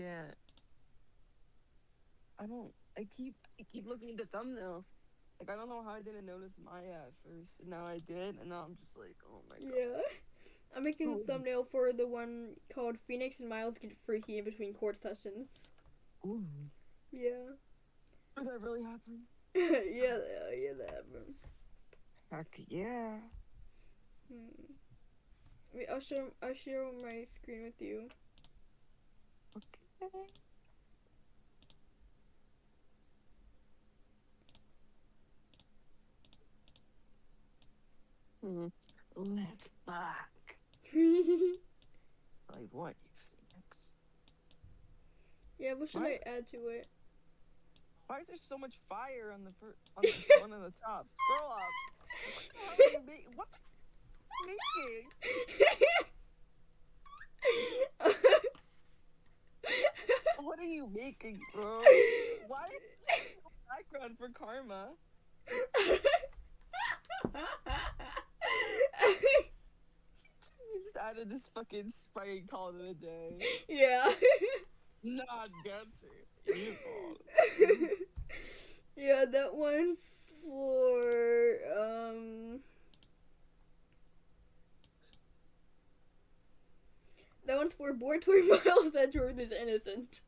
can't. I keep looking at the thumbnail. Like, I don't know how I didn't notice Maya at first. And now I did, and now I'm just like, oh my god. Yeah. I'm making Oh, the thumbnail for the one called Phoenix and Miles Get Freaky in Between Court Sessions. ooh. Yeah. Did that really happen? Yeah, that happened. Heck yeah. Wait, I'll share my screen with you. Okay. Let's fuck. Like what, you Phoenix? Yeah, what should I add to it? Why is there so much fire on the one on the top? Scroll up. What are you making? What are you making, bro? Why is there no background for Karma? You just added this fucking spike, called it a day. Yeah. Not guilty. Evil. Yeah, that one's for that one's for Bored Toy Miles that Jordan is innocent.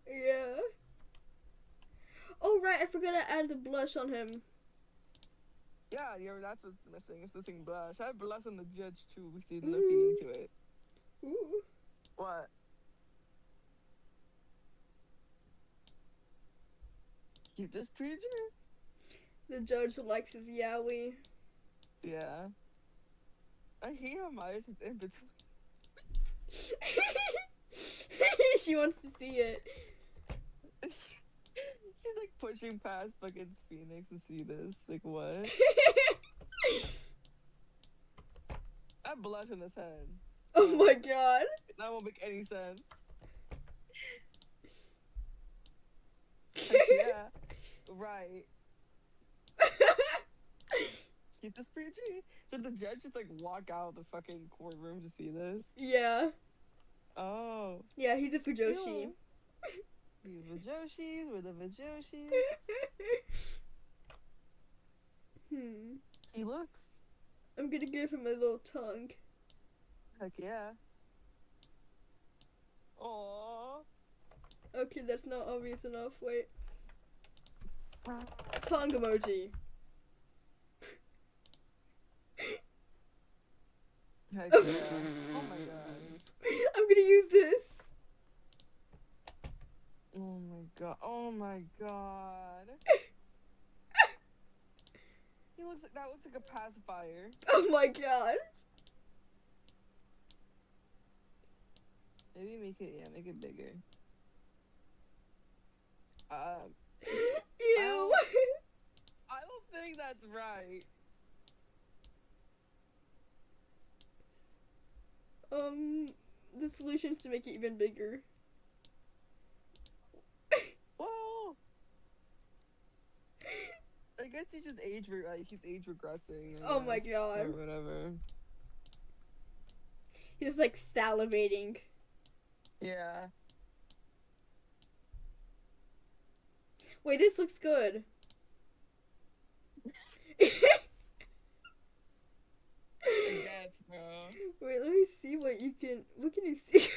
Yeah. Oh right, I forgot to add the blush on him. Yeah, that's what's missing. It's missing blush. I have blush on the judge too. We see looking into it. Ooh. What? Keep this PG? The judge likes his yaoi. Yeah. I hate how Maya's just in between. She wants to see it. She's like pushing past fucking Phoenix to see this. Like what? I have blush on his head. Oh my god. That won't make any sense. Heck yeah. Right. Keep this PG. Did the judge just like walk out of the fucking courtroom to see this? Yeah. Oh. Yeah, he's a Fujoshi. You Vajoshis, we're the Vajoshis. He looks. I'm gonna give him a little tongue. Heck yeah. Aww. Okay, that's not obvious enough. Wait. Tongue emoji. Heck yeah. Oh my god. I'm gonna use this. Oh my god. Oh my god. That looks like a pacifier. Oh my god. Maybe make it bigger. Ew. I don't think that's right. The solution is to make it even bigger. Whoa. I guess he's just he's age regressing. Oh my god. Or whatever. He's like salivating. Yeah. Wait, this looks good. I guess, bro. Wait, let me see what can you see?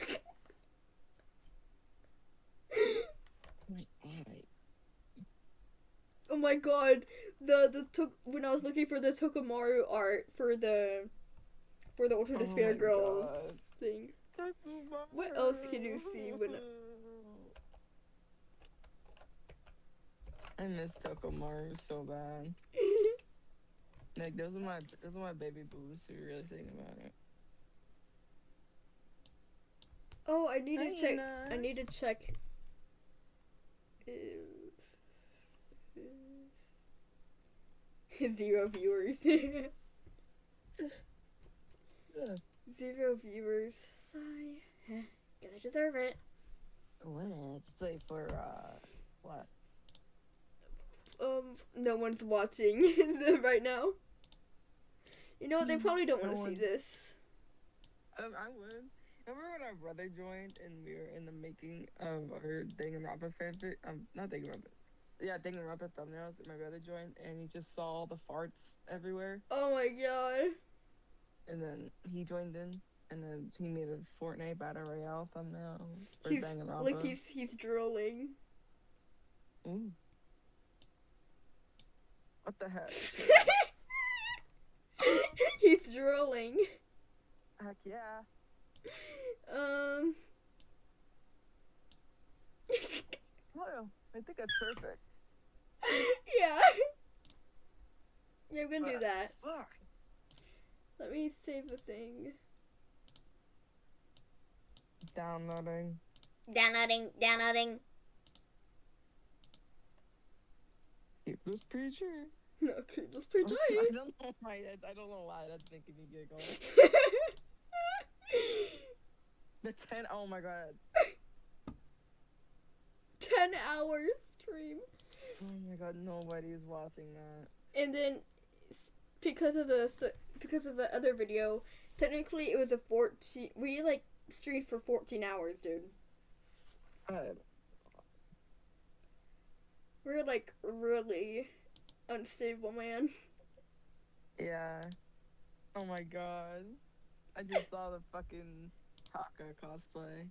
Oh my god, when I was looking for the Tokomaru art for the Ultra Despair Girls thing. What else can you see when? I miss Tokomaru so bad. Like those are my baby boos who really think about it. Oh, I need to check. I need to check. Zero viewers. 0 viewers. Sigh. Gonna deserve it. What? Just wait for what? No one's watching right now. You know, they probably don't want to see this. I would. Remember when our brother joined and we were in the making of our Danganronpa fanfic? Not Danganronpa. Yeah, Danganronpa thumbnails. And my brother joined and he just saw all the farts everywhere. Oh my god. And then he joined in. And then he made a Fortnite Battle Royale thumbnail for Danganronpa. Like he's drooling. Ooh. What the heck? He's drooling. Heck yeah. Oh, I think that's perfect. Yeah. Yeah, I'm gonna do that. Fuck. Let me save the thing. Downloading. Downloading. Keep this PG. Okay, let's PG. I don't know why. I don't know why that's making me giggle. The 10. Oh my god. 10 hours stream. Oh my god, nobody is watching that. And then, because of the other video, technically it was a 14. We like streamed for 14 hours, dude. We're like really unstable, man. Yeah. Oh my god. I just saw the fucking Taka cosplay.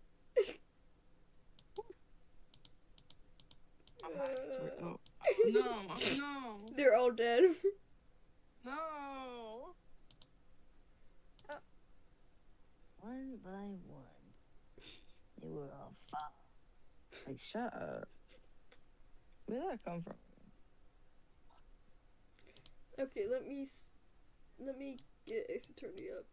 Oh, no. They're all dead. No. One by one, they were all fall. Like, shut up. Where did that come from? Okay, let me get Ace Attorney up.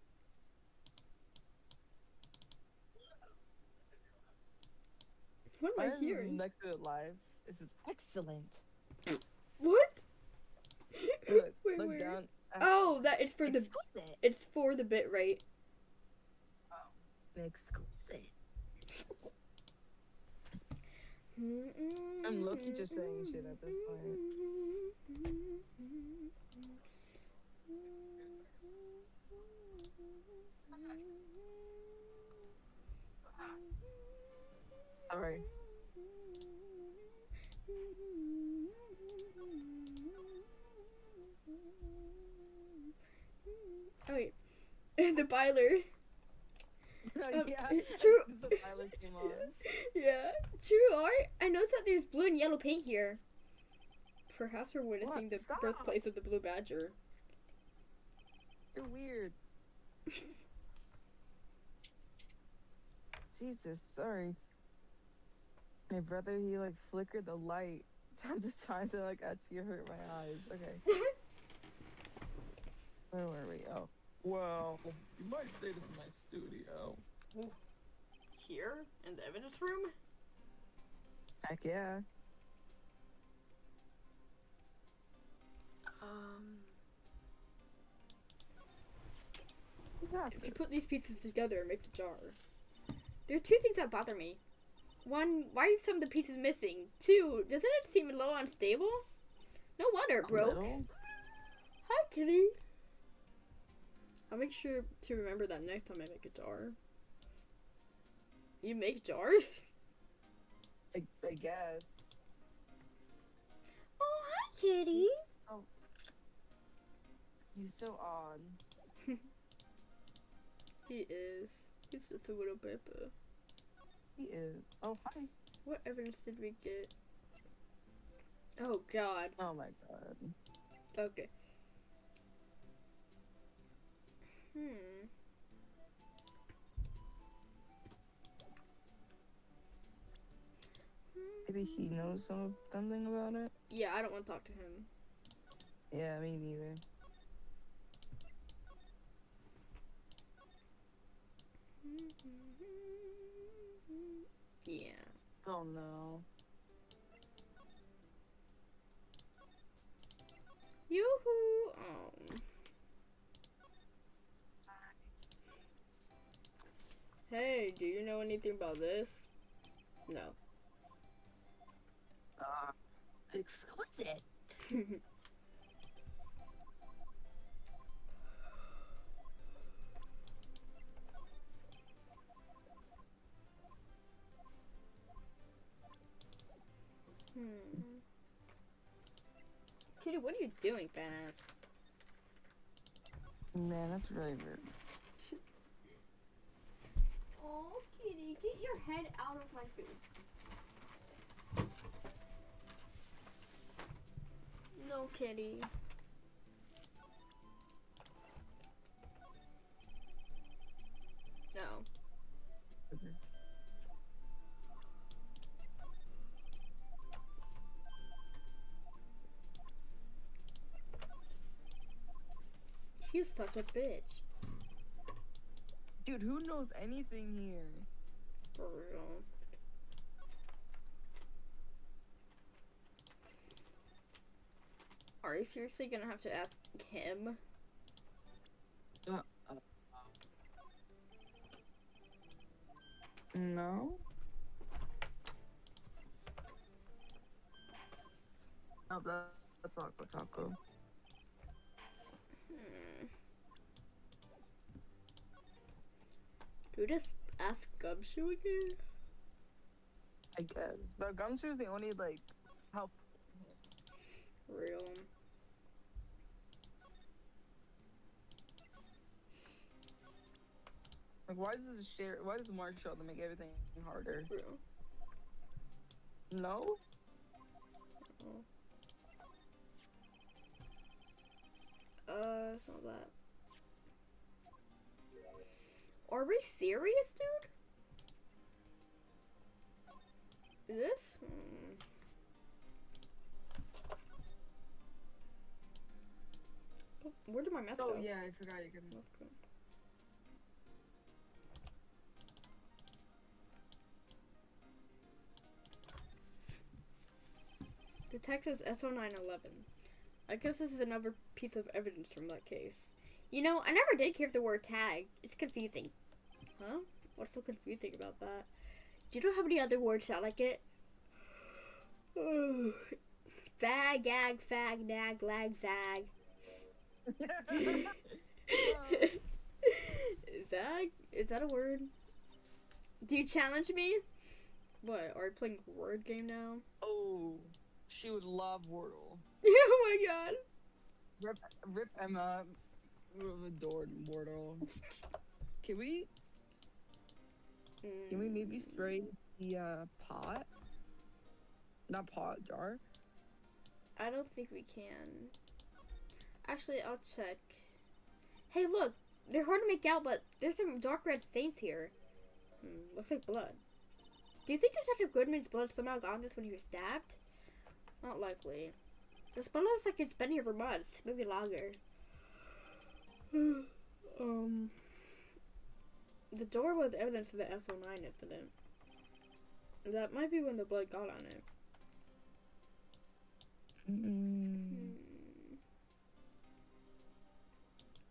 What am I hearing? Next to it live. This is excellent. What? Look, Wait, look where? down. Oh, that is for Exquisite. it's for the bit rate. Oh, exquisite. I'm low-key just saying shit at this point. Sorry. Oh wait, the Byler. Yeah, true. The pilot came on. Yeah, true art. I noticed that there's blue and yellow paint here. Perhaps we're witnessing the Stop. birthplace of the blue badger. You're weird. Jesus, sorry. My brother, he like flickered the light time to time to like actually hurt my eyes. Okay. Where were we? Oh. Well, you might say this is my studio. Here in the evidence room. Heck yeah. If you put these pieces together, it makes a jar. There are two things that bother me. One, why are some of the pieces missing? Two, doesn't it seem a little unstable? No wonder it broke. Hi, kitty. I'll make sure to remember that next time I make a jar. You make jars? I guess. Oh, hi, kitty. He's so odd. He is. He's just a little bit. He is. Oh, hi. What evidence did we get? Oh, God. Oh my god. Okay. Maybe he knows something about it? Yeah, I don't want to talk to him. Yeah, me neither. Yeah. Oh no. Yoo-hoo! Oh. Hey, do you know anything about this? No. Exquisite. what are you doing, fast? Man, that's really rude. Oh, kitty, get your head out of my food. No, kitty. No. Okay. She's such a bitch. Dude, who knows anything here? For real. Are you seriously gonna have to ask him? No? No, that's Taco. Do we just ask Gumshoe again? I guess. But Gumshoe's the only, like, help. Real. Like, why does Mark show up to make everything harder? Real. No? It's not that. Are we serious, dude? Is this? Oh, where did my mess go? Oh, yeah, I forgot you can. The text is SO911. I guess this is another piece of evidence from that case. You know, I never did care for the word tag. It's confusing. Huh? What's so confusing about that? Do you know how many other words sound like it? Fag, gag, fag, nag, lag, zag. Zag? Is that a word? Do you challenge me? What? Are we playing a word game now? Oh, she would love Wordle. Oh my god. Rip Emma. Adored Wordle. Can we maybe spray the pot? Not pot, jar? I don't think we can. Actually, I'll check. Hey, look. They're hard to make out, but there's some dark red stains here. Looks like blood. Do you think Detective Goodman's blood somehow got on this when he was stabbed? Not likely. This blood looks like it's been here for months. Maybe longer. The door was evidence of the SO9 incident. That might be when the blood got on it.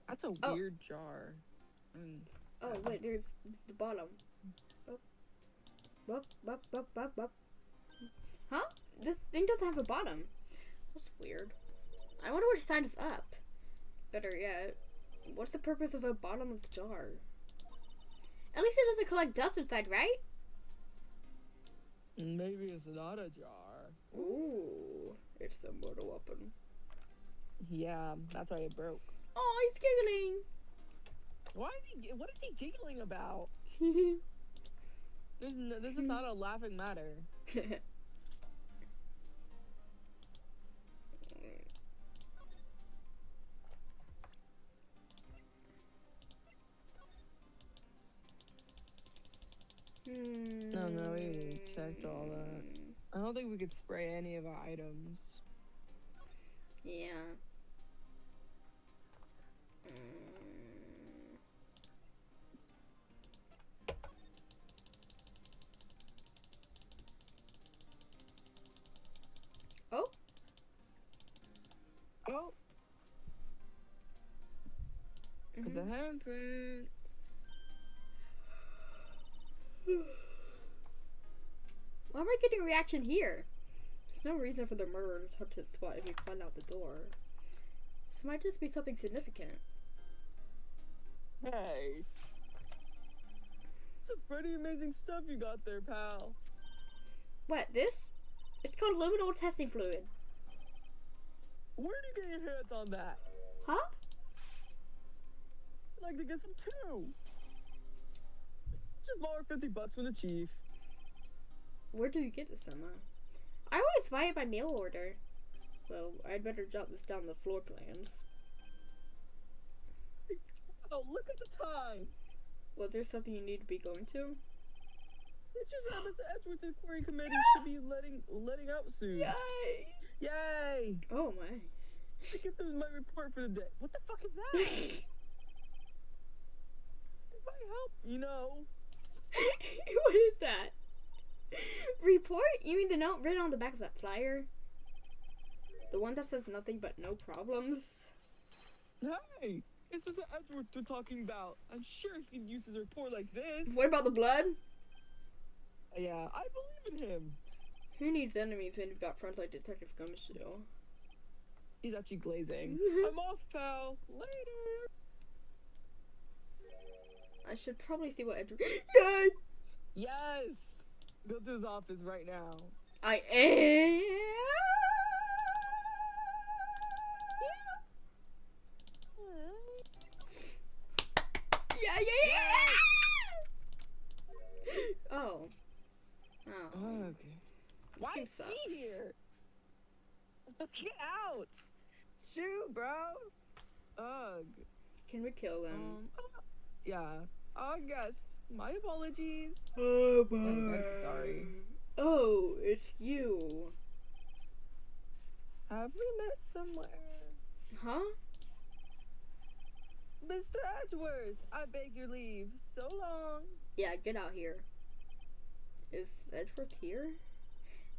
That's a weird jar. Oh, wait, there's the bottom. Huh? This thing doesn't have a bottom. That's weird. I wonder what sign is up. Better yet, what's the purpose of a bottomless jar? At least it doesn't collect dust inside, right? Maybe it's not a jar. Ooh, it's a murder weapon. Yeah, that's why it broke. Oh, he's giggling. What is he giggling about? This is not a laughing matter. No, we checked all that. I don't think we could spray any of our items. Yeah. Oh. Oh. It's a handprint. Why am I getting a reaction here? There's no reason for the murderer to touch his spot if he fled out the door. This might just be something significant. Hey. Some pretty amazing stuff you got there, pal. What, this? It's called luminol testing fluid. Where do you get your hands on that? Huh? I'd like to get some too. Just borrow $50 from the chief. Where do you get this from? I always buy it by mail order. Well, I'd better jot this down the floor plans. Oh, look at the time. Was there something you need to be going to? It's just that Mr. Edgeworth's inquiry committee should be letting out soon. Yay! Yay! Oh my. I get my report for the day. What the fuck is that? It might help, you know. What is that? Report? You mean the note written on the back of that flyer? The one that says nothing but no problems? Hey! It's Mr. Edgeworth we're talking about. I'm sure he can use his report like this. What about the blood? Yeah, I believe in him. Who needs enemies when you've got friends like Detective Gumshoe? He's actually glazing. I'm off, pal. Later. I should probably see what Edgeworth. Yay! Yes. Go to his office right now. I am. Yeah, yeah, yeah! Oh. Oh. Okay. Why is sucks. he here? Get out! Shoot, bro! Ugh. Can we kill them? Yeah. I guess. My apologies. Oh, I'm sorry. Oh, it's you. Have we met somewhere? Huh? Mr. Edgeworth, I beg your leave. So long. Yeah, get out here. Is Edgeworth here?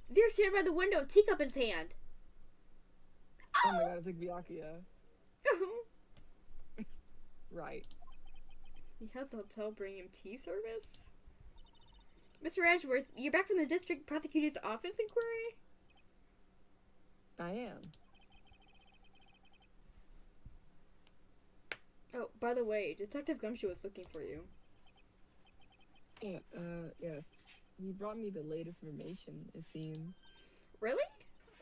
There's here by the window, teacup in his hand. Oh my god, it's like Byakuya. Right. He has the hotel bring him tea service? Mr. Edgeworth, you're back from the district prosecutor's office inquiry? I am. Oh, by the way, Detective Gumshoe was looking for you. Yeah, yes. He brought me the latest information, it seems. Really?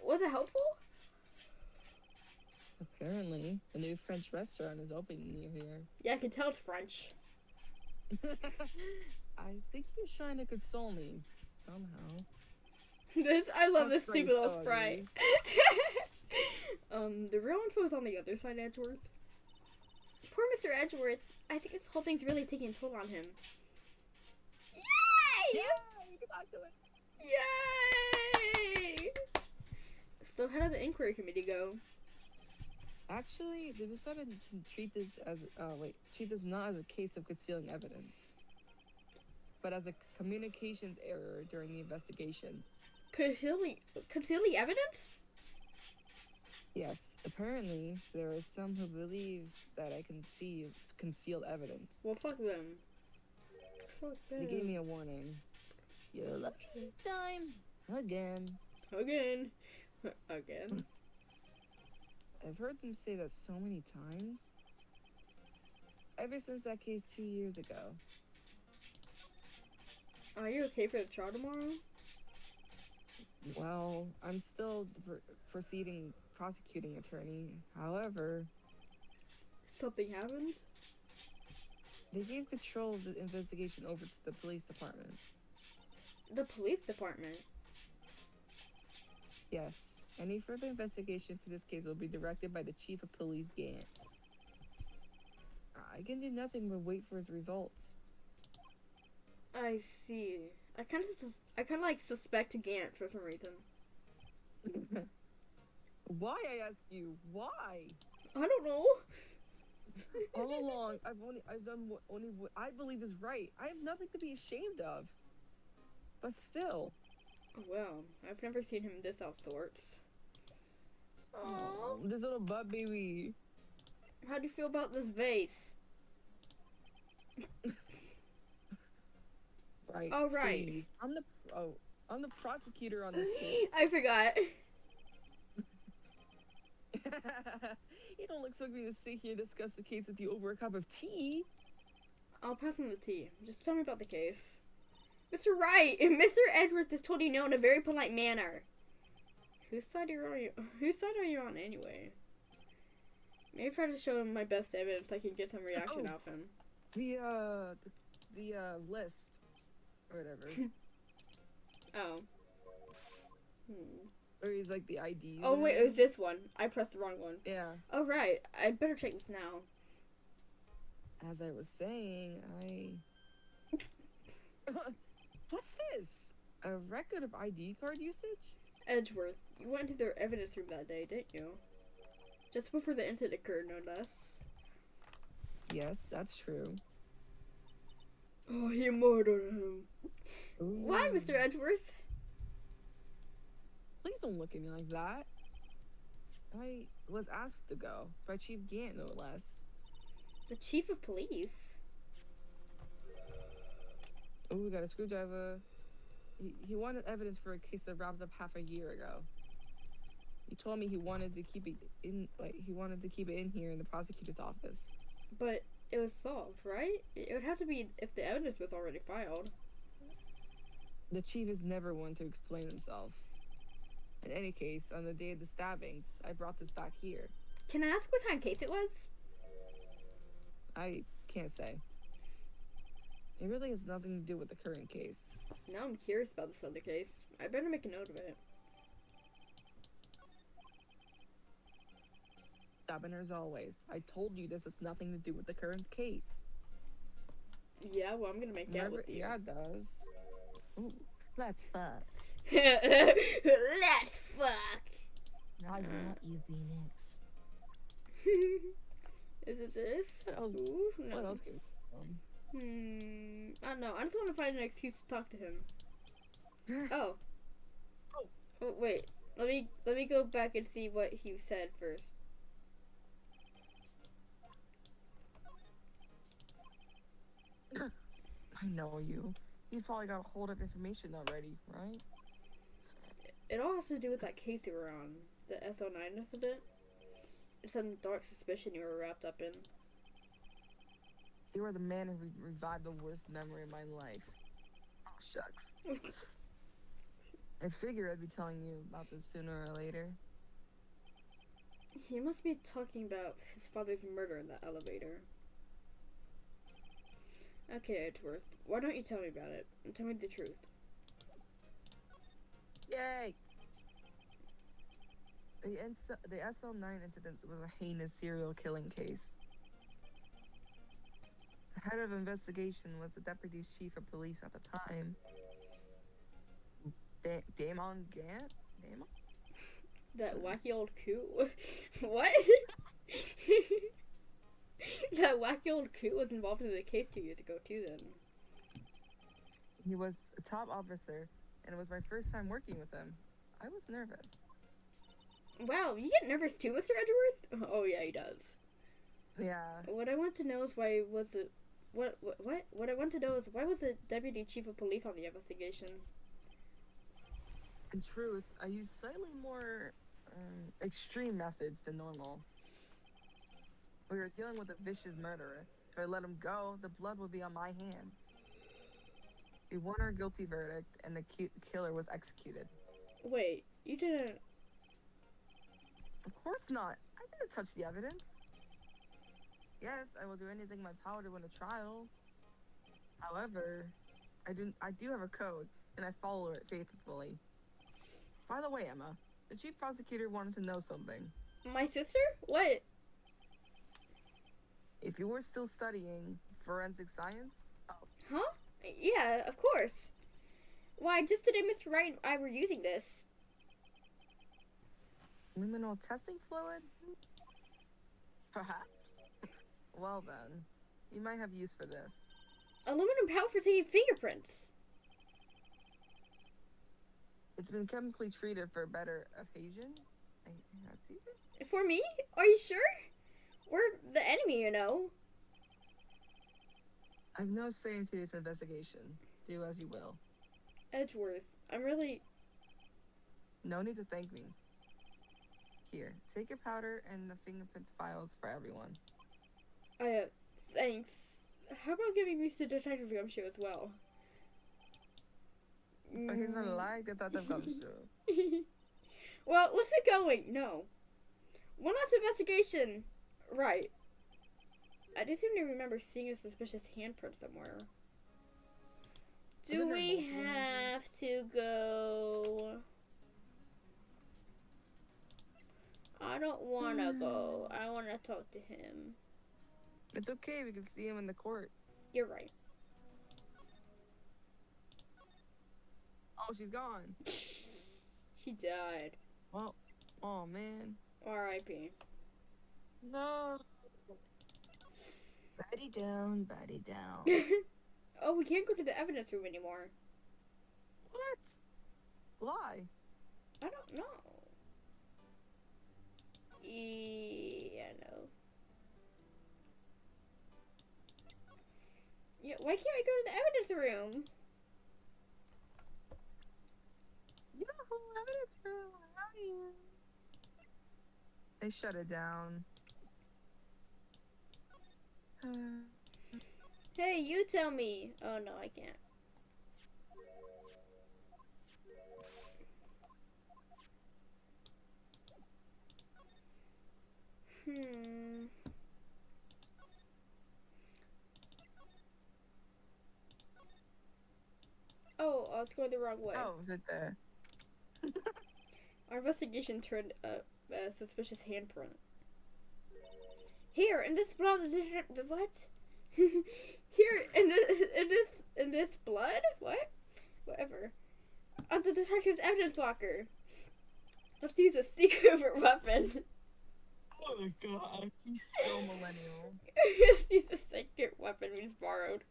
Was it helpful? Apparently, a new French restaurant is opening near here. Yeah, I can tell it's French. I think he was trying to console me, somehow. I love That's this stupid pretty little sorry. sprite. The real info is on the other side, Edgeworth. Poor Mr. Edgeworth. I think this whole thing's really taking a toll on him. Yay! Yeah, you can talk to it. Yay! So how did the inquiry committee go? Actually, they decided to treat this as treat this not as a case of concealing evidence, but as a communications error during the investigation. Concealing evidence? Yes, apparently there are some who believe that I concealed evidence. Well, fuck them. Fuck them. They gave me a warning. You're lucky this time. Again. Again. Again. I've heard them say that so many times. Ever since that case 2 years ago. Are you okay for the trial tomorrow? Well, I'm still the prosecuting attorney. However, Something happened? they gave control of the investigation over to the police department. The police department? Yes, any further investigation to this case will be directed by the chief of police, Gant. I can do nothing but wait for his results. I see. I kind of like suspect Gant for some reason. Why, I ask you? Why? I don't know. All along, I've done what I believe is right. I have nothing to be ashamed of. But still. Well, I've never seen him this out of sorts. Aww. This little butt baby. How do you feel about this vase? Right. Oh, right. Please. I'm the prosecutor on this case. I forgot. You don't expect me to sit here and discuss the case with you over a cup of tea. I'll pass him the tea. Just tell me about the case. Mr. Wright, Mr. Edwards has told you no in a very polite manner. Whose side are you? Whose side are you on anyway? Maybe if I just show him my best evidence, I can get some reaction off him. The list or whatever. Oh. Or he's like the IDs. Oh wait, it was this one. I pressed the wrong one. Yeah. Oh right, I better check this now. As I was saying, What's this? A record of ID card usage? Edgeworth, you went into their evidence room that day, didn't you? Just before the incident occurred, no less. Yes, that's true. Oh, he murdered him. Ooh. Why, Mr. Edgeworth? Please don't look at me like that. I was asked to go by Chief Gant, no less. The chief of police? Oh, we got a screwdriver. He wanted evidence for a case that wrapped up half a year ago. He told me he wanted to keep it in here in the prosecutor's office. But it was solved, right? It would have to be if the evidence was already filed. The chief is never one to explain himself. In any case, on the day of the stabbings, I brought this back here. Can I ask what kind of case it was? I can't say. It really has nothing to do with the current case. Now I'm curious about this other case. I better make a note of it. Stubborn as always. I told you this has nothing to do with the current case. Yeah, well, I'm gonna make out with you. Yeah, it does. Ooh, let's fuck. Let's fuck. Now you're not easy next. Is it this? What else? Ooh, no. What else can we I don't know. I just want to find an excuse to talk to him. Oh, wait. Let me go back and see what he said first. I know you. You've probably got a hold of information already, right? It all has to do with that case you were on, the SO9 incident. It's some dark suspicion you were wrapped up in. You are the man who revived the worst memory of my life. Oh, shucks. I figured I'd be telling you about this sooner or later. He must be talking about his father's murder in the elevator. Okay, Edgeworth, why don't you tell me about it? And tell me the truth. Yay! The SL9 incident was a heinous serial killing case. The head of investigation was the deputy chief of police at the time. Damon Gant? Damon? That wacky old coup? What? That wacky old coup was involved in the case 2 years ago too then. He was a top officer, and it was my first time working with him. I was nervous. Wow, you get nervous too, Mr. Edgeworth? Oh yeah, he does. Yeah. What I want to know is why was the what I want to know is why was the deputy chief of police on the investigation? In truth, I used slightly more extreme methods than normal. We were dealing with a vicious murderer. If I let him go, the blood would be on my hands. We won our guilty verdict, and the killer was executed. Wait, you didn't... Of course not. I didn't touch the evidence. Yes, I will do anything in my power to win a trial. However, I do have a code, and I follow it faithfully. By the way, Emma, the chief prosecutor wanted to know something. My sister? What? If you were still studying forensic science... Oh. Huh? Yeah, of course. Why, just today Mr. Wright and I were using this. Luminal testing fluid? Perhaps. Well then, you might have use for this. Aluminum powder for taking fingerprints. It's been chemically treated for better adhesion. For me? Are you sure? We're the enemy, you know. I've no say into this investigation. Do as you will. Edgeworth, I'm really... No need to thank me. Here, take your powder and the fingerprints files for everyone. Thanks. How about giving these to Detective Gumshoe as well? But he's not like Detective Gumshoe. Well, let's get going. No. One last investigation. Right. I do seem to remember seeing a suspicious handprint somewhere. Do Wasn't there we multiple have to go? I don't want to go. I want to talk to him. It's okay. We can see him in the court. You're right. Oh, she's gone. She died. Well, oh man. R.I.P. No. Body down, body down. Oh, we can't go to the evidence room anymore. What? Why? I don't know. Yeah, no. Yeah, why can't we go to the evidence room? Yahoo! Evidence room. How are you? They shut it down. Hey, you tell me. Oh, no, I can't. Oh, I was going the wrong way. Oh, is it there? Our investigation turned up a suspicious handprint. Here, in this blood, what? Here, in this blood? What? Whatever. On the detective's evidence locker. Let's use a secret weapon. Oh my god, he's so millennial. Let's use a secret weapon we've borrowed.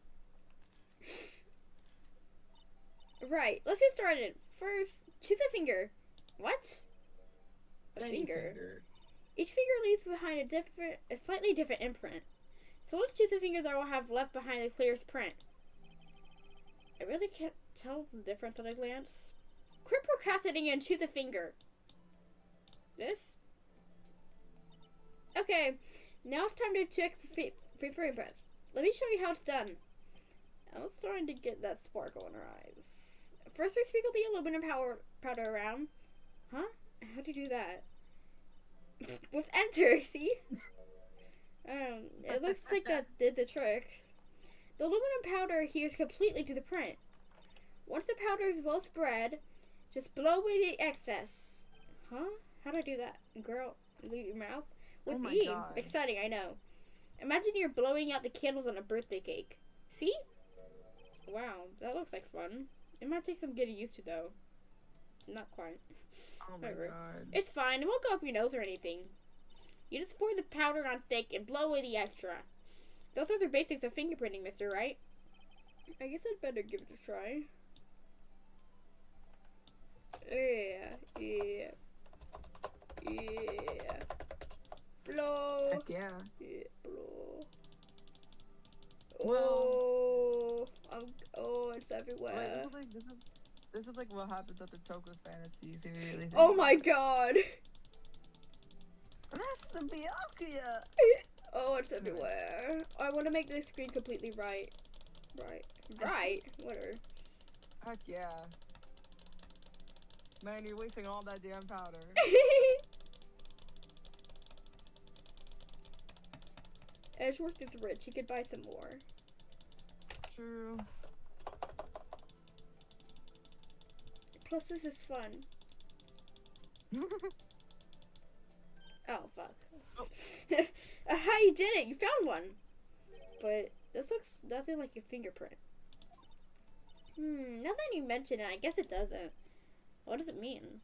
Right, let's get started. First, choose a finger. What? A Any finger. Each finger leaves behind a slightly different imprint. So let's choose a finger that will have left behind the clearest print. I really can't tell the difference at a glance. Quit procrastinating and choose a finger. This? Okay, now it's time to check for imprints. Let me show you how it's done. I'm starting to get that sparkle in her eyes. First, we sprinkle the aluminum powder around. Huh? How'd you do that? With enter, see? It looks like that did the trick. The aluminum powder adheres completely to the print. Once the powder is well spread, just blow away the excess. Huh? How'd I do that? Girl, leave your mouth. With Oh my E. God. Exciting, I know. Imagine you're blowing out the candles on a birthday cake. See? Wow, that looks like fun. It might take some getting used to, though. Not quite. Oh my Whatever. god. It's fine. It won't go up your nose or anything. You just pour the powder on thick and blow away the extra. Those are the basics of fingerprinting, mister, right? I guess I'd better give it a try. Yeah. Blow. Heck yeah. Yeah, blow. Well- Oh, it's everywhere. Like, this is like what happens at the Toku fantasies. If you really think Oh about my it. god. That's the Byakuya. Oh, it's everywhere. I want to make this screen completely right. Right? Whatever. Heck yeah. Man, you're wasting all that damn powder. Edgeworth is rich. He could buy some more. True. Plus, this is fun. Oh, fuck. Oh. How you did it? You found one. But this looks nothing like your fingerprint. Now that you mention it, I guess it doesn't. What does it mean?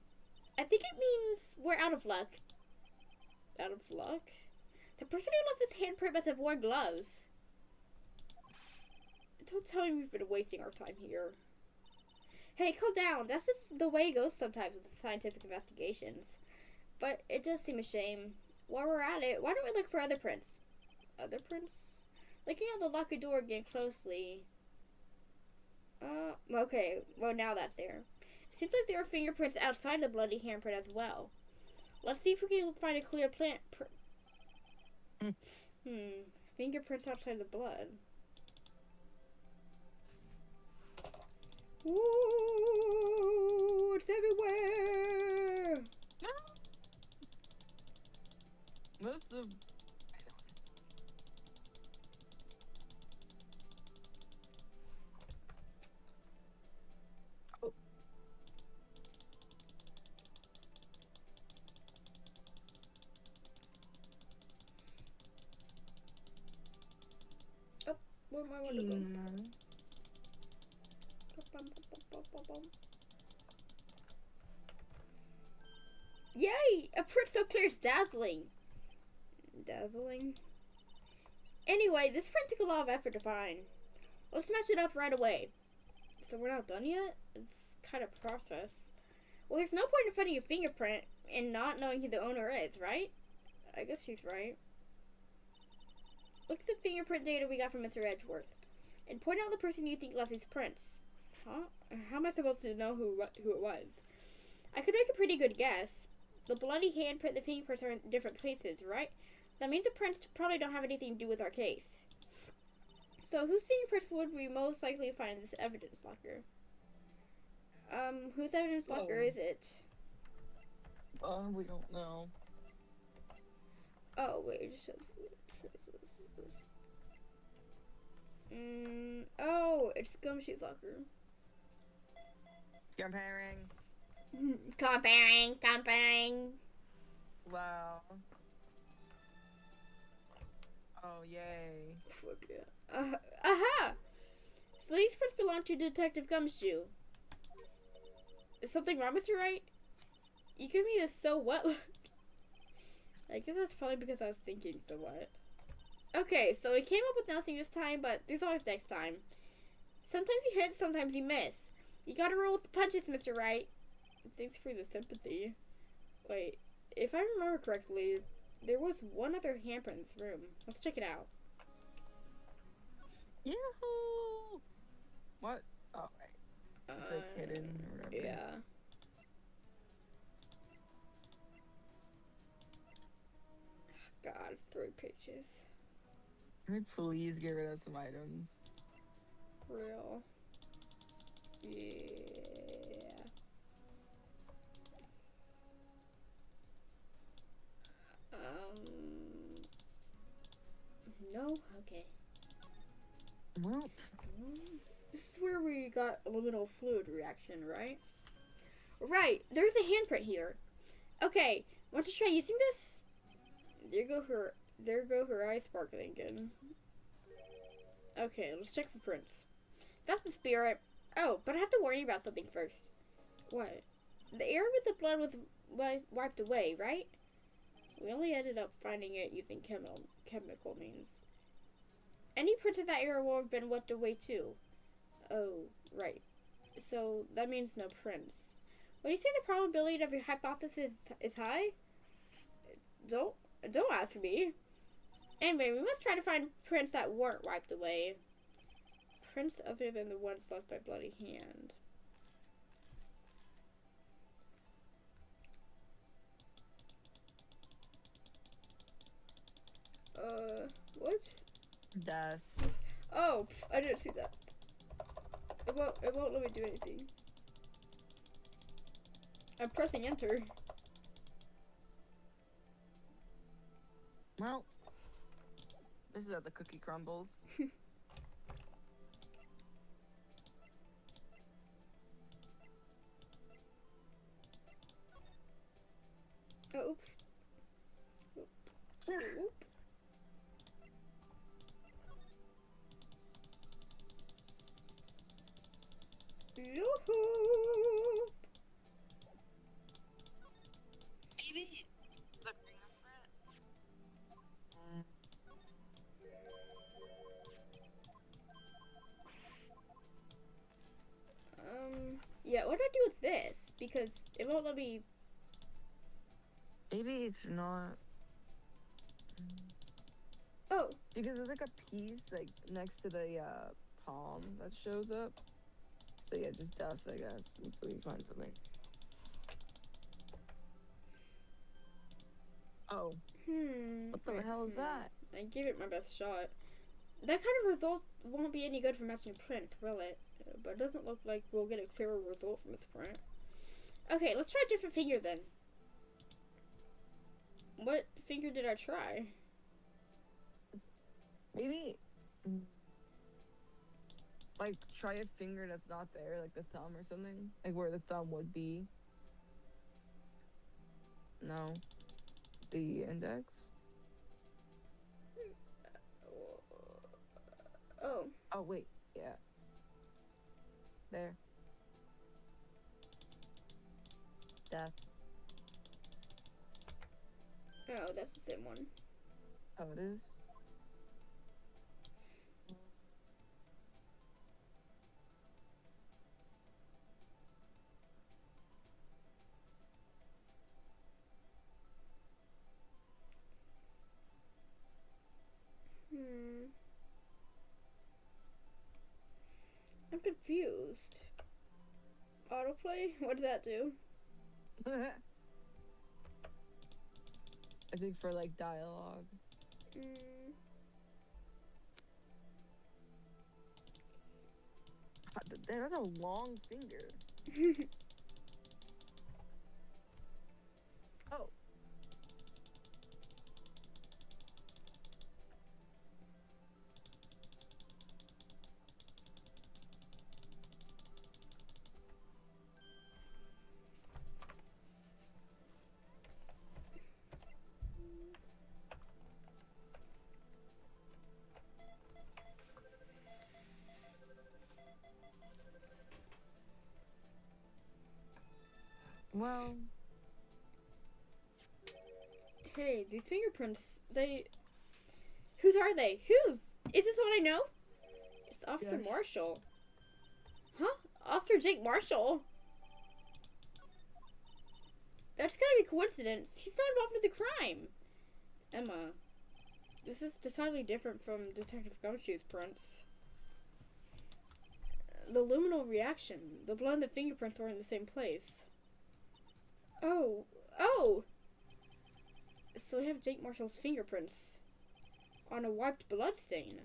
I think it means we're out of luck. Out of luck? The person who left this handprint must have worn gloves. Don't tell me we've been wasting our time here. Hey, calm down. That's just the way it goes sometimes with scientific investigations. But it does seem a shame. While we're at it, why don't we look for other prints? Other prints? Looking at the locked door again closely. Okay. Well, now that's there. Seems like there are fingerprints outside the bloody handprint as well. Let's see if we can find a clear plant. Fingerprints outside the blood. Ooh, it's everywhere. Oh, Where am I want to go? mm, Yay! A print so clear is dazzling. Dazzling. Anyway, this print took a lot of effort to find. Let's match it up right away. So we're not done yet? It's kind of process. Well, there's no point in finding a fingerprint and not knowing who the owner is, right? I guess she's right. Look at the fingerprint data we got from Mr. Edgeworth. And point out the person you think left these prints. Huh? How am I supposed to know who it was? I could make a pretty good guess. The bloody handprint and the fingerprints are in different places, right? That means the prints probably don't have anything to do with our case. So whose fingerprints would we most likely find in this evidence locker? Whose evidence locker is it? we don't know. Oh, wait, it just shows. Oh, it's Gumshoe's locker. Comparing. Comparing. Wow. Oh, yay. Fuck yeah. Aha! So these prints belong to Detective Gumshoe. Is something wrong with you, right? You give me this so what look. I guess that's probably because I was thinking so what. Okay, so we came up with nothing this time, but there's always next time. Sometimes you hit, sometimes you miss. You gotta roll with the punches, Mr. Wright. Thanks for the sympathy. Wait, if I remember correctly, there was one other handprint in this room. Let's check it out. Yahoo! What? Oh, right. It's like hidden or whatever. Yeah. God, 3 pages. Can we please get rid of some items? Real. Yeah. No? Okay. Well, This is where we got a little fluid reaction, right? Right, there's a handprint here. Okay, want to try using this? There go her eyes sparkling again. Okay, let's check for prints. That's the spirit. Oh, but I have to warn you about something first. What? The area with the blood was wiped away, right? We only ended up finding it using chemical means. Any prints of that area will have been wiped away too. Oh, right. So that means no prints. When you say the probability of your hypothesis is high, don't ask me. Anyway, we must try to find prints that weren't wiped away. Prints other than the ones left by bloody hand. What? dust. Oh, I didn't see that. It won't let me do anything. I'm pressing enter. Well, this is how the cookie crumbles. Oh, oops. Oop. Yoo-hoo! Maybe. Yeah, what do I do with this? Because it won't let me. Maybe it's not. Oh, Because there's like a piece like next to the palm that shows up. So yeah, just dust, I guess, until you find something. Oh, what the hell is that? I gave it my best shot. That kind of result won't be any good for matching prints, will it? But it doesn't look like we'll get a clearer result from this print. Okay, let's try a different figure then. What finger did I try? Maybe, like, try a finger that's not there, like the thumb or something. Like where the thumb would be. No. The index? Oh. Oh, wait. Yeah. There. That's. Oh, that's the same one. Oh, it is? I'm confused. Autoplay? What does that do? I think for like dialogue. Damn, that's a long finger. Oh. Well. Hey, these fingerprints, whose are they? Whose? Is this someone I know? It's Officer Yes. Marshall. Huh? Officer Jake Marshall? That's gotta be coincidence. He's not involved in the crime. Emma, this is decidedly different from Detective Gumshoe's prints. The luminal reaction. The blood and the fingerprints are in the same place. Oh. So we have Jake Marshall's fingerprints on a wiped blood stain.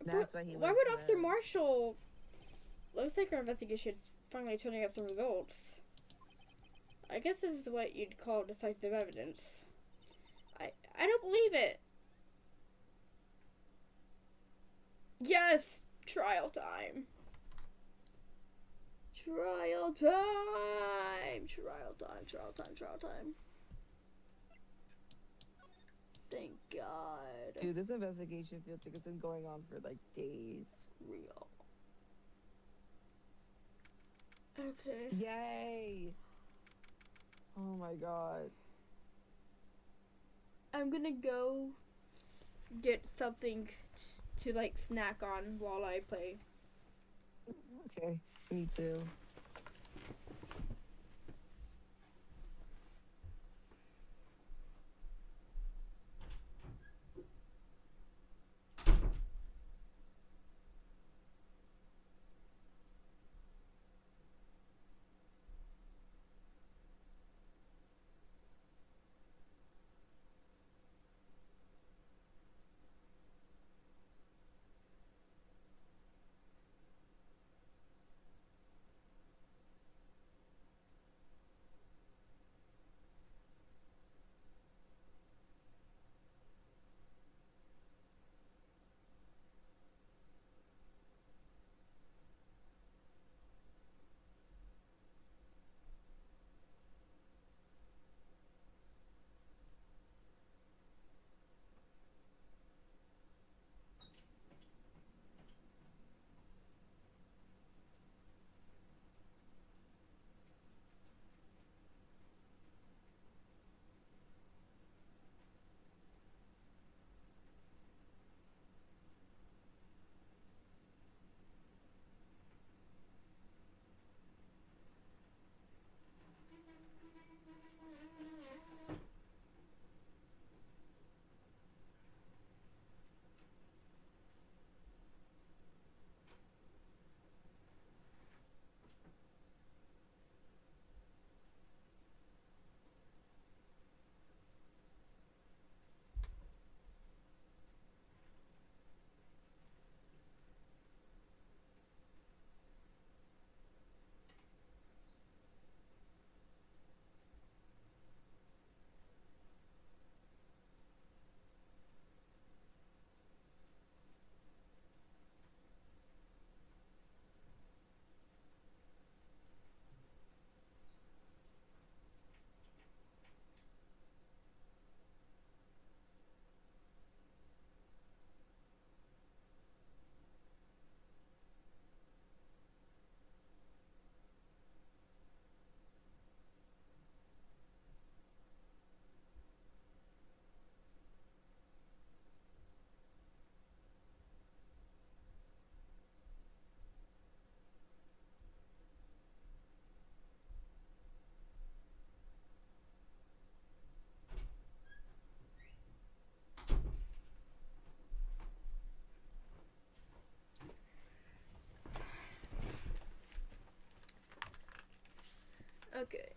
That's why he was. Why would Officer Marshall? Looks like our investigation is finally turning up some results. I guess this is what you'd call decisive evidence. I don't believe it. Yes, trial time. Trial time. Trial time. Trial time. Trial time. Thank God. Dude, this investigation feels like it's been going on for like days. Real. Okay. Yay! Oh my god. I'm gonna go get something to like snack on while I play. Okay, me too. Okay.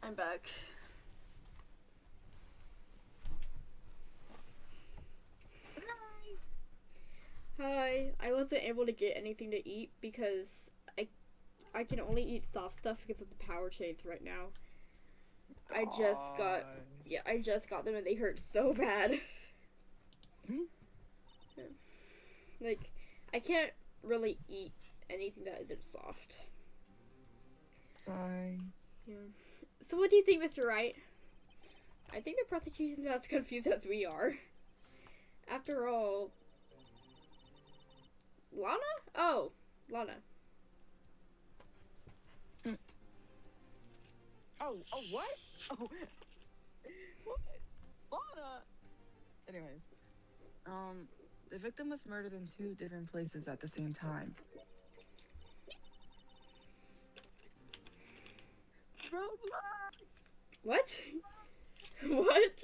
I'm back. Hi. I wasn't able to get anything to eat because I can only eat soft stuff because of the power chains right now. I just got them and they hurt so bad. Like, I can't really eat anything that isn't soft. Fine. Yeah. So what do you think, Mr. Wright? I think the prosecution's not as confused as we are. After all... Lana? Oh, Lana. Oh, what? Oh, what? Lana! Anyways, the victim was murdered in 2 different places at the same time. Roblox! What? What?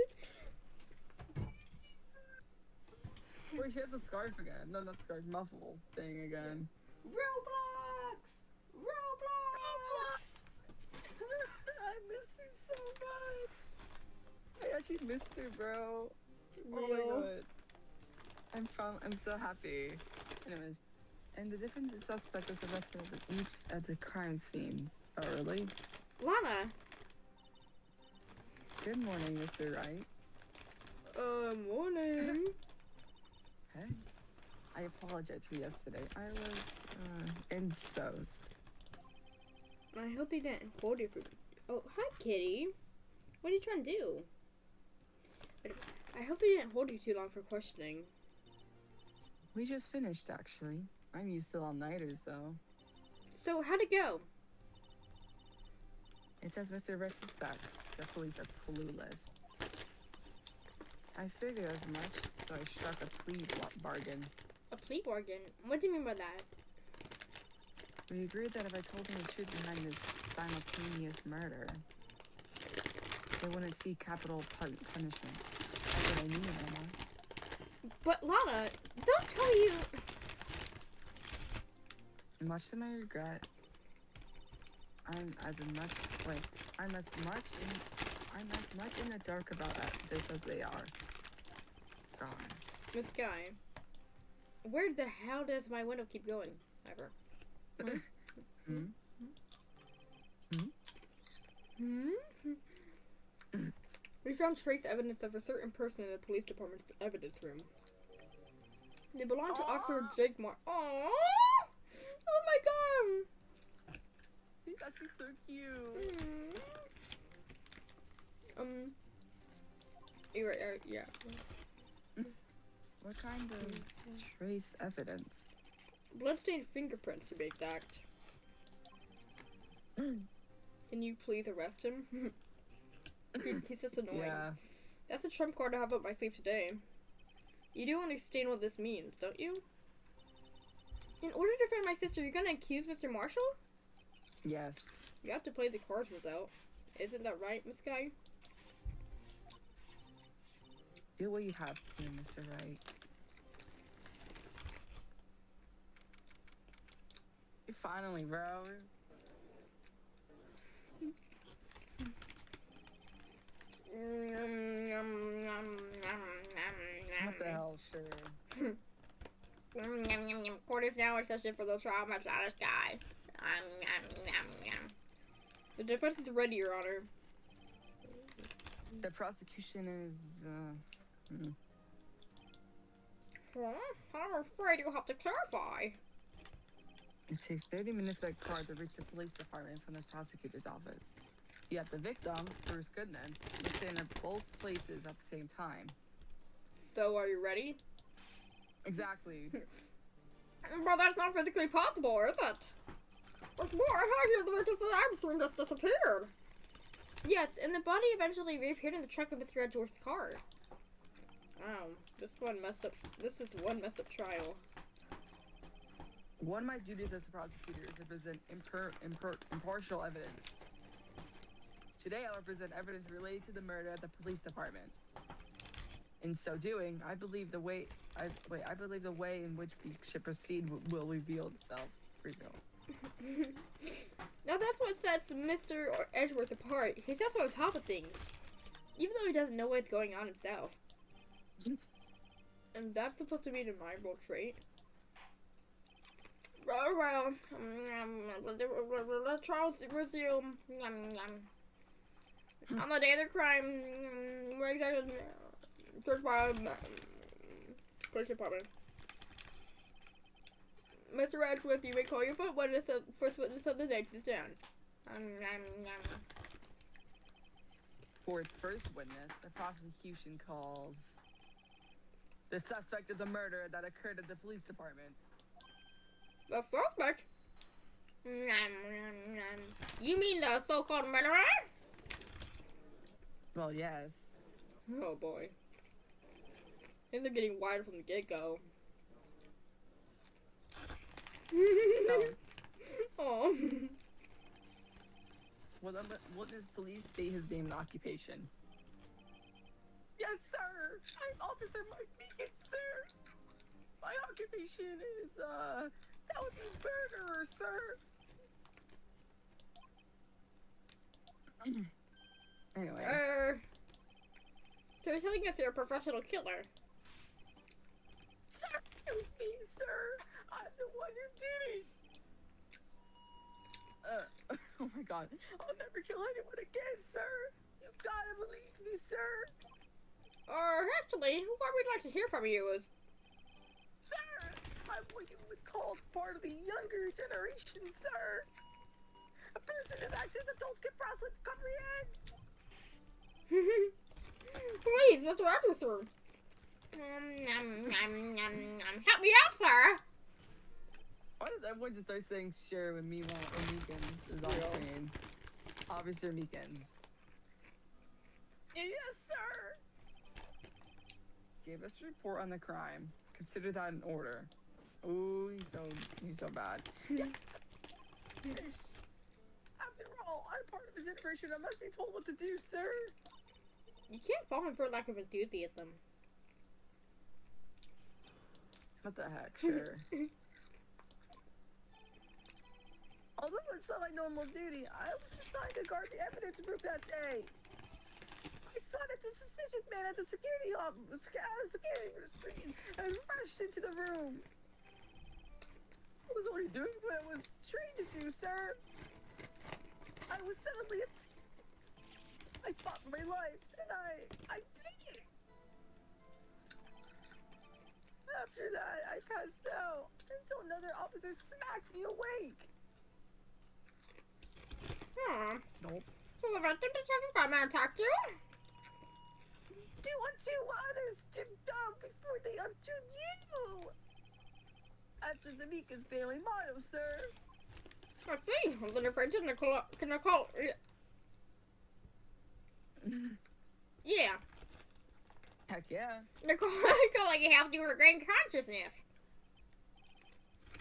Wait, he had the scarf again. No, not scarf, muffle thing again. Roblox! Roblox! I missed her so much. I actually missed her, bro. Oh my Real? god. I'm so happy. Anyways, and the different suspect was arrested at each at the crime scenes. Oh, really? Lana. Good morning, Mr. Wright. Morning. Hey. I apologize for yesterday. I was, indisposed. I hope they didn't hold you for... Oh, hi, kitty. What are you trying to do? I hope they didn't hold you too long for questioning. We just finished, actually. I'm used to all-nighters, though. So, how'd it go? It's as Mr. Wright suspects. The police are clueless. I figured as much, so I struck a plea bargain. A plea bargain? What do you mean by that? We agreed that if I told them the truth behind this simultaneous murder, they wouldn't see capital punishment. That's what I mean, Emma. But, Lana, don't tell you... Much to my regret, I'm as much in the dark about this as they are. God. Miss Guy, where the hell does my window keep going? Ever. Hmm? We found trace evidence of a certain person in the police department's evidence room. They belong to Officer Jake Mar- Aww! Oh my god! He's actually so cute. You're right, yeah. What kind of trace evidence? Bloodstained fingerprints, to be exact. Can you please arrest him? He's just annoying. Yeah. That's a trump card to have up my sleeve today. You do understand what this means, don't you? In order to find my sister, you're gonna accuse Mr. Marshall? Yes. You have to play the cards without. Isn't that right, Miss Guy? Do what you have to, Mr. Wright. Finally, bro. What the hell, sure. Court is now in session for the trial of my Spanish guy. The defense is ready, Your Honor. The prosecution is, I'm afraid you'll have to clarify. It takes 30 minutes by car to reach the police department from the prosecutor's office. Yet the victim, Bruce Goodman, was staying at both places at the same time. So, are you ready? Exactly. But that's not physically possible, is it? What's more, I hear the victim from the ambulance room just disappeared. Yes, and the body eventually reappeared in the trunk of Mr. Edgeworth's car. Wow, this is one messed up trial. One of my duties as a prosecutor is to present impartial evidence. Today, I will present evidence related to the murder at the police department. In so doing, I believe the way in which we should proceed will reveal itself. refill. Now that's what sets Mr. Edgeworth apart. He sits on top of things, even though he doesn't know what's going on himself. And that's supposed to be an admirable trait. Well, let trials resume. On the day of the crime, we're exactly searched by police department. Mr. Edgeworth, you may call your first witness of the day to stand. For its first witness, the prosecution calls the suspect of the murder that occurred at the police department. The suspect? You mean the so-called murderer? Well, yes. Oh boy. Things are getting wider from the get-go. No. Oh. Will this police state his name and occupation? Yes, sir. I'm Officer Mike Meegan, sir. My occupation is that would be murderer, sir. Anyways. So you're telling us you're a professional killer? Sir, you see, sir, I'm the one who did it. Oh my God, I'll never kill anyone again, sir. You gotta believe me, sir. Actually, what we'd like to hear from you is... Sir, I'm what you would call part of the younger generation, sir. A person whose actions adults can possibly comprehend. Please, Mr. Edgeworth. Help me out, sir. Why does everyone just start saying share when Meekins is on screen? Officer Meekins. Yes, sir. Give us a report on the crime. Consider that an order. Ooh, he's so bad. Yes. After all, I'm part of a generation that must be told what to do, sir. You can't fault him for lack of enthusiasm. What the heck, sir? Although it's not my normal duty, I was assigned to guard the evidence group that day. I saw that the suspicious man at the security screen and rushed into the room. I was only doing what I was trained to do, sir. I was suddenly attacked. I fought for my life, and I did it. After that, I passed out until another officer smacked me awake. Nope. So the victim detective got man attacked you? Do unto others before they unto you. After the Mika's family motto, sir. I see. I was afraid to Nicole. Yeah. Heck yeah. Nicole, like you have to regain consciousness.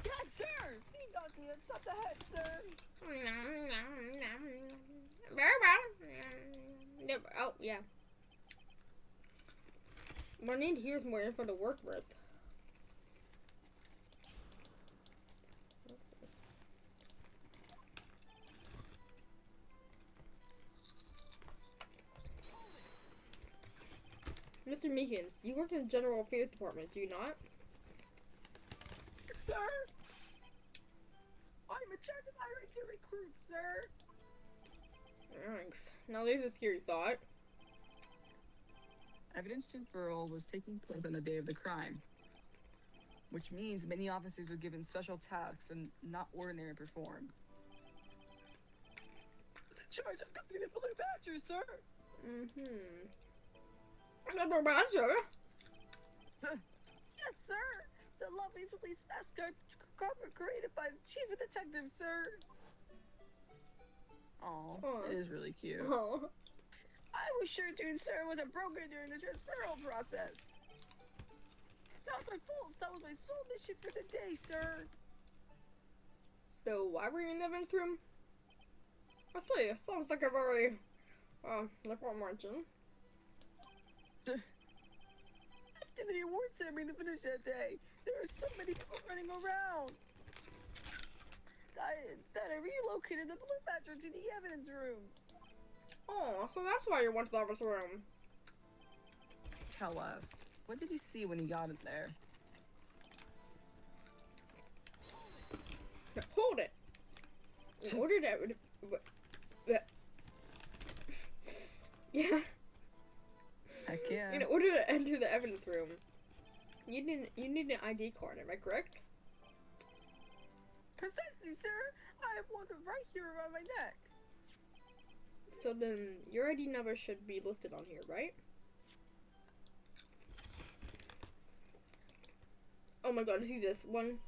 Yes, sir. He knocked me upside the head, sir. Very well. Oh, yeah. What I need here is more info to work with. Mr. Meekins, you work in the General Affairs Department, do you not? Sir? I'm in charge of hiring new recruits, sir. Thanks. Now there's a scary thought. Evidence transferal was taking place on the day of the crime, which means many officers are given special tasks and not ordinary performed. I was in charge of cooking the Blue Badger, sir. Number Badger? Yes, sir. The lovely police mascot cover created by the chief of detectives, sir. Oh, it is really cute. Oh. I was sure Dude Sir was a broker during the transferal process. Not my fault. That was my sole mission for the day, sir. So why were you in the evidence room? I see. Sounds like a very, liberal margin. After the award ceremony finished that day, there were so many people running around. relocated the blue badger to the evidence room. Oh, so that's why you went to the office room. Tell us, what did you see when you got in there? Now, hold it. In order to... Yeah. Heck yeah. In order to enter the evidence room, you need an ID card, am I correct? Precisely, sir. I have one right here around my neck. So then, your ID number should be listed on here, right? Oh my god, I see this one.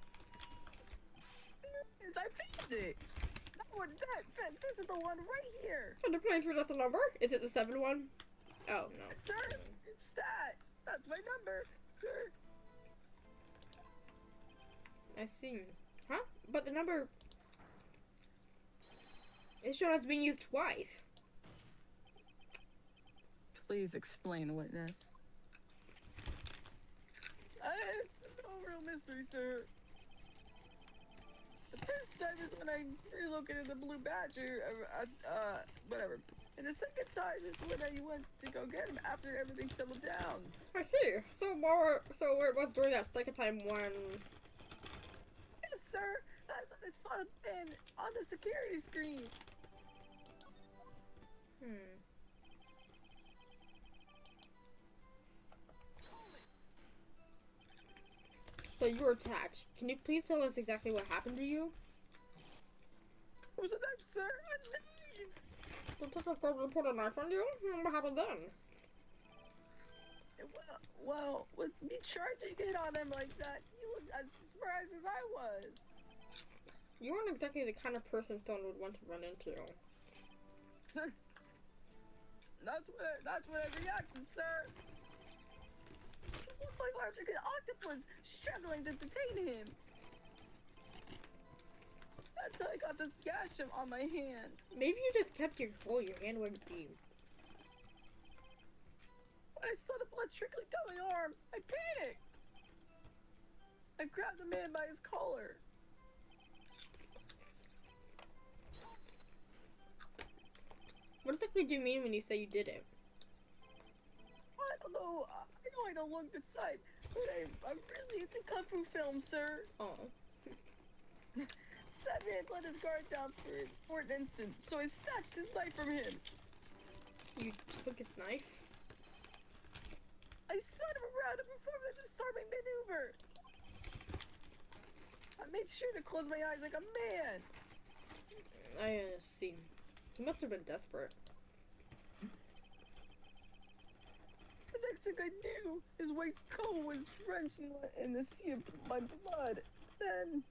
Yes, I found it. That one, this is the one right here. And the place where that's the number? Is it the 7 one? Oh, no. Sir, it's that. That's my number, sir. I see. Huh? But the number is shown as being used twice. Please explain, witness. It's no real mystery, sir. The first time is when I relocated the blue badger, whatever. And the second time is when I went to go get him after everything settled down. I see. So where it was during that second time when... Yes, sir. That's what I saw it in on the security screen. So you were attacked. Can you please tell us exactly what happened to you? It was a knife, sir. A knife. The detective put a knife on you? What happened then? Well, with me charging it on him like that, you look as surprised as I was. You weren't exactly the kind of person someone would want to run into. That's what I reacted, sir. She looked like an octopus struggling to detain him. That's how I got this gash on my hand. Maybe you just kept your hand wouldn't be. When I saw the blood trickling down my arm, I panicked. I grabbed the man by his collar. What exactly do you mean when you say you did it? I don't know. I know I don't look good sight, but I'm really into kung fu films, sir. Oh. That man let his guard down for an instant, so I snatched his knife from him. You took his knife? I spun him around and performed a disarming maneuver. I made sure to close my eyes like a man. I see. He must have been desperate. The next thing I knew, his white coat was drenched in the sea of my blood. Then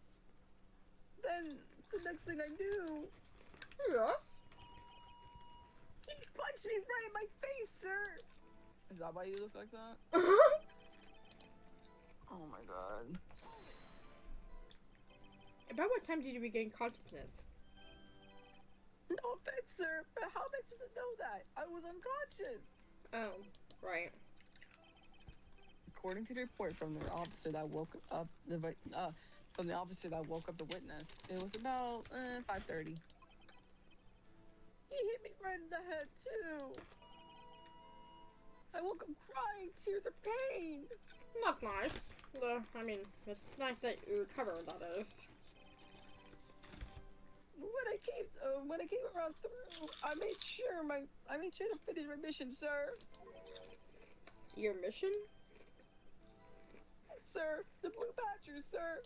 the next thing I knew, Yes? he punched me right in my face, sir. Is that why you look like that? Oh my god. About what time did you regain consciousness? No offense, sir, but how am I supposed to know that? I was unconscious. Oh, right. According to the report from the officer that woke up the witness, it was about 5:30. He hit me right in the head too. I woke up crying, tears of pain. That's nice. I mean, it's nice that you recovered, that is. When I came around through, I made sure to finish my mission, sir. Your mission? Sir, the blue badger, sir.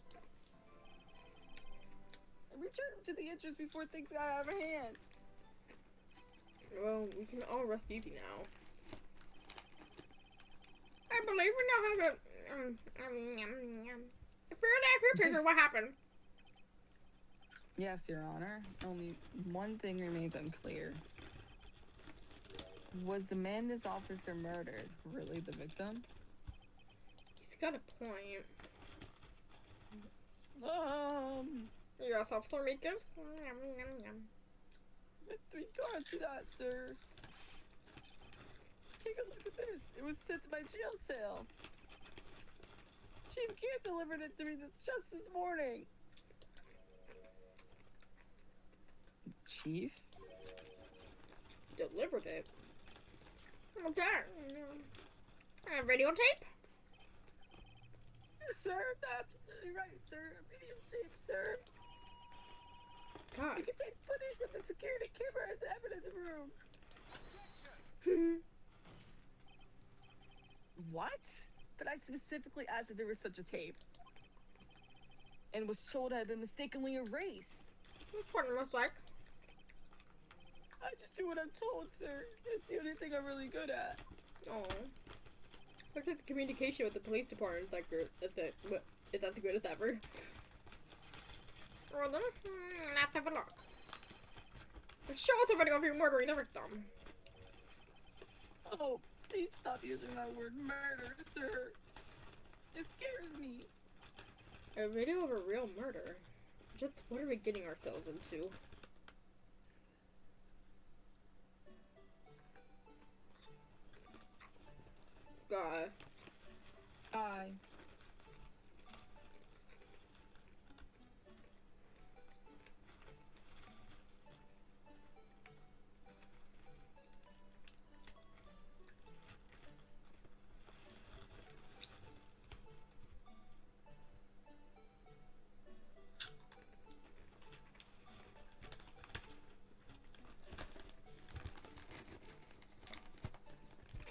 I returned him to the entrance before things got out of hand. Well, we can all rest easy now. I believe we now have a... fairly accurate picture of what happened. Yes, Your Honor. Only one thing remains unclear. Was the man this officer murdered really the victim? He's got a point. Yes, Officer Meekins. With regard to that, sir. Take a look at this. It was sent to my jail cell. Chief Camp delivered it to me just this morning. thief? Delivered it. Okay. Videotape? Sir, absolutely right, sir. A videotape, sir. God. You can take footage from the security camera in the evidence room. What? But I specifically asked if there was such a tape. And was told I had been mistakenly erased. That's what it looks like. I just do what I'm told, sir. It's the only thing I'm really good at. Oh. Looks like the communication with the police department is like good. Is that the greatest ever? Well then, let's have a look. Show us a video of your murdering a victim. Oh, please stop using that word murder, sir. It scares me. A video of a real murder? Just what are we getting ourselves into? God. Aye.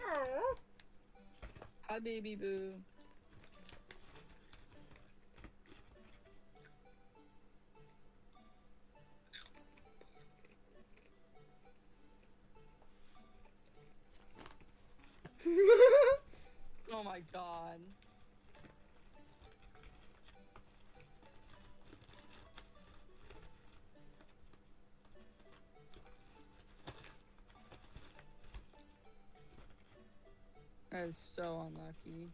Oh. Hi, baby boo. Oh my god. That is so unlucky.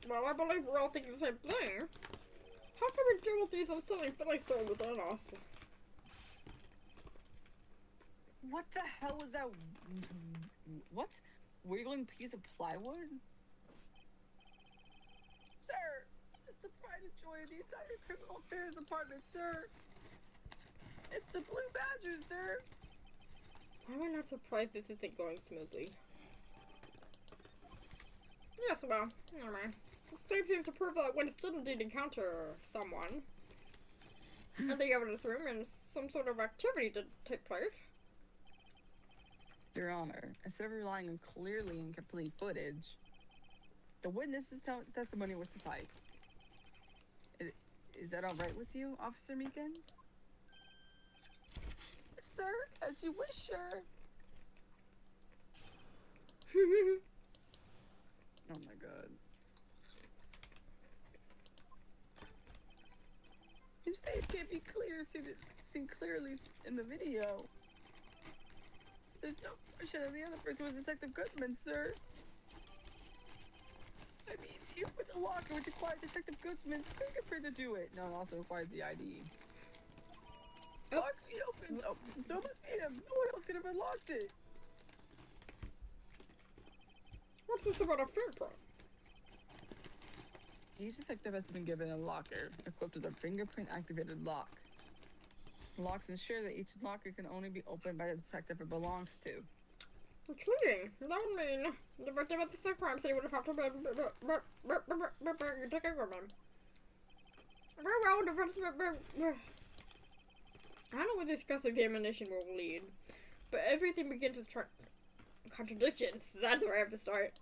Well, I believe we're all thinking the same thing. How can we deal with these unsettling feelings still within us? What the hell was that? What? Wiggling piece of plywood? Sir! It's the pride and joy of the entire criminal affairs department, sir! It's the Blue Badger, sir! Why am I not surprised this isn't going smoothly? Yes, well, never mind. This tape seems to prove that Witness did indeed encounter someone in the evidence room and some sort of activity did take place. Your Honor, instead of relying on clearly incomplete footage, the witness's testimony will suffice. Is that alright with you, Officer Meekins? Sir, as you wish, sir. Oh my god. His face can't be seen clearly in the video. There's no question that the other person was Detective Goodman, sir. I mean, you with the locker which required Detective Goodman's fingerprint to do it. No, it also requires the ID. Oh. Lock me open. Oh, so must be him. No one else could have unlocked it. What's this about a fingerprint? Each detective has been given a locker equipped with a fingerprint-activated lock. Locks ensure that each locker can only be opened by the detective it belongs to. Intriguing. That would mean the victim of the crime city would have to be Detective Goodman. Very well, defense. I don't know where this cross-examination will lead, but everything begins with contradictions. That's where I have to start.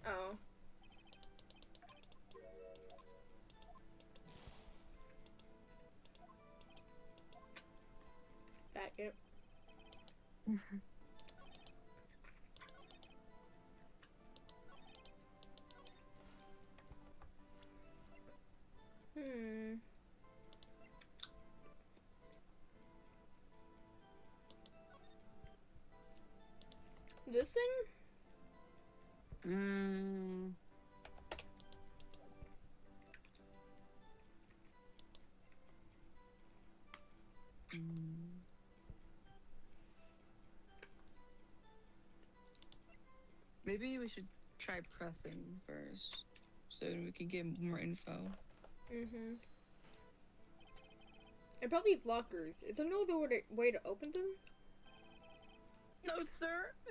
Oh. That it. This thing? Maybe we should try pressing first, so we can get more info. Mm-hmm. About these lockers, is there no other way to open them? No, sir. I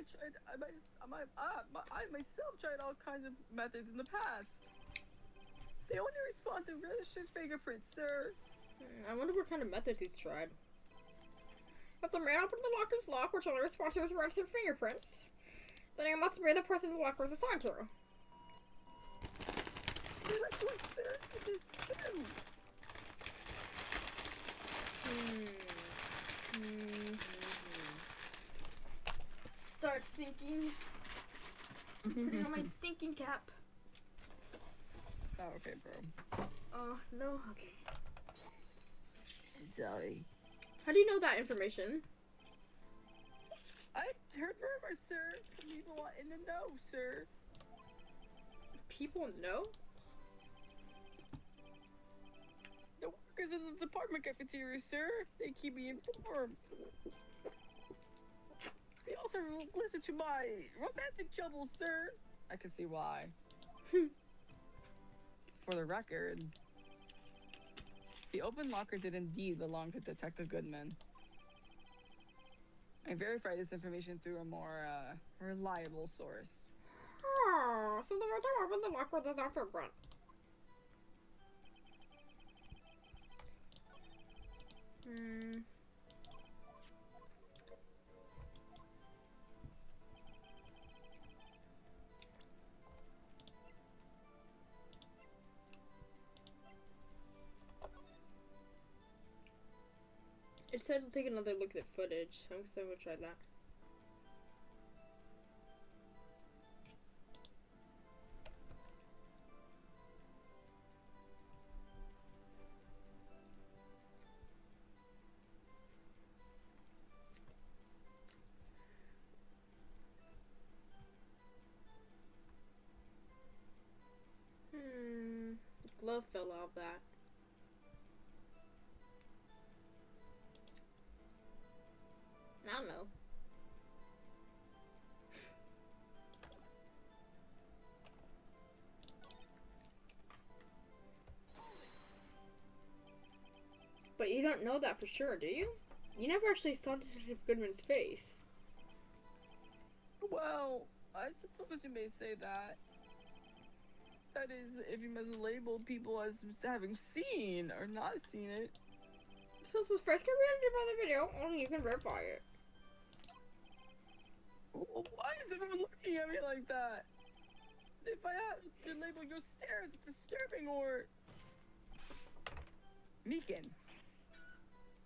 myself tried all kinds of methods in the past. They only respond to registered fingerprints, sir. I wonder what kind of methods he's tried. If the man opened the locker's lock, which only responds to his registered fingerprints, then it must be the person the locker is assigned to. Like what, sir? It is too. Start thinking. Putting on my thinking cap. Oh, okay, bro. Oh, no? Okay. Sorry. How do you know that information? I've heard rumors, sir. People in the know, sir. People know? The workers in the department cafeteria, sir. They keep me informed. They also listen to my romantic troubles, sir. I can see why. For the record, the open locker did indeed belong to Detective Goodman. I verified this information through a more reliable source. Oh, so the person who opened the locker was after Brent. It said to take another look at footage. I'm gonna try that. Glove fell out of that. I don't know. But you don't know that for sure, do you? You never actually saw Detective Goodman's face. Well, I suppose you may say that. That is, if you must label people as having seen or not seen it. Since this first can be edited by the video, only you can verify it. Why is everyone looking at me like that? If I have to label your stare as disturbing or... Meekins.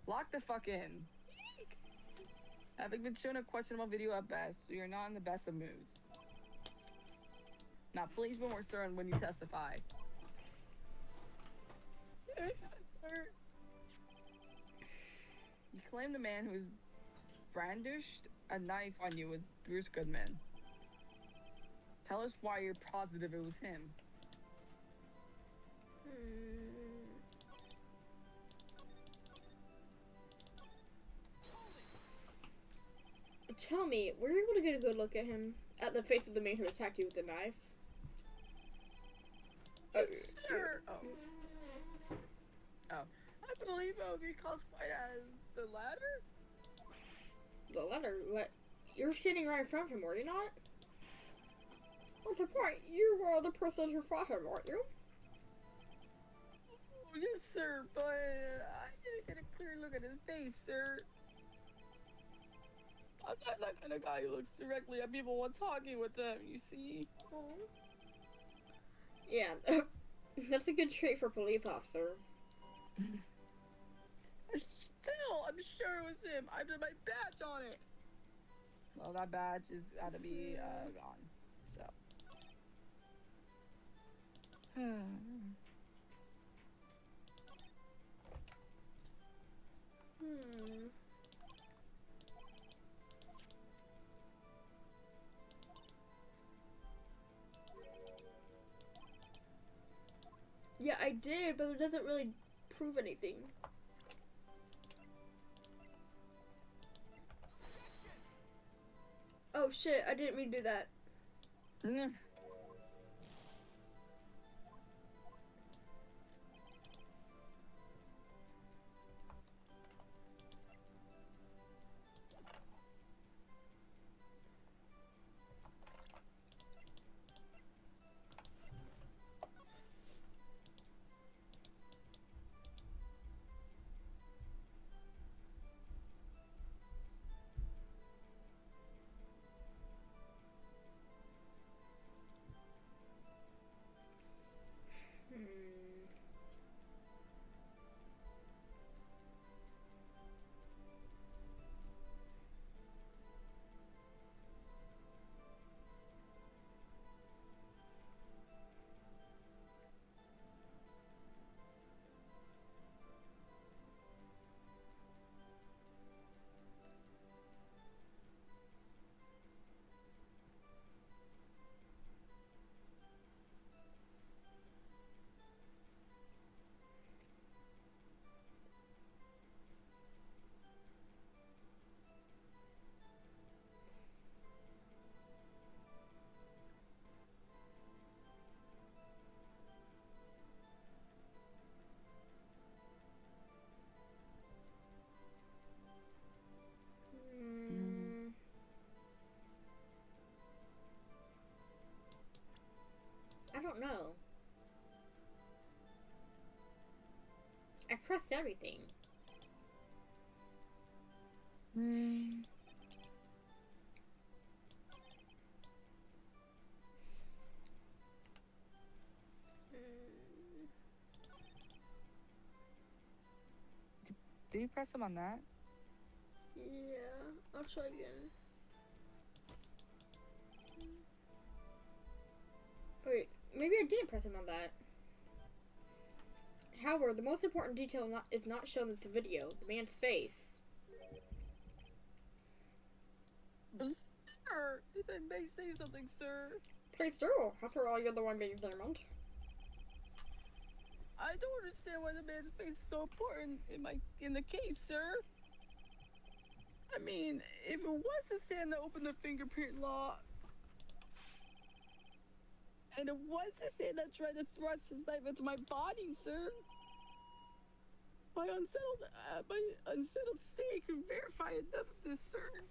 Lock the fuck in. Eek. Having been shown a questionable video at best, so you're not in the best of moods. Now, please be more certain when you testify. Yes, sir. You claim the man who's brandished a knife on you was Bruce Goodman. Tell us why you're positive it was him. Tell me, were you able to get a good look at him? At the face of the man who attacked you with the knife? Sir! Oh. I believe it would be classified as the latter? The letter? What? You're sitting right in front of him, were you not? What's the point? You were the person who fought him, weren't you? Oh, yes, sir, but I didn't get a clear look at his face, sir. I'm not that kind of guy who looks directly at people while talking with them, you see? Yeah, that's a good trait for a police officer. I'm sure it was him. I did my badge on it. Well, that badge is got to be gone. So. did, but it doesn't really prove anything. Oh shit, I didn't mean to do that. Yeah. I don't know. I pressed everything. Did you press him on that? Yeah, I'll try again. Wait, maybe I didn't press him on that. However, the most important detail is not shown in this video, the man's face. Sir, if I may say something, sir. Please do. After all, you're the one being examined. I don't understand why the man's face is so important in the case, sir. I mean, if it was the stand that opened the fingerprint law, and it was the stand that tried to thrust his knife into my body, sir, my unsettled state can verify enough of this, sir.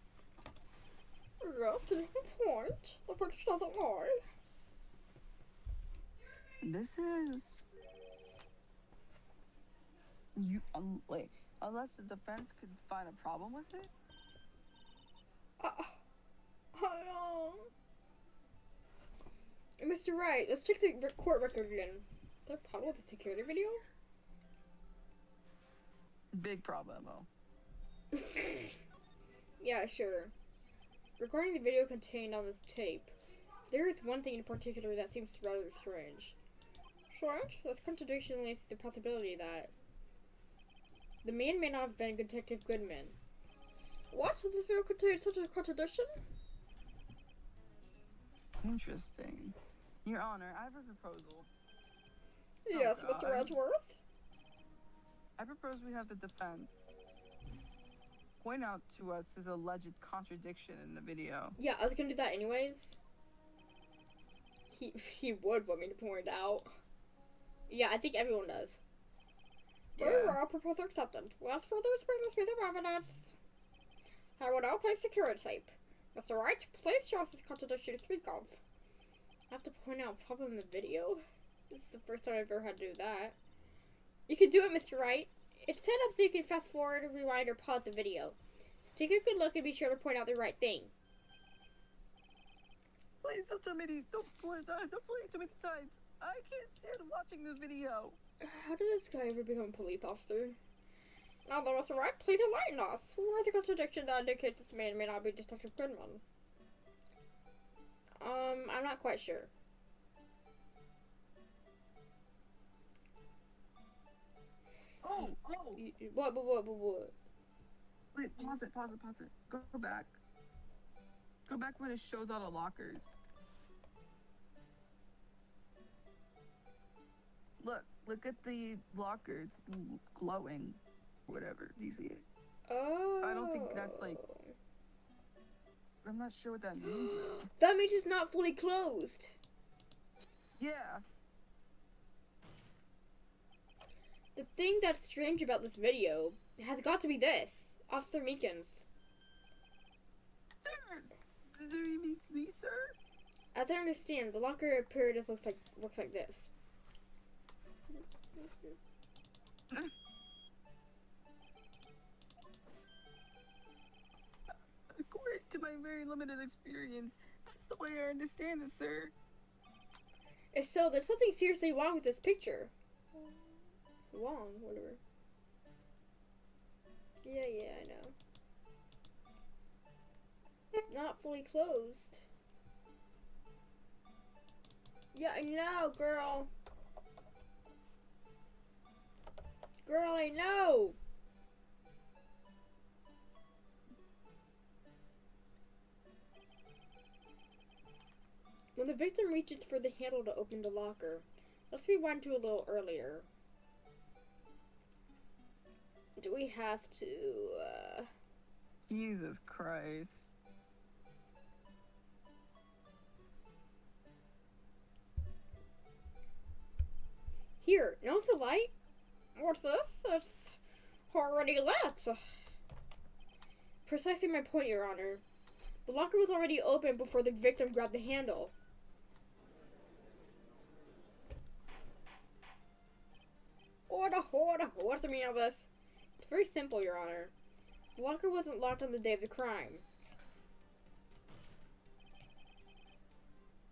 Yes, to the point. The footage doesn't lie. This is like, unless the defense could find a problem with it. Mr. Wright, let's check the court record again. Is there a problem with the security video? Big problemo. Yeah, sure. Regarding the video contained on this tape, there is one thing in particular that seems rather strange. Strange? This contradiction leads to the possibility that the man may not have been Detective Goodman. What? Does this video contain such a contradiction? Interesting. Your Honor, I have a proposal. Yes, God. Mr. Edgeworth? I propose we have the defense point out to us his alleged contradiction in the video. Yeah, I was gonna do that anyways. He would want me to point out. Yeah, I think everyone does. Very well, proposal accepted. Without further explain this piece of evidence, I will now place security tape. Mr. Wright, please show us this contradiction to speak of. I have to point out a problem in the video. This is the first time I've ever had to do that. You can do it, Mr. Wright. It's set up so you can fast forward, rewind, or pause the video. Just take a good look and be sure to point out the right thing. Please don't tell me don't play it too many times. I can't stand watching this video. How did this guy ever become a police officer? Now then, Mr. Wright, please enlighten us. Where's the contradiction that indicates this man may not be Detective Goodman? I'm not quite sure. Oh! What? Wait, pause it. Go back. Go back when it shows all the lockers. Look, Look at the locker. It's glowing. Whatever. Do you see it? Oh. I don't think that's like. I'm not sure what that means though. That means it's not fully closed. Yeah. The thing that's strange about this video has got to be this. Officer Meekins. Sir! Do you mean me, sir? As I understand, the locker apparatus looks like this. According to my very limited experience, that's the way I understand it, sir. If so, there's something seriously wrong with this picture. Wrong, whatever. Yeah, I know. It's not fully closed. Yeah, I know, girl. Girl, I know. When the victim reaches for the handle to open the locker, let's rewind to a little earlier. Do we have to, Jesus Christ. Here, notice the light? What's this? It's already lit. Precisely my point, Your Honor. The locker was already open before the victim grabbed the handle. What's the meaning of this? It's very simple, Your Honor. The locker wasn't locked on the day of the crime.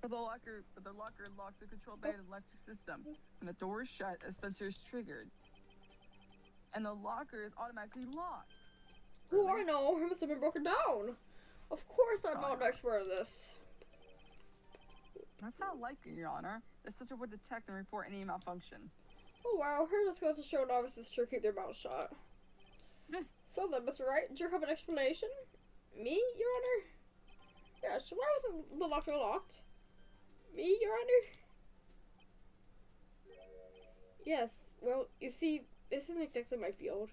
The locker locks are controlled by an electric system. When the door is shut, a sensor is triggered. And the locker is automatically locked. Oh, I know. It must have been broken down. Of course I'm not an expert in this. That's not likely, Your Honor. The sensor would detect and report any malfunction. Oh wow, here just goes to show novices sure keep their mouths shut. This So then, Mr. Wright, do you have an explanation? Me, Your Honor? Yes, why wasn't the locker locked? Me, Your Honor? Yes, well, you see, this isn't exactly my field.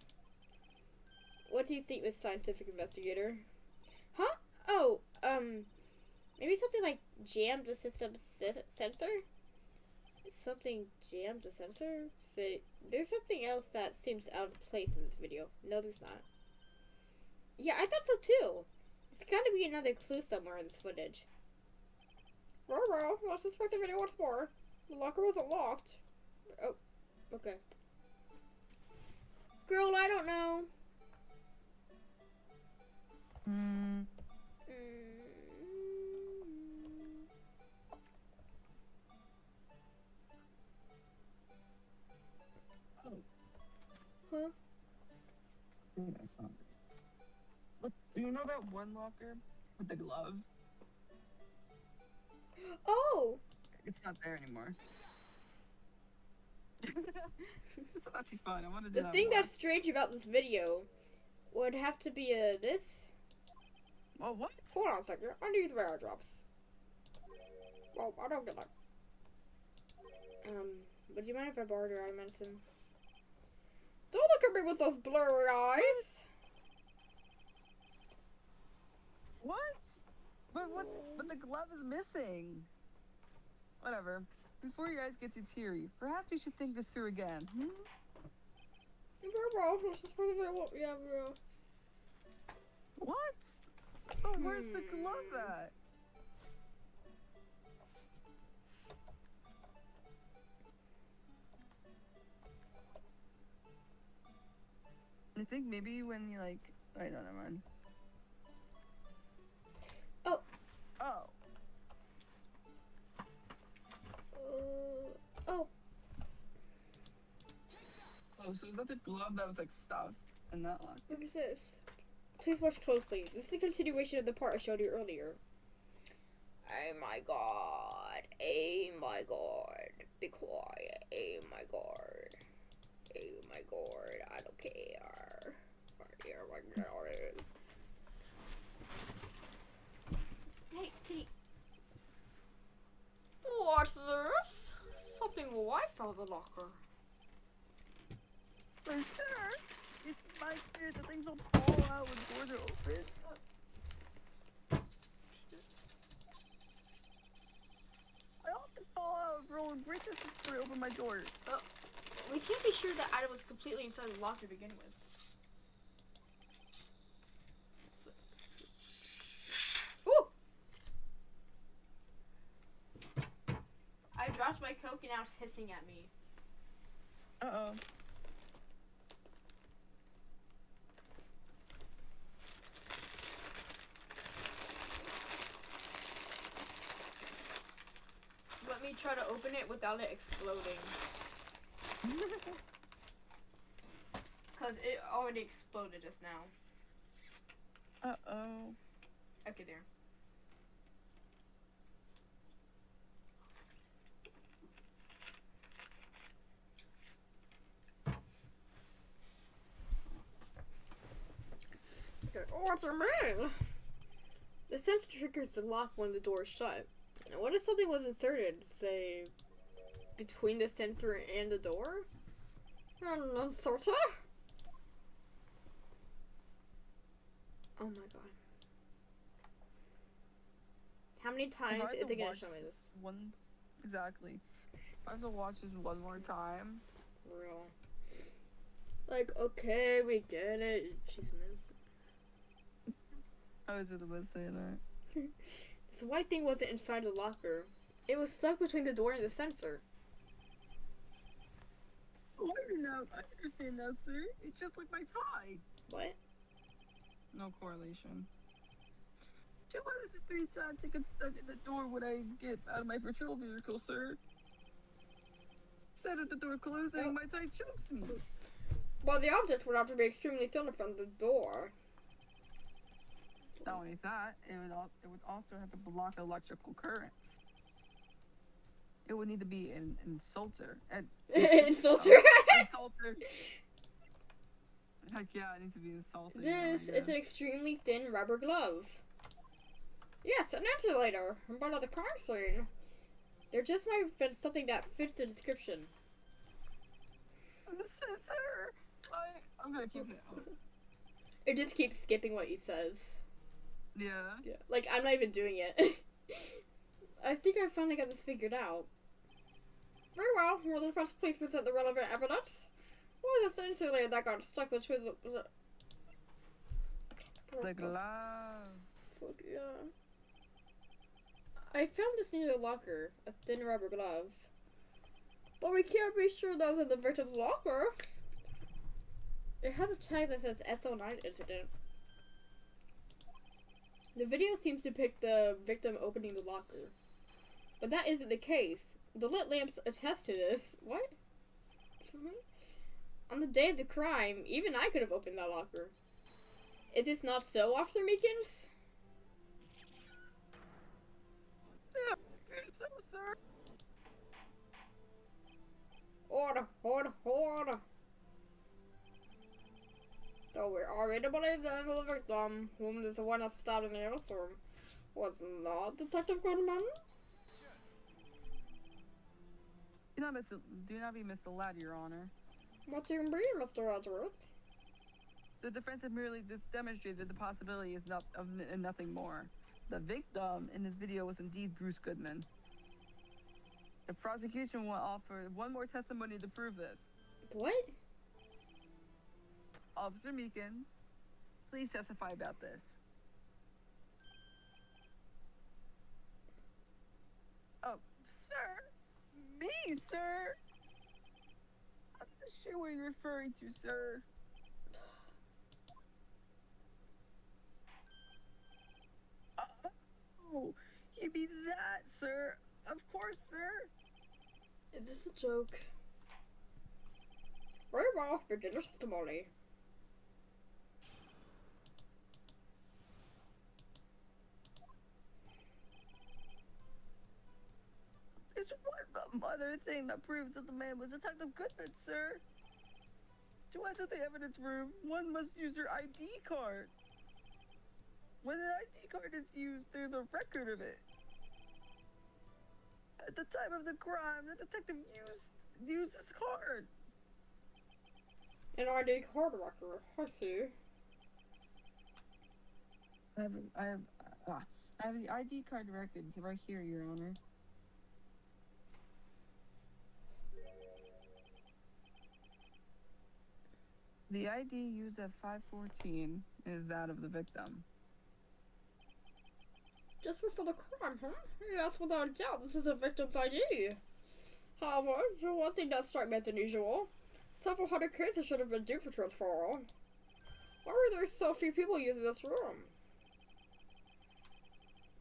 What do you think, Miss Scientific Investigator? Huh? Oh, maybe something like jammed the system sensor? Something jammed the sensor? Say, there's something else that seems out of place in this video. No, there's not. Yeah, I thought so too. There's gotta be another clue somewhere in this footage. Well, let's suspect the video once more. The locker wasn't locked. Oh, okay. Girl, I don't know. Huh? I think I saw it. Look, you know that one locker with the glove? Oh! It's not there anymore. This is actually fun. I want to do The that thing more. that's strange about this video would have to be this. Well, what? Hold on a second. I need the arrow drops. Well, I don't get that. But do you mind if I borrowed your eye medicine? Don't look at me with those blurry eyes. What? But the glove is missing. Whatever. Before your eyes get too teary, perhaps you should think this through again. Bro, let's just put it. Yeah, bro. What? Oh, where's the glove at? I think maybe when you like, I don't know, man. Oh. Oh. Oh. Oh, so is that the glove that was like stuffed in that locker? What is this? Please watch closely. This is a continuation of the part I showed you earlier. Oh my god. Oh my god. Be quiet. Oh my god. Oh my god. I don't care. Oh my god. Hey, Kitty. What's this? Something white from the locker. I experienced, the things will fall out when doors are open. I often fall out rolling great distance to open my doors. Oh, we can't be sure that item was completely inside the locker to begin with. Ooh! I dropped my Coke and now it's hissing at me. Uh-oh. Let me try to open it without it exploding. Because it already exploded just now. Uh-oh. Okay, there. What do you mean? The sensor triggers the lock when the door is shut. And what if something was inserted, say, between the sensor and the door? Inserted? Oh my god. How many times is it gonna show me this? Exactly. I have to watch this one more time. For real. Like, okay, we get it. She's missing. I was just about to say that. This white thing wasn't inside the locker. It was stuck between the door and the sensor. Oh, I understand now, sir. It's just like my tie. What? No correlation. 2 out of the 3 times it gets stuck in the door when I get out of my patrol vehicle, sir. Instead of the door closing, my tie chokes me. Well, the object would have to be extremely thin from the door. Not only that, it would also have to block electrical currents. It would need to be an insulter. Insulter? Insulter. Heck yeah, it needs to be insulter. This is an extremely thin rubber glove. Yes, an insulator. But at the crime scene, there just might have been something that fits the description. Sir, I'm gonna keep it. It just keeps skipping what he says. Yeah. Yeah. Like, I'm not even doing it. I think I finally got this figured out. Very well. Will the defense please present the relevant evidence? What was this insulator that got stuck between the... The glove. Fuck yeah. I found this near the locker. A thin rubber glove. But we can't be sure that was in the victim's locker. It has a tag that says SO9 incident. The video seems to depict the victim opening the locker. But that isn't the case. The lit lamps attest to this. What? On the day of the crime, even I could have opened that locker. Is this not so, Officer Meekins? Yeah, so, sir. Order, order, order. So we're already to believe that the victim, whom is the one that stabbed in the uniform, was not Detective Goodman? Do not be misled, Your Honor. What do you mean, Mr. Edgeworth? The defense had merely just demonstrated the possibility is nothing more. The victim in this video was indeed Bruce Goodman. The prosecution will offer one more testimony to prove this. What? Officer Meekins, please testify about this. Oh, sir? Me, sir? I'm not sure what you're referring to, sir. Oh, you mean that, sir? Of course, sir. Is this a joke? Very well, begin your testimony. It's one other thing that proves that the man was Detective Goodman, sir. To enter the evidence room, one must use their ID card. When an ID card is used, there's a record of it. At the time of the crime, the detective used this card. An ID card record. I see. I have the ID card record right here, Your Honor. The ID used at 514 is that of the victim. Just before the crime, huh? Yes, without a doubt, this is the victim's ID. However, the one thing that strikes me as unusual, several hundred cases should have been due for transferal. Why were there so few people using this room?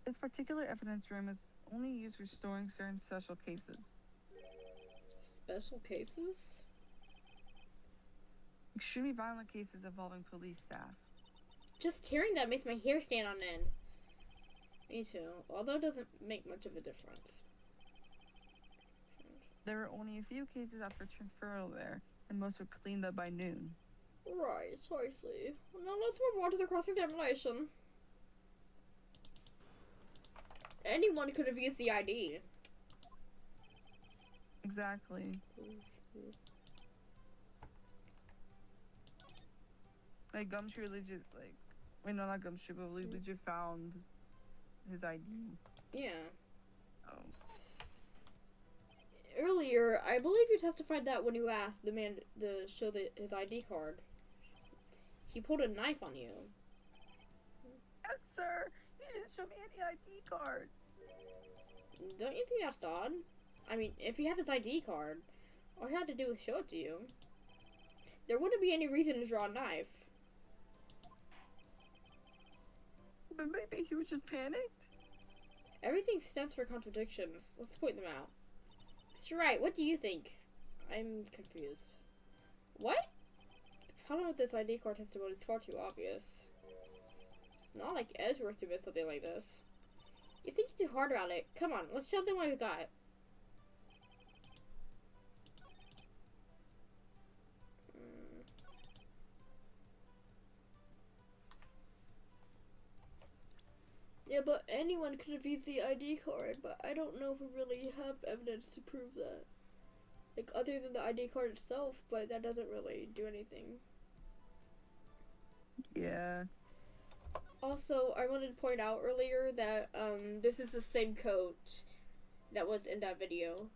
This particular evidence room is only used for storing certain special cases. Special cases? Extremely violent cases involving police staff. Just hearing that makes my hair stand on end. Me too, although it doesn't make much of a difference. There were only a few cases after transferal there, and most were cleaned up by noon. Right, I see. Now let's move on to the cross-examination. Anyone could have used the ID. Exactly. Like Gumshoe legit, like, wait, no, not Gumshoe, but we legit found his ID. Yeah. Oh. Earlier, I believe you testified that when you asked the man to show his ID card, he pulled a knife on you. Yes, sir. He didn't show me any ID card. Don't you think that's odd? I mean, if he had his ID card, all he had to do was show it to you. There wouldn't be any reason to draw a knife. But maybe he was just panicked. Everything stems for contradictions. Let's point them out. Mr. Wright, what do you think? I'm confused. What? The problem with this ID card testimony is far too obvious. It's not like Edgeworth to miss something like this. You think too hard about it. Come on, let's show them what we got. Yeah, but anyone could have used the ID card, but I don't know if we really have evidence to prove that. Like, other than the ID card itself, but that doesn't really do anything. Yeah. Also, I wanted to point out earlier that, this is the same coat that was in that video.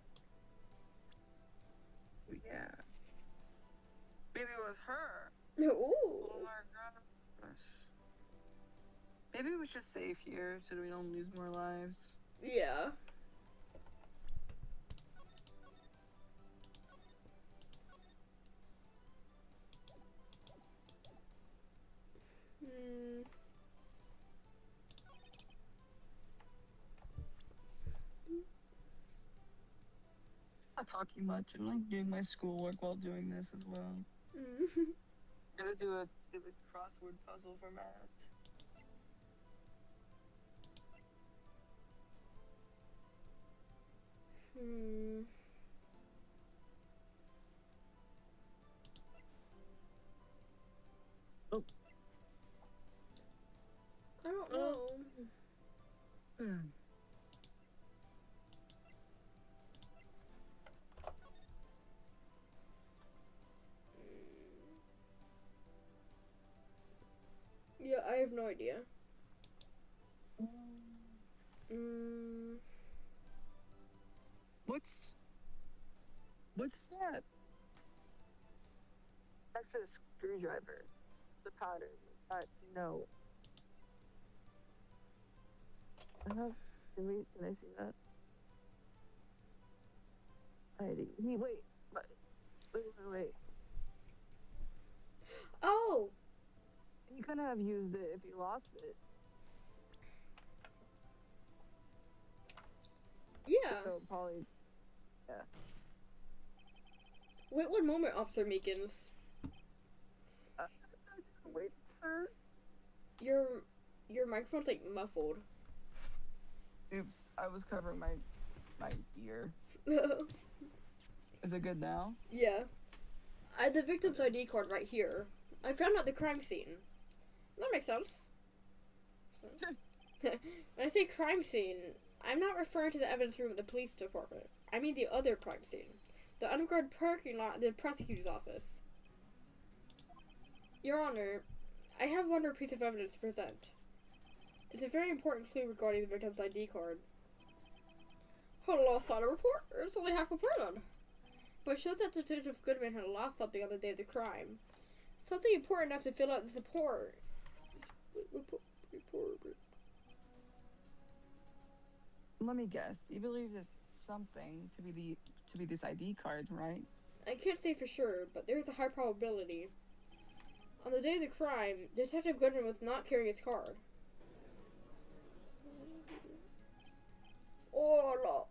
Yeah. Maybe it was her. Ooh. Oh my gosh. Maybe we should save here so that we don't lose more lives. Yeah. I'm not talking much. I'm like doing my schoolwork while doing this as well. Gonna do a stupid crossword puzzle for math. Oh. I don't know. Yeah, I have no idea. What's that? That's a screwdriver. The pattern. No. Can I see that? Wait. Oh! You couldn't have used it if you lost it. Yeah. So probably. Yeah. Wait one moment, Officer Meekins. Wait, sir. Your microphone's like muffled. Oops, I was covering my ear. Is it good now? Yeah. I have the victim's ID card right here. I found out the crime scene. That makes sense. When I say crime scene, I'm not referring to the evidence room of the police department. I mean the other crime scene. The underground parking lot at the prosecutor's office. Your Honor, I have one more piece of evidence to present. It's a very important clue regarding the victim's ID card. Had lost on a report. It's only half completed. But it shows that Detective Goodman had lost something on the day of the crime. Something important enough to fill out this report. Let me guess. You believe this something to be this ID card, right? I can't say for sure, but there is a high probability. On the day of the crime, Detective Goodman was not carrying his card. Order.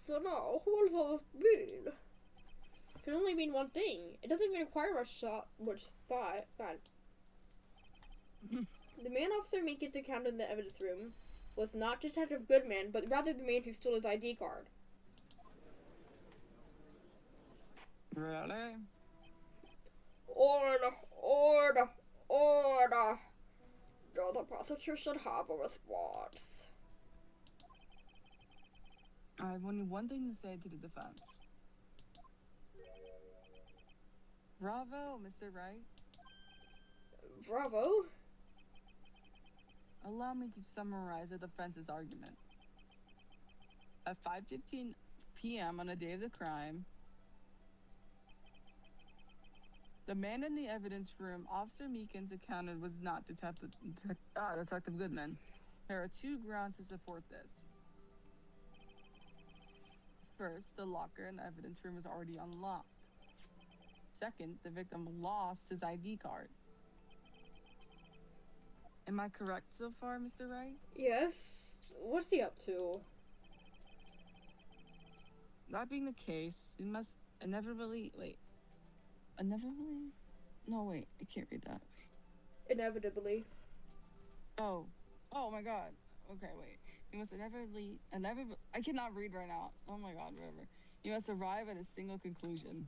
So now, what does all this mean? It can only mean one thing. It doesn't even require much thought. The man Officer Meekins encountered in the evidence room was not Detective Goodman, but rather the man who stole his ID card. Really? Order. Does the prosecution have a response? I have only one thing to say to the defense. Bravo, Mr. Wright. Bravo? Allow me to summarize the defense's argument. At 5:15 p.m. on the day of the crime, the man in the evidence room Officer Meekins encountered was not Detective Goodman. There are two grounds to support this. First, the locker in the evidence room was already unlocked. Second, the victim lost his ID card. Am I correct so far, Mr. Wright? Yes. What's he up to? That being the case, we must inevitably... No, wait, I can't read that. Inevitably. Oh my god. Okay, wait. You must inevitably... I cannot read right now. Oh my god, whatever. You must arrive at a single conclusion.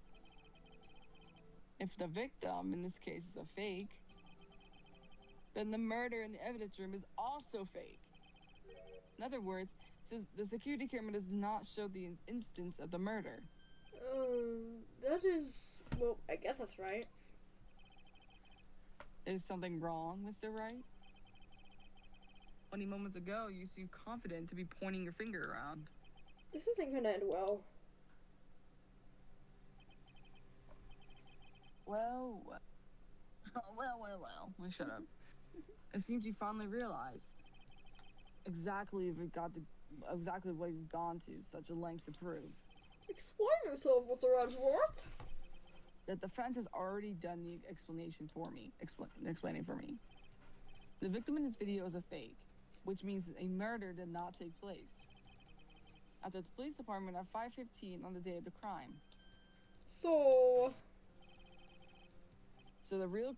If the victim, in this case, is a fake, then the murder in the evidence room is also fake. In other words, the security camera does not show the instance of the murder. That is... Well, I guess that's right. Is something wrong, Mr. Wright? 20 moments ago, you seemed confident to be pointing your finger around. This isn't gonna end well. Well. Shut up. It seems you finally realized exactly what you've gone to such a length to prove. Explain yourself, Mr. Edgeworth. The defense has already done the explaining for me. The victim in this video is a fake, which means a murder did not take place at the police department at 5:15 on the day of the crime. So the real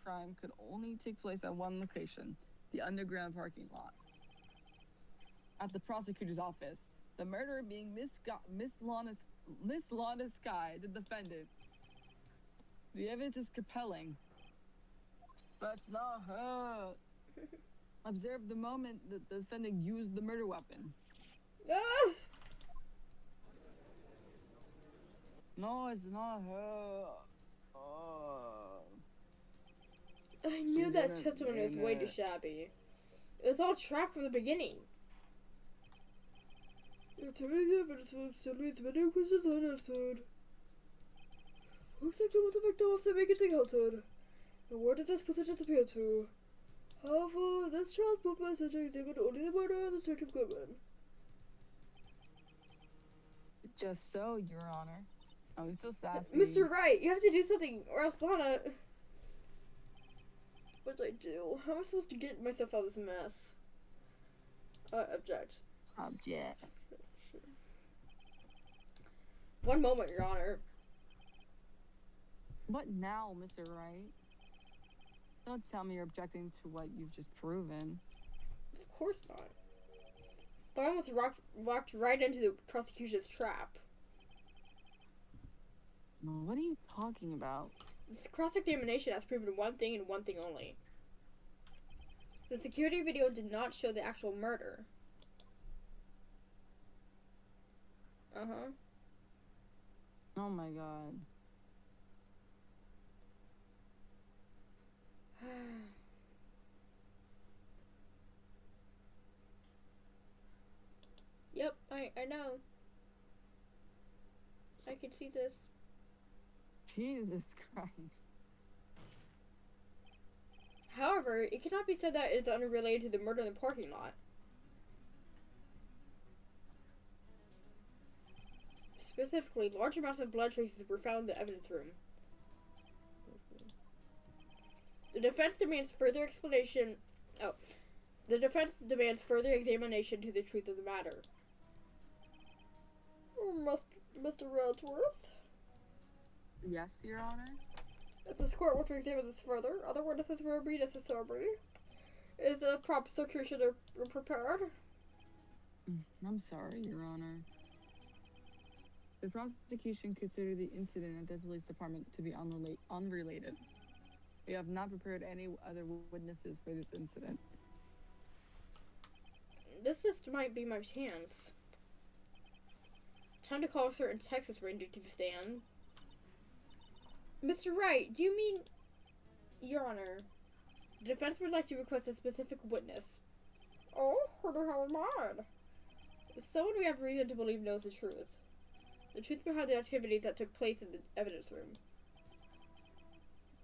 crime could only take place at one location, the underground parking lot. At the prosecutor's office, the murderer being Miss Lana Sky, the defendant. The evidence is compelling. But it's not her. Observe the moment that the defendant used the murder weapon. No, it's not her. I knew that testimony was way too shabby. It was all trapped from the beginning. Turning the evidence from still leaves many questions unanswered. Who exactly was the victim of the making thing altered? And where did this person disappear to? However, this child's movement essentially examined only the murder of Detective Goodman. Just so, Your Honor. Oh, he's so sassy. Mr. Wright, you have to do something, or else Lana... What do I do? How am I supposed to get myself out of this mess? Object. One moment, Your Honor. What now, Mr. Wright? Don't tell me you're objecting to what you've just proven. Of course not. But I almost walked right into the prosecution's trap. What are you talking about? This cross-examination has proven one thing and one thing only. The security video did not show the actual murder. Oh my god. know. I can see this. Jesus Christ. However, it cannot be said that it is unrelated to the murder in the parking lot. Specifically, large amounts of blood traces were found in the evidence room. The defense demands further explanation. Oh. The defense demands further examination to the truth of the matter. Mr. Radsworth? Yes, Your Honor. If this court were to examine this further, other witnesses will be necessary. Is the prosecution prepared? I'm sorry, Your Honor. The prosecution considered the incident at the police department to be unrelated. We have not prepared any other witnesses for this incident. This just might be my chance. Time to call a certain Texas Ranger to the stand. Mr. Wright, do you mean... Your Honor, the defense would like to request a specific witness. Oh, who the hell am I? Someone we have reason to believe knows the truth. The truth behind the activities that took place in the evidence room.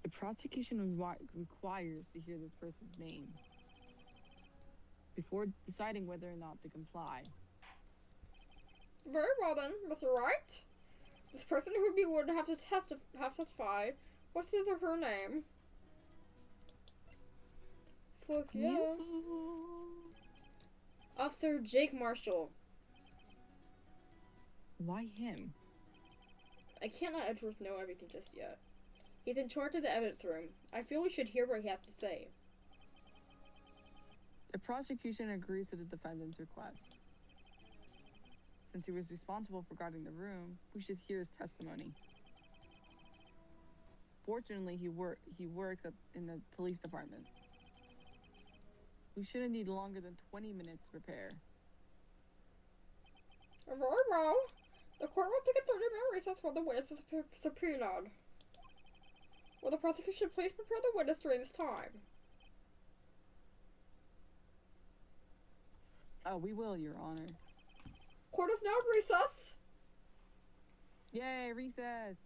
The prosecution requires to hear this person's name before deciding whether or not to comply. Very well then, Mr. Wright. This person who would be willing to have to testify. What's his or her name? Fuck yeah. Officer Jake Marshall. Why him? I can't let Edgeworth know everything just yet. He's in charge of the evidence room. I feel we should hear what he has to say. The prosecution agrees to the defendant's request. Since he was responsible for guarding the room, we should hear his testimony. Fortunately, he works in the police department. We shouldn't need longer than 20 minutes to prepare. Very well. The court will take a 30-minute recess while the witness is subpoenaed. Will the prosecution please prepare the witness during this time? Oh, we will, Your Honor. Court is now in recess. Yay, recess!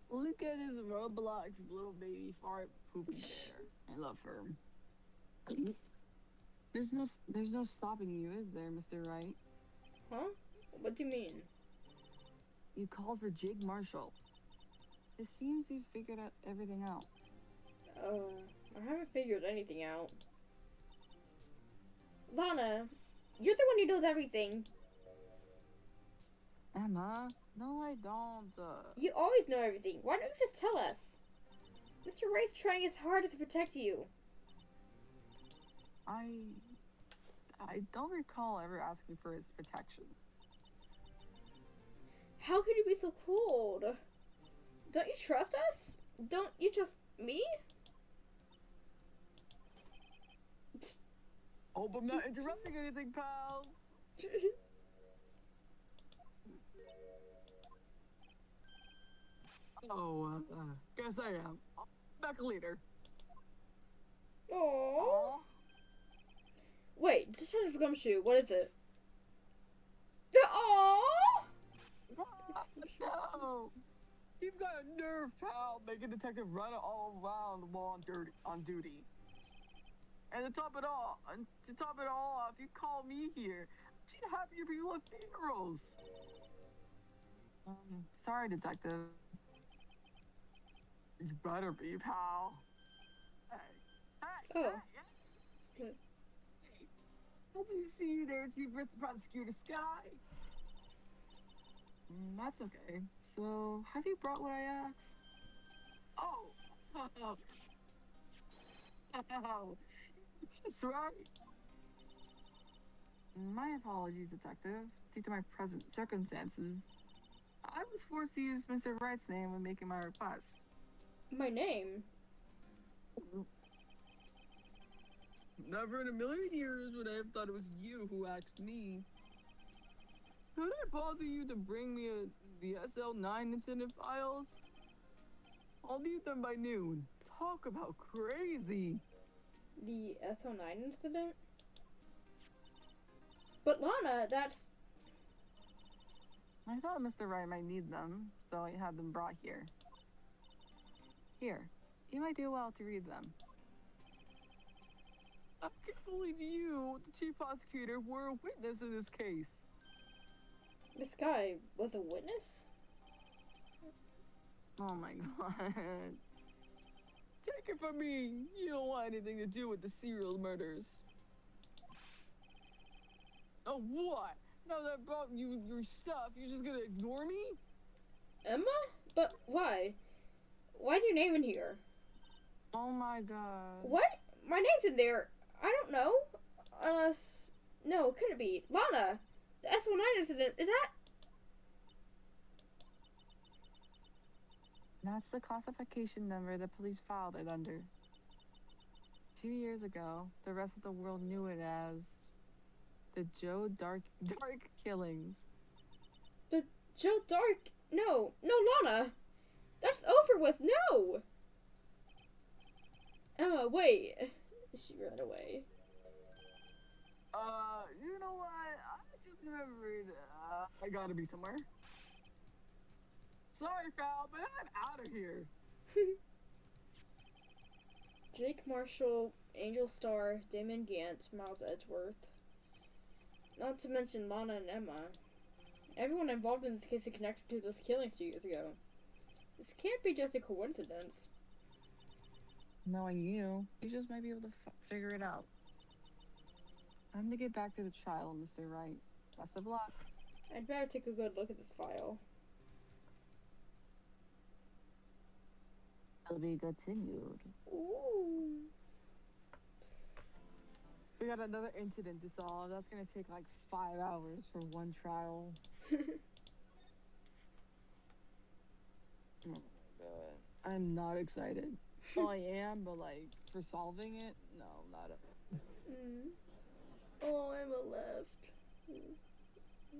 Look at his Roblox little baby fart poopy bear. I love her. There's no stopping you, is there, Mr. Wright? Huh? What do you mean? You called for Jake Marshall. It seems you've figured out everything out. I haven't figured anything out. Lana, you're the one who knows everything. Emma? No, I don't. You always know everything. Why don't you just tell us? Mr. Wright's trying his hardest to protect you. I don't recall ever asking for his protection. How could you be so cold? Don't you trust us? Don't you trust me? Hope I'm not interrupting anything, pals. Guess I am. Back later. Aww. Wait, just out of gumshoe, what is it? Aww! No! You've got a nerve, pal, making Detective run all around while on duty. And to top it all off, you call me here. She'd happier people at funerals. Sorry, Detective. You better be, pal. Hey, Oh. Hey. Good to see you there, Chief Prosecutor Sky. That's okay. So, have you brought what I asked? Oh! That's right. My apologies, Detective. Due to my present circumstances, I was forced to use Mr. Wright's name when making my request. My name? Never in a million years would I have thought it was you who asked me. Could I bother you to bring me the SL9 incident files? I'll need them by noon. Talk about crazy. The SO9 incident? But Lana, that's... I thought Mr. Wright might need them, so I had them brought here. Here, you might do well to read them. I can't believe you, the chief prosecutor, were a witness in this case. This guy was a witness? Oh my god. Take it from me. You don't want anything to do with the serial murders. Oh, what? Now that I brought you your stuff, you're just gonna ignore me? Emma? But why? Why's your name in here? Oh my god. What? My name's in there. I don't know. Unless... No, it couldn't be. Lana! The SO9 incident, is that... That's the classification number the police filed it under. 2 years ago, the rest of the world knew it as the Joe Dark Killings. The Joe Dark... No, Lana! That's over with, no! Emma, wait. She ran away. You know what? I just remembered, I gotta be somewhere. Sorry, pal, but I'm out of here. Jake Marshall, Angel Starr, Damon Gant, Miles Edgeworth. Not to mention Lana and Emma. Everyone involved in this case is connected to those killings 2 years ago. This can't be just a coincidence. Knowing you just might be able to figure it out. Time to get back to the trial, Mr. Wright. Best of luck. I'd better take a good look at this file. It'll be continued. Ooh. We got another incident to solve. That's gonna take like 5 hours for one trial. Oh my god. I'm not excited. Well, I am, but like, for solving it? No, not Oh, Emma left.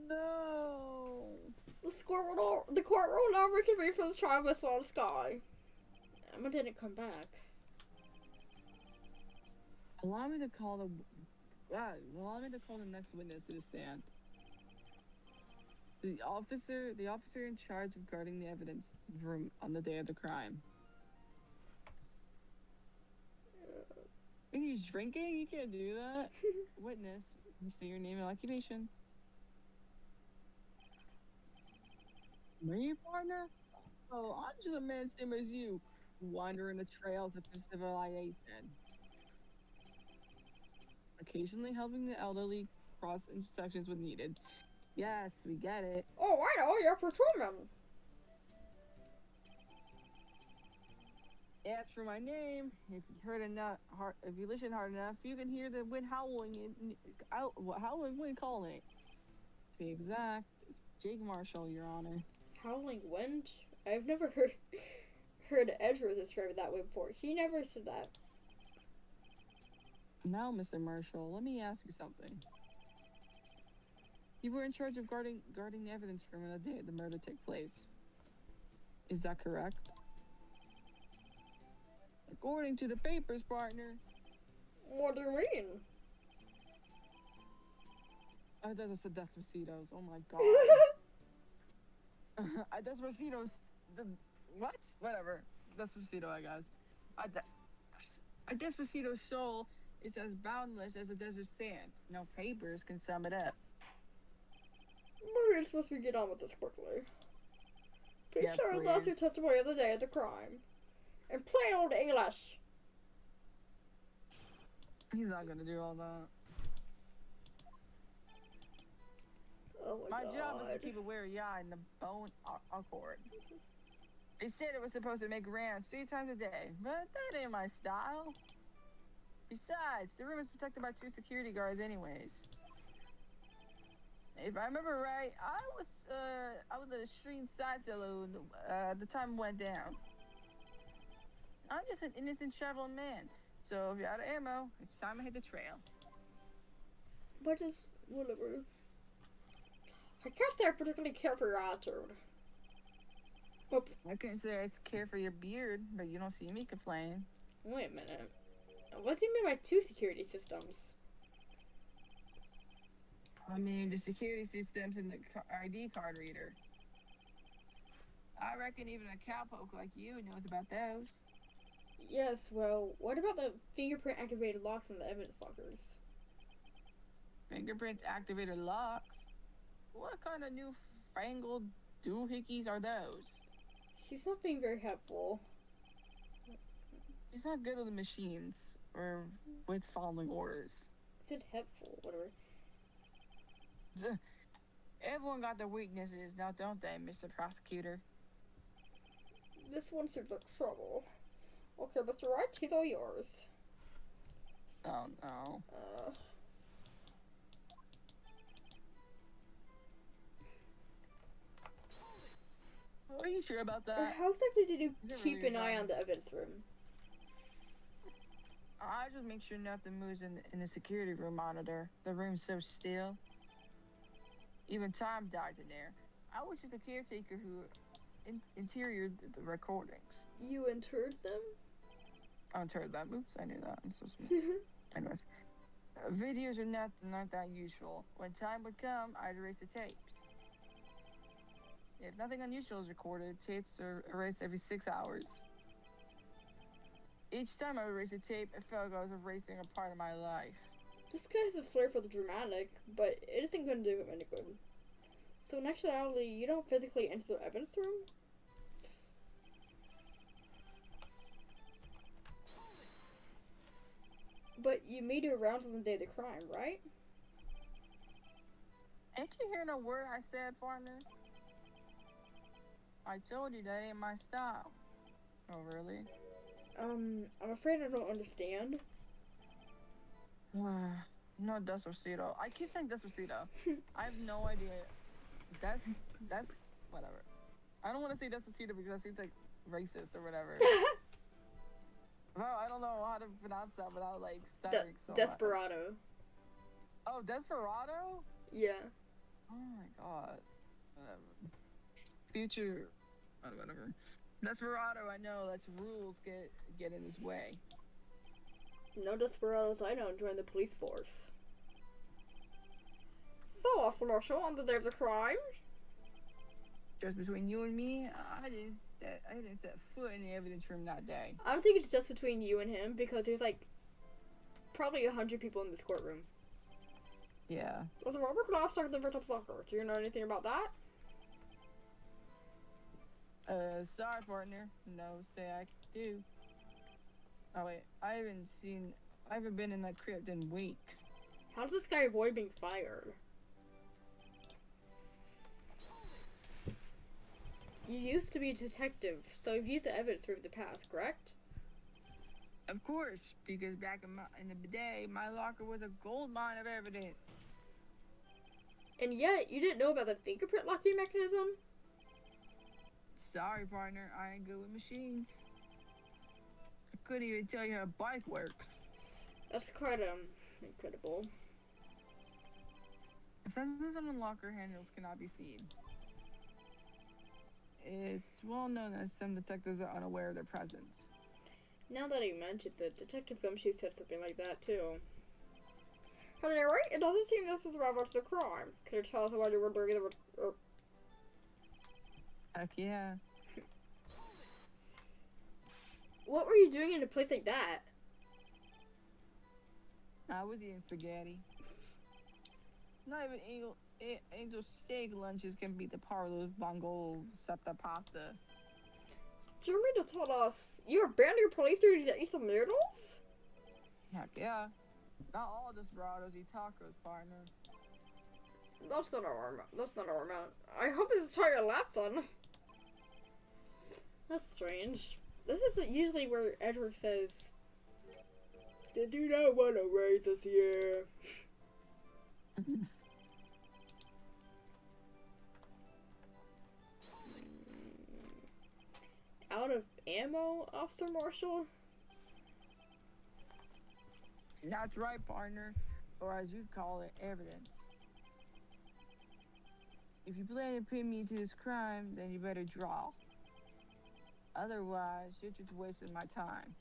No! The court will now reconvene for the trial by Sloan Sky. Emma didn't come back. Allow me to call the next witness to the stand. The officer in charge of guarding the evidence room on the day of the crime. Are you drinking? You can't do that. Witness, state your name and occupation. Me, partner? Oh, I'm just a man same as you, wandering the trails of civilization. Occasionally helping the elderly cross intersections when needed. Yes, we get it. Oh, I know, you're a patrolman. As for my name, if you listen hard enough, you can hear the wind howling howling wind calling. To be exact, it's Jake Marshall, Your Honor. Howling wind? I've never heard Edgeworth describe it that way before. He never said that. Now, Mr. Marshall, let me ask you something. You were in charge of guarding the evidence from the day the murder took place. Is that correct? According to the papers, partner. What do you mean? Oh, that's the Desponcitos. Oh my god. Desponcitos. What? Whatever. Despacito, I guess. A Despacito's soul is as boundless as a desert sand. No papers can sum it up. Maybe it's supposed to get on with this quickly. Please Yes, share with us your please. testimony of the day of the crime. In plain old English. He's not gonna do all that. Oh my My god. job is to keep a wary eye in the bone accord. They said it was supposed to make rounds 3 times a day, but that ain't my style. Besides, the room is protected by 2 security guards anyways. If I remember right, I was at a street side saloon at the time it went down. I'm just an innocent traveling man, so if you're out of ammo, it's time to hit the trail. But it's whatever. I can't say I particularly care for your attitude. Oh, I couldn't say I care for your beard, but you don't see me complain. wait a minute. What do you mean by 2 security systems? I mean, the security systems and the ID card reader. I reckon even a cowpoke like you knows about those. Yes, well, what about the fingerprint activated locks in the evidence lockers? Fingerprint activator locks? What kind of newfangled doohickeys are those? He's not being very helpful. He's not good with the machines or with following orders. Is it helpful? Whatever. Everyone got their weaknesses, now don't they, Mr. Prosecutor? This one seems like trouble. Okay, Mr. Wright, he's all yours. Oh no. Are you sure about that? How exactly did you Is it keep really an eye wrong? on the evidence room? I just make sure nothing moves in the security room monitor. The room's so still. Even time dies in there. I was just a caretaker who interiored the recordings. You interred them? I interred them. Oops, I knew that. I'm so smart. Anyways, videos or nothing aren't that useful. When time would come, I'd erase the tapes. If nothing unusual is recorded, tapes are erased every 6 hours. Each time I would erase a tape, it felt like I was erasing a part of my life. This guy has a flair for the dramatic, but it isn't going to do him any good. So in actuality, you don't physically enter the evidence room? But you made your rounds on the day of the crime, right? Ain't you hearing a word I said, partner? I told you that ain't my style. Oh, really? I'm afraid I don't understand. No, Despacito. I keep saying Despacito. I have no idea. That's whatever. I don't want to say Despacito because that seems like racist or whatever. Well, I don't know how to pronounce that without like stuttering so much. Desperado. Oh, Desperado? Yeah. Oh my god. Whatever. Future. Whatever. Desperado, I know. That's rules get in his way. No desperados I know join the police force. So, Officer Marshall, on the day of the crime? Just between you and me, I didn't set foot in the evidence room that day. I don't think it's just between you and him because there's like probably 100 people in this courtroom. Yeah. Was Robert Glass like the victim's locker? Do you know anything about that? Sorry, partner. No, say I do. Oh wait, I haven't been in that crypt in weeks. How does this guy avoid being fired? You used to be a detective, so you've used the evidence room in the past, correct? Of course, because back in the day, my locker was a gold mine of evidence. And yet, you didn't know about the fingerprint locking mechanism? Sorry, partner, I ain't good with machines. I couldn't even tell you how a bike works. That's quite, incredible. Sensors on the locker handles cannot be seen. It's well known that some detectives are unaware of their presence. Now that he mentions it, Detective Gumshoe said something like that, too. At any rate, it doesn't seem this is relevant to the crime. Can you tell us why you were doing the... Heck yeah. What were you doing in a place like that? I was eating spaghetti. Not even angel steak lunches can beat the parlor of Mongol septa pasta. Do you mean to tell us you abandoned your police duties to eat some noodles? Heck yeah. Not all desperados eat tacos, partner. That's not our amount. I hope this is taught your lesson. That's strange. This is usually where Edward says, "Did you not want to raise us here?" Out of ammo, Officer Marshall? That's right, partner. Or as you call it, evidence. If you plan to pin me to this crime, then you better draw. Otherwise, you're just wasting my time.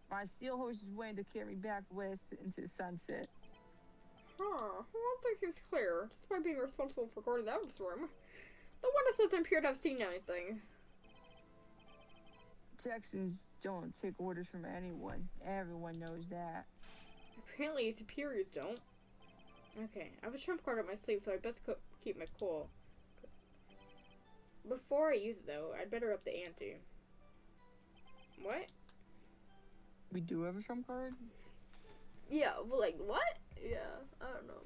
My steel horse is waiting to carry me back west into the sunset. Huh. Well, one thing seems clear. Despite being responsible for guarding the evidence room, the witness doesn't appear to have seen anything. Texans don't take orders from anyone. Everyone knows that. Apparently, superiors don't. Okay, I have a trump card up my sleeve, so I best keep my cool. Before I use it, though, I'd better up the ante. What? We do have a trump card? Yeah, but like, what? Yeah, I don't know.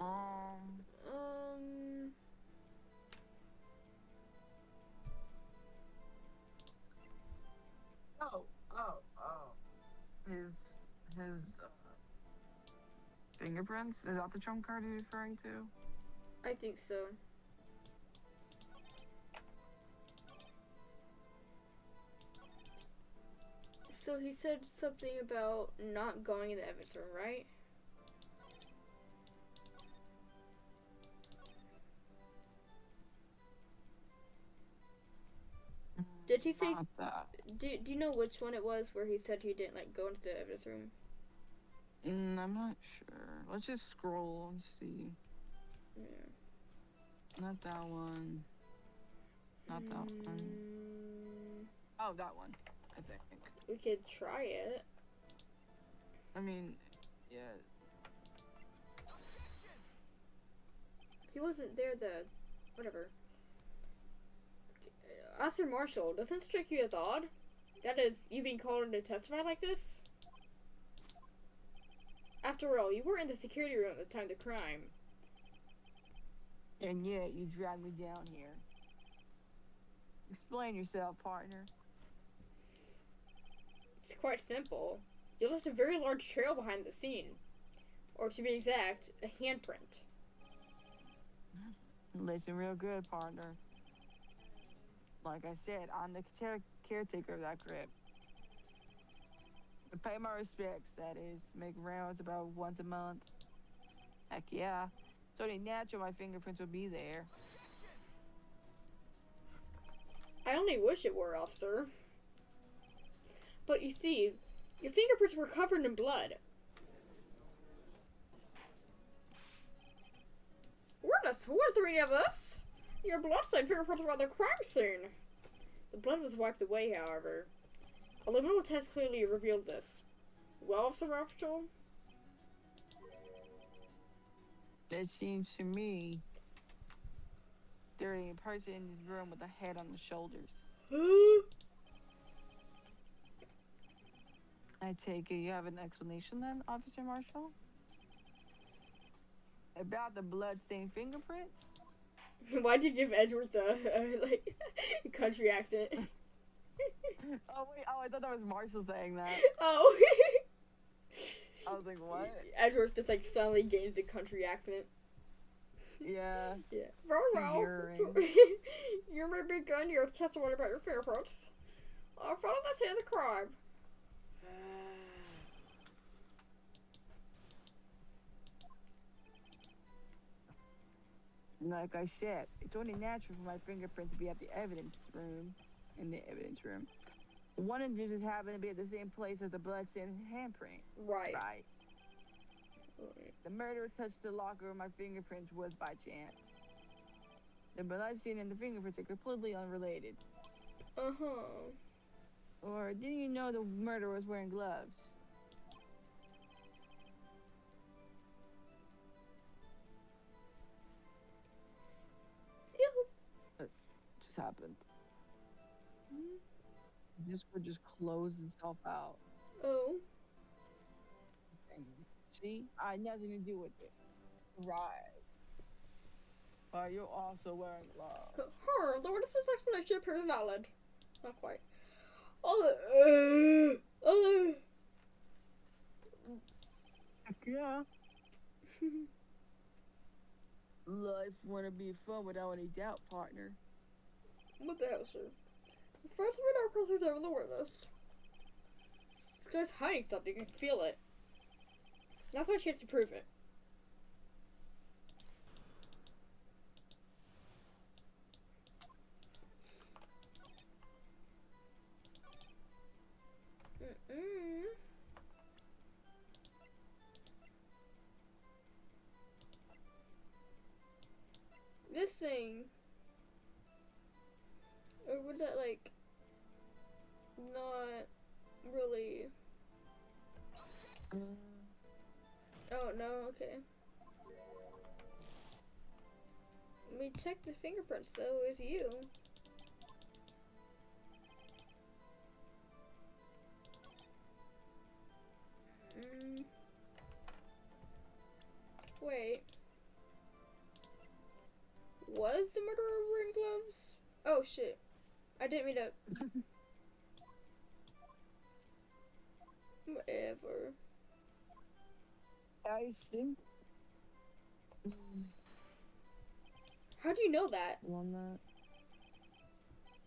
Oh. His fingerprints? Is that the trump card you're referring to? I think so. So he said something about not going in the evidence room, right? Did he say? Not that. Do you know which one it was where he said he didn't like go into the evidence room? I'm not sure. Let's just scroll and see. Yeah. Not that one. Not that one. Oh, that one. I think. We could try it. I mean, yeah. He wasn't there whatever. Officer Marshall, doesn't it strike you as odd? That is, you being called in to testify like this? After all, you were in the security room at the time of the crime. And yet, you dragged me down here. Explain yourself, partner. It's quite simple. You left a very large trail behind the scene. Or to be exact, a handprint. Listen real good, partner. Like I said, I'm the caretaker of that crypt. I pay my respects, that is. Make rounds about once a month. Heck yeah. It's only natural my fingerprints will be there. I only wish it were, officer. But you see, your fingerprints were covered in blood. What's the reading of this? Your bloodstained fingerprints were on the crime scene. The blood was wiped away, however. A liminal test clearly revealed this. Well, Officer Marshall? It seems to me there's a person in this room with a head on the shoulders. I take it you have an explanation then, Officer Marshall? About the blood-stained fingerprints? Why'd you give Edward the, country accent? Oh, wait. Oh, I thought that was Marshall saying that. Oh. I was like, what? Edward just, suddenly gains the country accent. Yeah. Yeah. Well, Hearing. you may begin your testimony about your fingerprints. Follow the scene of the crime. Like I said, it's only natural for my fingerprints to be at the evidence room. In the evidence room. One of them just happened to be at the same place as the blood-stained handprint. Right. The murderer touched the locker where my fingerprints was by chance. The bloodstain and the fingerprints are completely unrelated. Uh-huh. Or didn't you know the murderer was wearing gloves? Just happened. Discord just closed itself out. Oh. See? I had nothing to do with it. Right. But you're also wearing gloves. The witness's explanation appears valid. Not quite. Yeah. Life wouldn't be fun without any doubt, partner. What the hell, sir? First, we don't cross over the witness. This guy's hiding something. You can feel it. That's my chance to prove it. missing? Or would that, like, not really... Oh, no, okay. Let me check the fingerprints, though. Is you. Wait. Was the murderer wearing gloves? Oh, shit. I didn't mean to... Whatever. I think. How do you know that? Well, I'm not.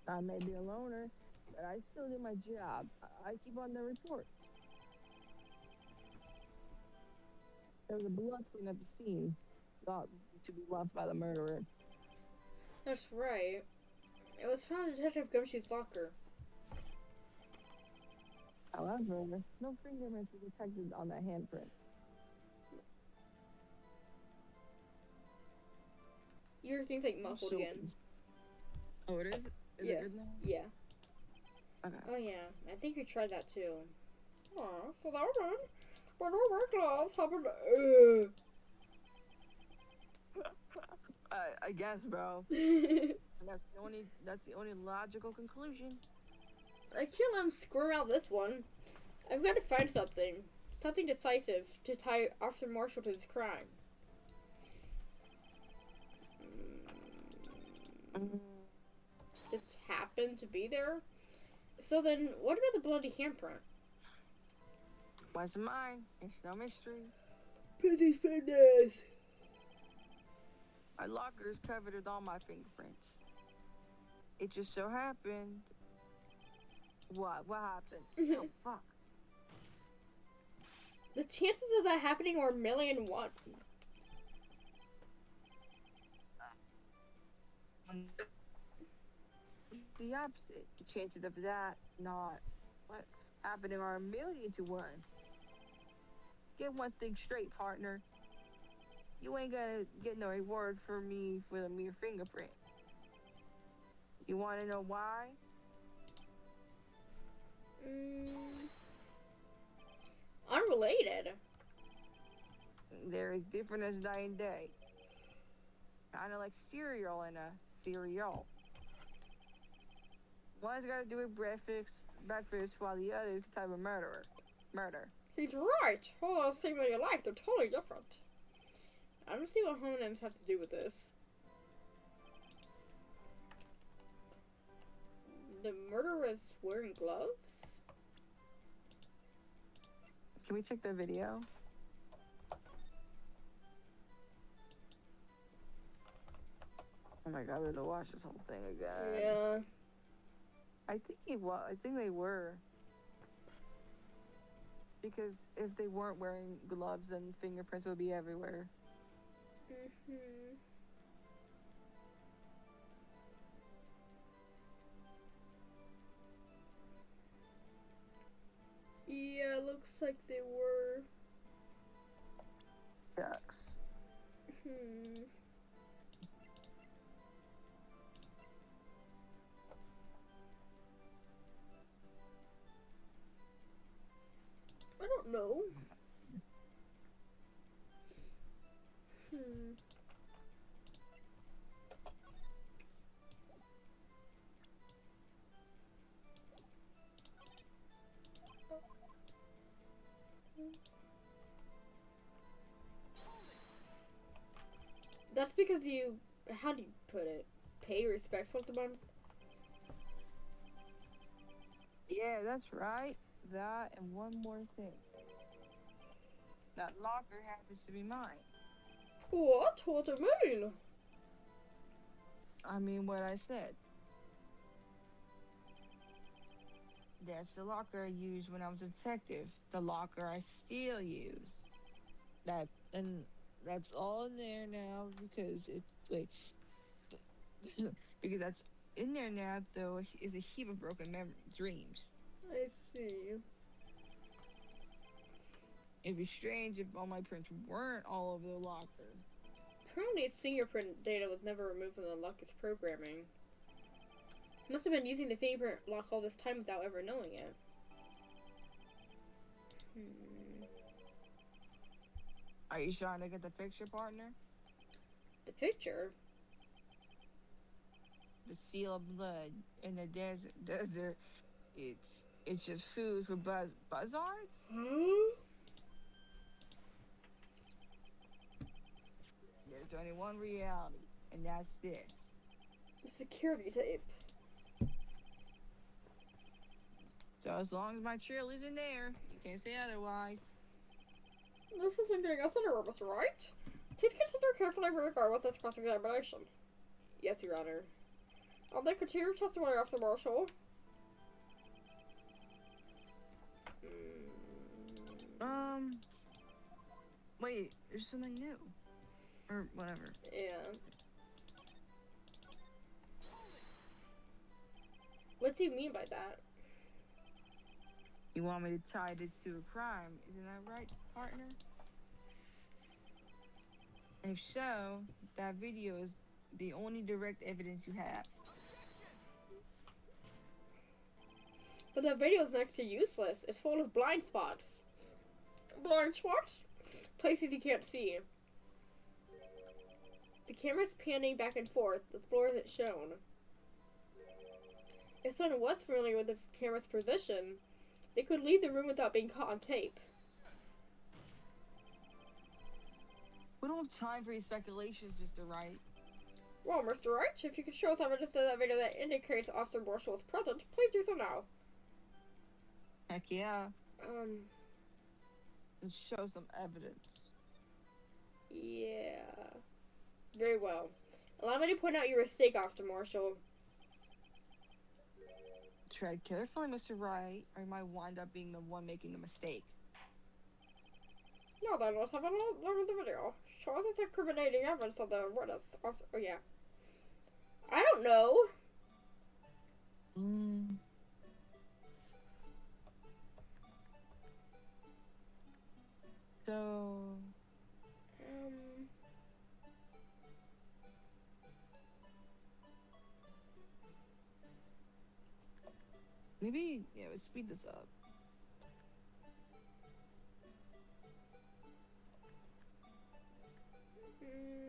I may be a loner, but I still do my job. I keep on the report. There was a blood stain at the scene, thought to be left by the murderer. That's right. It was found in Detective Gumshoe's locker. However, no fingerprints were detected on that handprint. Your thing's like muffled again. Oh, it is? Is Yeah. it good now? Yeah. Okay. Oh yeah, I think you tried that too. Oh, so that one, when we wear gloves, happened. I guess, bro. That's the only logical conclusion. I can't let him squirm out this one. I've got to find something decisive to tie Officer Marshall to this crime. Just happened to be there. So then, what about the bloody handprint? Wasn't mine. It's no mystery. Pretty fitness. My locker is covered with all my fingerprints. It just so happened. What? What happened? Oh, fuck. The chances of that happening are 1,000,001. The opposite. The chances of that not what happening are 1,000,000 to 1. Get one thing straight, partner. You ain't gonna get no reward for me for the mere fingerprint. You wanna know why? Unrelated. They're as different as night and day. Kinda like cereal and a cereal. One's gotta do with breakfast, while the other is the type of murder. He's right. All those things in your life, they're totally different. I don't see what homonyms have to do with this. The murderer is wearing gloves? Can we check the video? Oh my god, we have to watch this whole thing again. Yeah. I think they were. Because if they weren't wearing gloves, then fingerprints would be everywhere. Yeah, looks like they were. Shucks. I don't know. That's because you, how do you put it? Pay respects once a month? Yeah, that's right. That and one more thing. That locker happens to be mine. What? What do you mean? I mean what I said. That's the locker I used when I was a detective. The locker I still use. That's all in there now because it's like because that's in there now though is a heap of broken dreams. I see. It'd be strange if all my prints weren't all over the locker. Apparently its fingerprint data was never removed from the lock as programming. Must have been using the fingerprint lock all this time without ever knowing it. Are you trying to get the picture, partner? The picture? The seal of blood in the desert. It's just food for buzzards? Huh? There's only one reality, and that's this. The security tape. So as long as my trail isn't there, you can't say otherwise. This isn't getting us anywhere, Mr. Wright. Please consider carefully regard with this cross-examination. Yes, Your Honor. I'll then continue testimony of the marshal. Wait, there's something new. Or whatever. Yeah. What do you mean by that? You want me to tie this to a crime, isn't that right, partner? If so, that video is the only direct evidence you have. But that video is next to useless. It's full of blind spots. Blind spots? Places you can't see. The camera's panning back and forth. The floor isn't shown. If someone was familiar with the camera's position, they could leave the room without being caught on tape. We don't have time for these speculations, Mr. Wright. Well, Mr. Wright, if you could show us evidence of that video that indicates Officer Marshall is present, please do so now. Heck yeah. And show some evidence. Yeah. Very well. Allow me to point out your mistake, Officer Marshall. Tread carefully, Mr. Wright, or you might wind up being the one making the mistake. Now then, let's have a look at the video. Show us this incriminating evidence of the witness. Oh yeah. I don't know. So... Maybe, yeah, let's speed this up.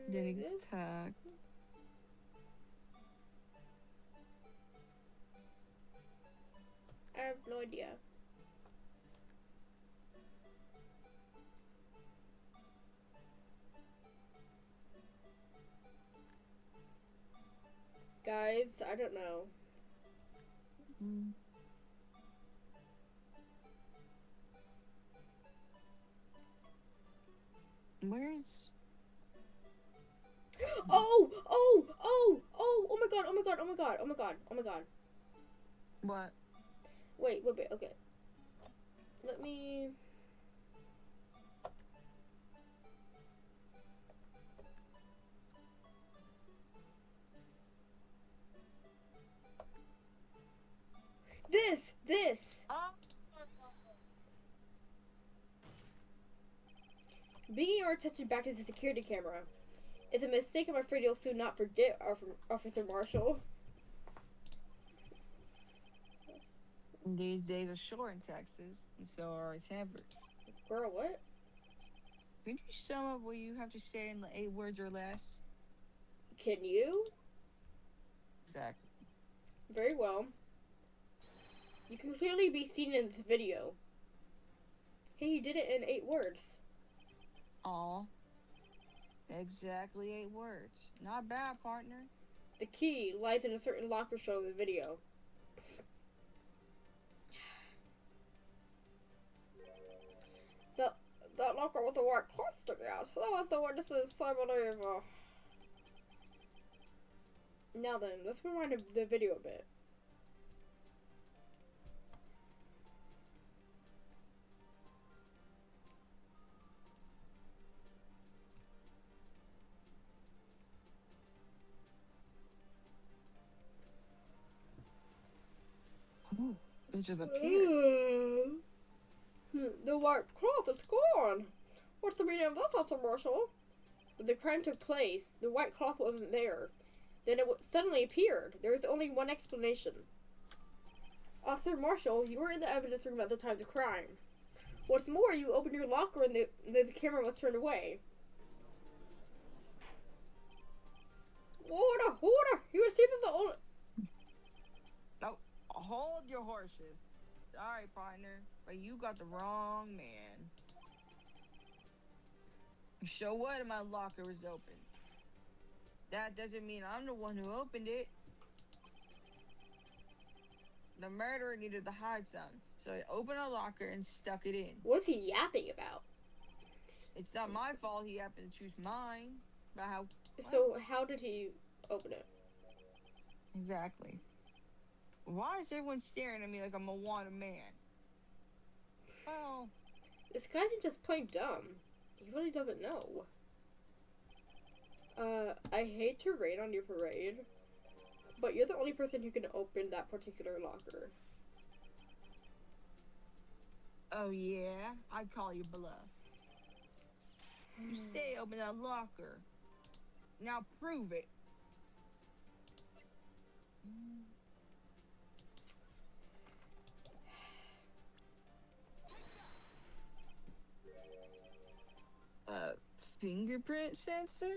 Then he gets attacked. I have no idea. Guys, I don't know. Where's... Oh my god, oh my god, oh my god, oh my god, oh my god. What? Wait, okay. Let me... This! Bringing your attention back to the security camera is a mistake I'm afraid you'll soon not forget, Officer Marshall. These days are short in Texas, and so are its hampers. Girl, what? Can you sum up what you have to say in the 8 words or less? Can you? Exactly. Very well. You can clearly be seen in this video. Hey, you did it in 8 words. Aw. Exactly 8 words. Not bad, partner. The key lies in a certain locker shown in the video. That locker with the white plastic out. That was the witness's, I believe. Now then, let's rewind the video a bit. Oh, it just appeared. The white cloth is gone. What's the meaning of this, Officer Marshall? when the crime took place, the white cloth wasn't there. Then it suddenly appeared. There was only one explanation. Officer Marshall, you were in the evidence room at the time of the crime. What's more, you opened your locker and the camera was turned away. Order! Order! You received the only... Oh, hold your horses. Sorry, partner, but you got the wrong man. So what if my locker was open? That doesn't mean I'm the one who opened it. The murderer needed to hide something, so he opened a locker and stuck it in. What's he yapping about? It's not my fault he happened to choose mine. But how... So how did he open it? Exactly. Why is everyone staring at me like I'm a wanted man? Well... This guy isn't just plain dumb. He really doesn't know. I hate to rain on your parade, but you're the only person who can open that particular locker. Oh yeah? I call you bluff. You say open that locker. Now prove it. Fingerprint sensor?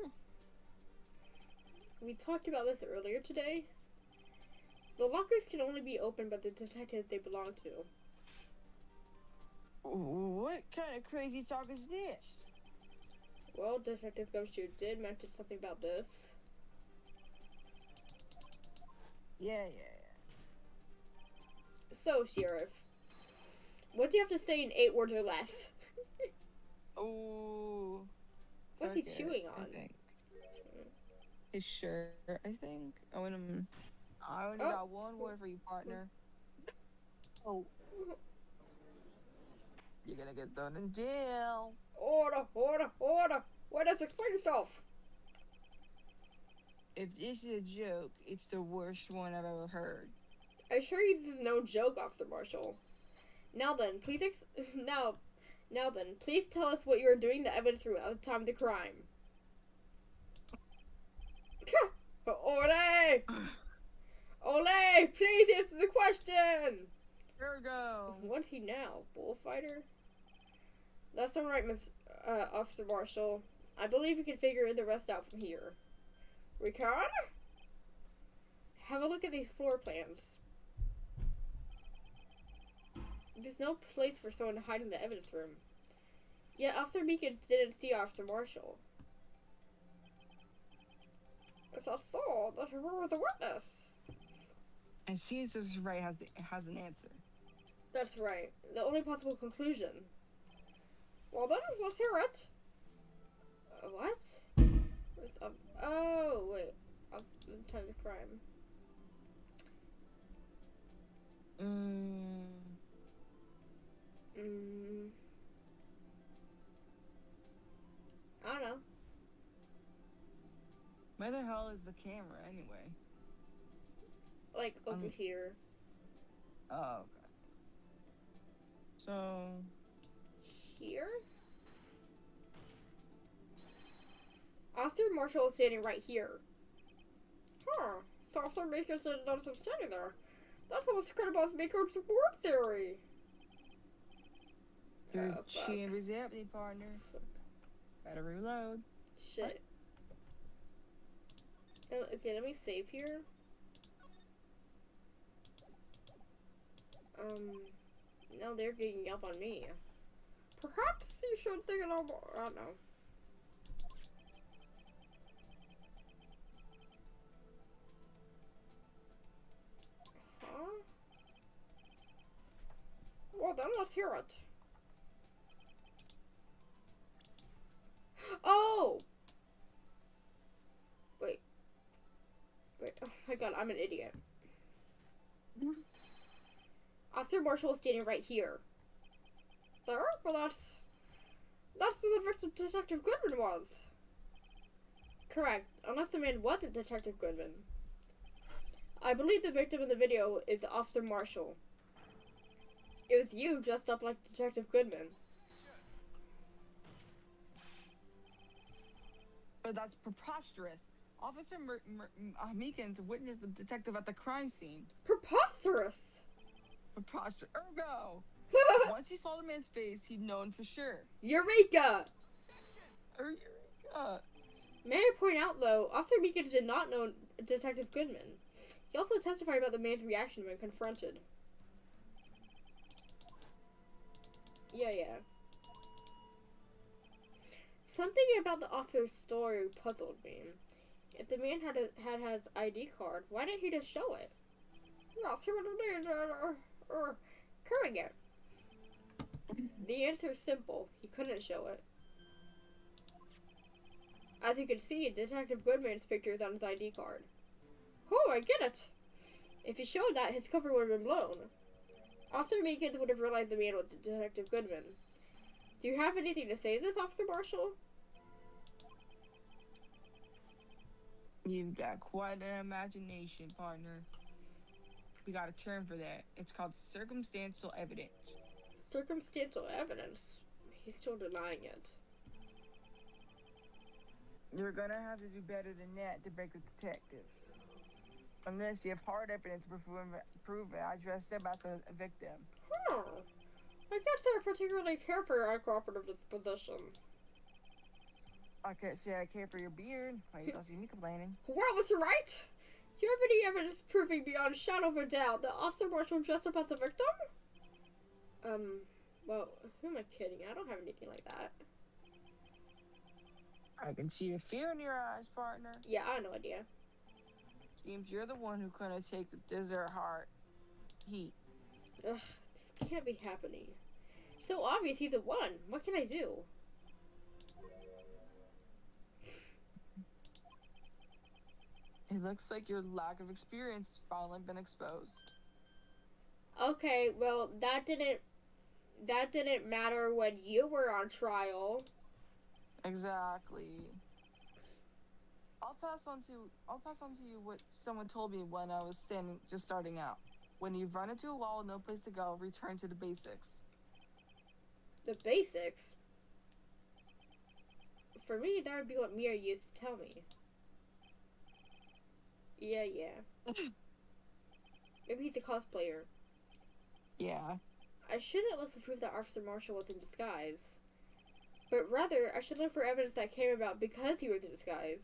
We talked about this earlier today. The lockers can only be opened by the detectives they belong to. What kind of crazy talk is this? Well, Detective Gumshoe did mention something about this. Yeah. So, Sheriff, what do you have to say in 8 words or less? Oh. What's he chewing on? I think. His shirt, I think. I only got one word for you, partner. Oh. You're gonna get thrown in jail. Order! Witness, explain yourself! If this is a joke, it's the worst one I've ever heard. I assure you this is no joke, Officer Marshall. Now then, please please tell us what you were doing in the evidence room at the time of the crime. Ole! Ole! Please answer the question! Here we go. What's he now? Bullfighter? That's alright, Officer Marshall. I believe we can figure the rest out from here. We can? Have a look at these floor plans. There's no place for someone to hide in the evidence room. Yet Officer Meekins didn't see Officer Marshall. It's not so that her was a witness. And seems this is right has an answer. That's right. The only possible conclusion. Well then, let's hear it. What? Oh, wait. The time of the crime. I don't know. Where the hell is the camera anyway? Like over here. Oh, okay. So... Here? Officer Marshall is standing right here. Huh. So Officer Makers didn't notice him standing there. That's almost credible as Maker's support theory. Your chamber's empty, partner. Better reload. Shit. Okay, let me save here. Now they're ganging up on me. Perhaps you should think a little more. I don't know. Huh? Well then, let's hear it. Oh! Wait. Oh my god, I'm an idiot. Officer Marshall is standing right here. There? Well, that's where the victim Detective Goodman was. Correct, unless the man wasn't Detective Goodman. I believe the victim in the video is Officer Marshall. It was you dressed up like Detective Goodman. But that's preposterous. Officer Meekins witnessed the detective at the crime scene. Preposterous! Preposterous. Ergo! Once he saw the man's face, he'd known for sure. Eureka! Eureka! May I point out, though, Officer Meekins did not know Detective Goodman. He also testified about the man's reaction when confronted. Yeah. Something about the officer's story puzzled me. If the man had his ID card, why didn't he just show it? Yes, he would have needed carrying it. The answer is simple. He couldn't show it. As you can see, Detective Goodman's picture is on his ID card. Oh, I get it. If he showed that, his cover would have been blown. Officer Meekins would have realized the man was Detective Goodman. Do you have anything to say to this, Officer Marshall? You've got quite an imagination, partner. We got a term for that. It's called circumstantial evidence. Circumstantial evidence? He's still denying it. You're gonna have to do better than that to break with detectives. Unless you have hard evidence to prove I dressed up as a victim. I guess I particularly care for your uncooperative disposition. I can't say I care for your beard. Why you don't see me complaining? Well, was right. Do you have any evidence proving beyond a shadow of a doubt that Officer Marshall dressed up as a victim? Well, who am I kidding? I don't have anything like that. I can see the fear in your eyes, partner. Yeah, I have no idea. Seems you're the one who couldn't take the desert heart heat. Ugh, this can't be happening. So obvious he's the one. What can I do? It looks like your lack of experience has finally been exposed. Okay, well, that didn't matter when you were on trial. Exactly. I'll pass on to you what someone told me when I was starting out. When you've run into a wall with no place to go, return to the basics. The basics? For me, that would be what Mia used to tell me. Yeah. Maybe he's a cosplayer. Yeah. I shouldn't look for proof that Officer Marshall was in disguise. But rather, I should look for evidence that came about because he was in disguise.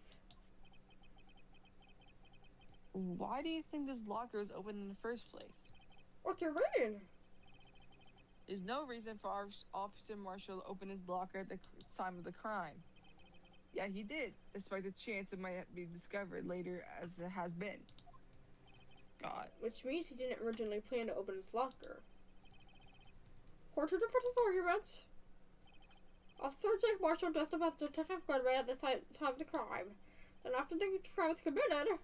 Why do you think this locker is open in the first place? What's your reason? There's no reason for Officer Marshall to open his locker at the time of the crime. Yeah, he did, despite the chance it might be discovered later as it has been. God. Which means he didn't originally plan to open his locker. Court to defend his argument. Officer Jake Marshall dressed up as Detective Goodman at the time of the crime. Then after the crime was committed,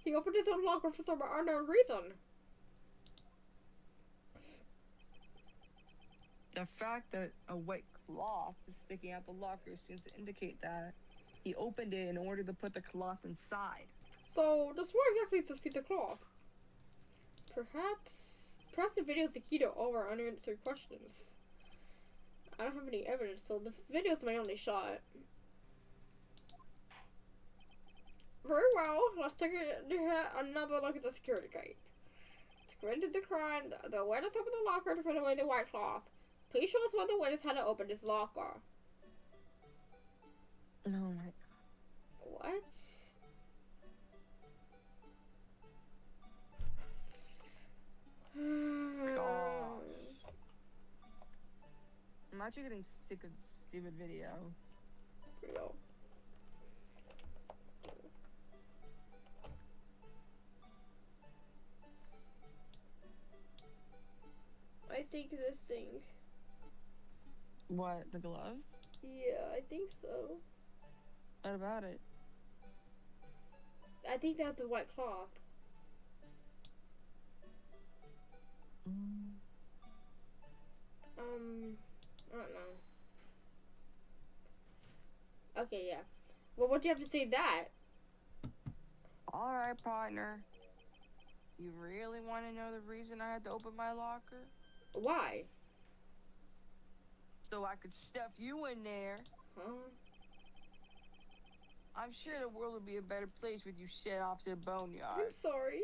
he opened his own locker for some unknown reason. The fact that a white cloth is sticking out the locker seems to indicate that he opened it in order to put the cloth inside. So, just what exactly is this piece of cloth? Perhaps the video is the key to all our unanswered questions. I don't have any evidence, so the video's my only shot. Very well, let's take another look at the security gate. To commit the crime, the witness opened the locker to put away the white cloth. Please show us why the witness had to open his locker. Oh my god. What? Gosh. I'm actually getting sick of this stupid video. Real. I think this thing. What, the glove? Yeah, I think so. What about it? I think that's the white cloth. I don't know. Okay, yeah. Well, what do you have to say to that? Alright, partner. You really want to know the reason I had to open my locker? Why? So I could stuff you in there. Huh? I'm sure the world would be a better place with you shed off to the I'm boneyard. sorry.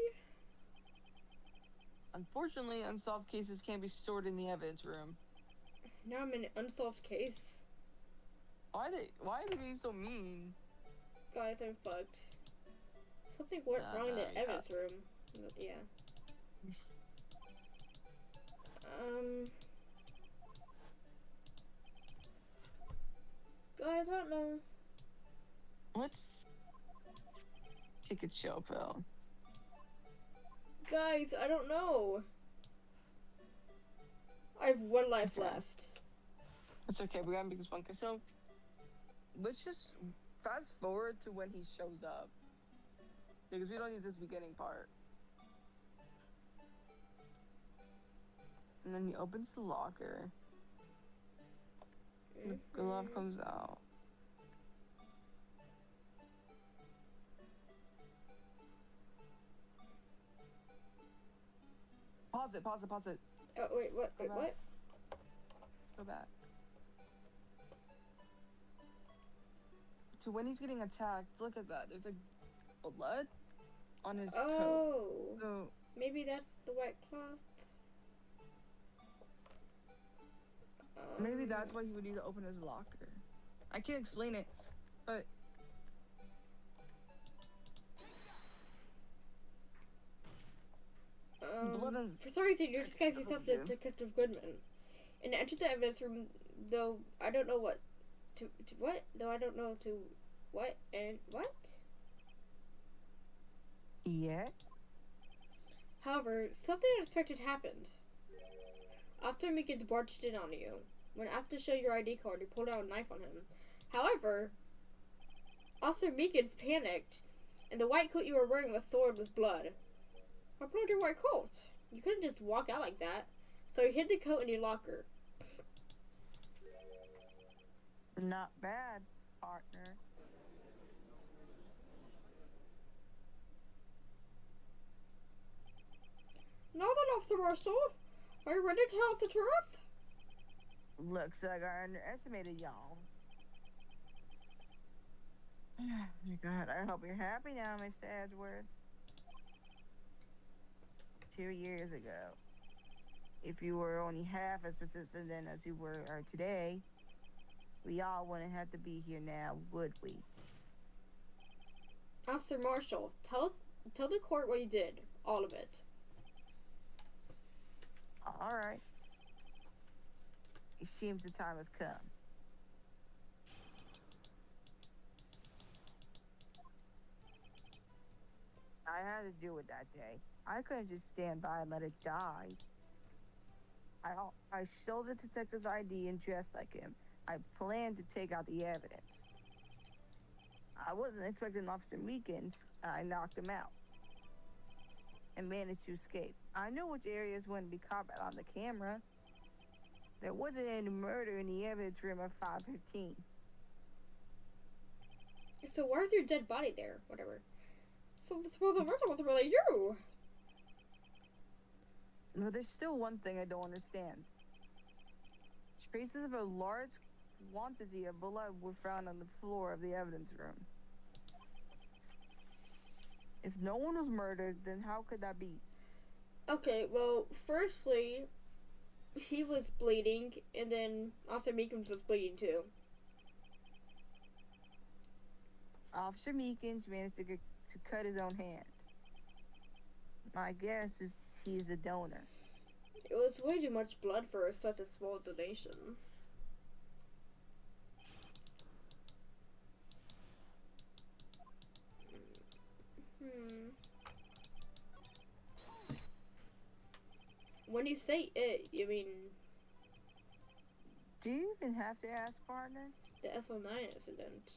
Unfortunately, unsolved cases can't be stored in the evidence room. Now I'm in an unsolved case. Why are they being so mean? Guys, I'm fucked. Something went wrong in the yeah. evidence room. Yeah. Guys, I don't know. Let's take a chill pill. Guys, I don't know. I have one life Okay. left. It's okay, we gotta make this one. So, let's just fast forward to when he shows up. Because we don't need this beginning part. And then he opens the locker. The glove comes out. Pause it. Oh, wait, what? Wait, Go what? Go back. To when he's getting attacked, look at that. There's like blood on his coat. Oh. So, Maybe that's the white cloth. maybe that's why he would need to open his locker. I can't explain it, but blood is For some reason, you disguise yourself as dude. Detective Goodman and enter the evidence room. Though I don't know what to what. Though I don't know to what and what. Yeah. However, something unexpected happened. Officer Meekins barged in on you. When asked to show your ID card, you pulled out a knife on him. However, Officer Meekins panicked, and the white coat you were wearing was soiled with blood. What happened to your white coat? You couldn't just walk out like that. So you hid the coat in your locker. Not bad, partner. Now then, Officer Marshall, are you ready to tell us the truth? Looks like I underestimated y'all. God, I hope you're happy now, Mr. Edgeworth. 2 years ago, if you were only half as persistent then as you are today, we all wouldn't have to be here now, would we? Officer Marshall, tell the court what you did. All of it. All right. It seems the time has come. I had to do it that day. I couldn't just stand by and let it die. I stole the detective's ID and dressed like him. I planned to take out the evidence. I wasn't expecting Officer Meekins. I knocked him out and managed to escape. I knew which areas wouldn't be caught on the camera. There wasn't any murder in the evidence room at 5:15. So where's your dead body there? Whatever. So the supposed victim wasn't really you. No, there's still one thing I don't understand. Traces of a large quantity of blood were found on the floor of the evidence room. If no one was murdered, then how could that be? Okay, well, firstly, he was bleeding, and then Officer Meekins was bleeding too. Officer Meekins managed to cut his own hand. My guess is he's a donor. It was way too much blood for such a small donation. When you say it, you mean Do you even have to ask, partner? the SO9 incident.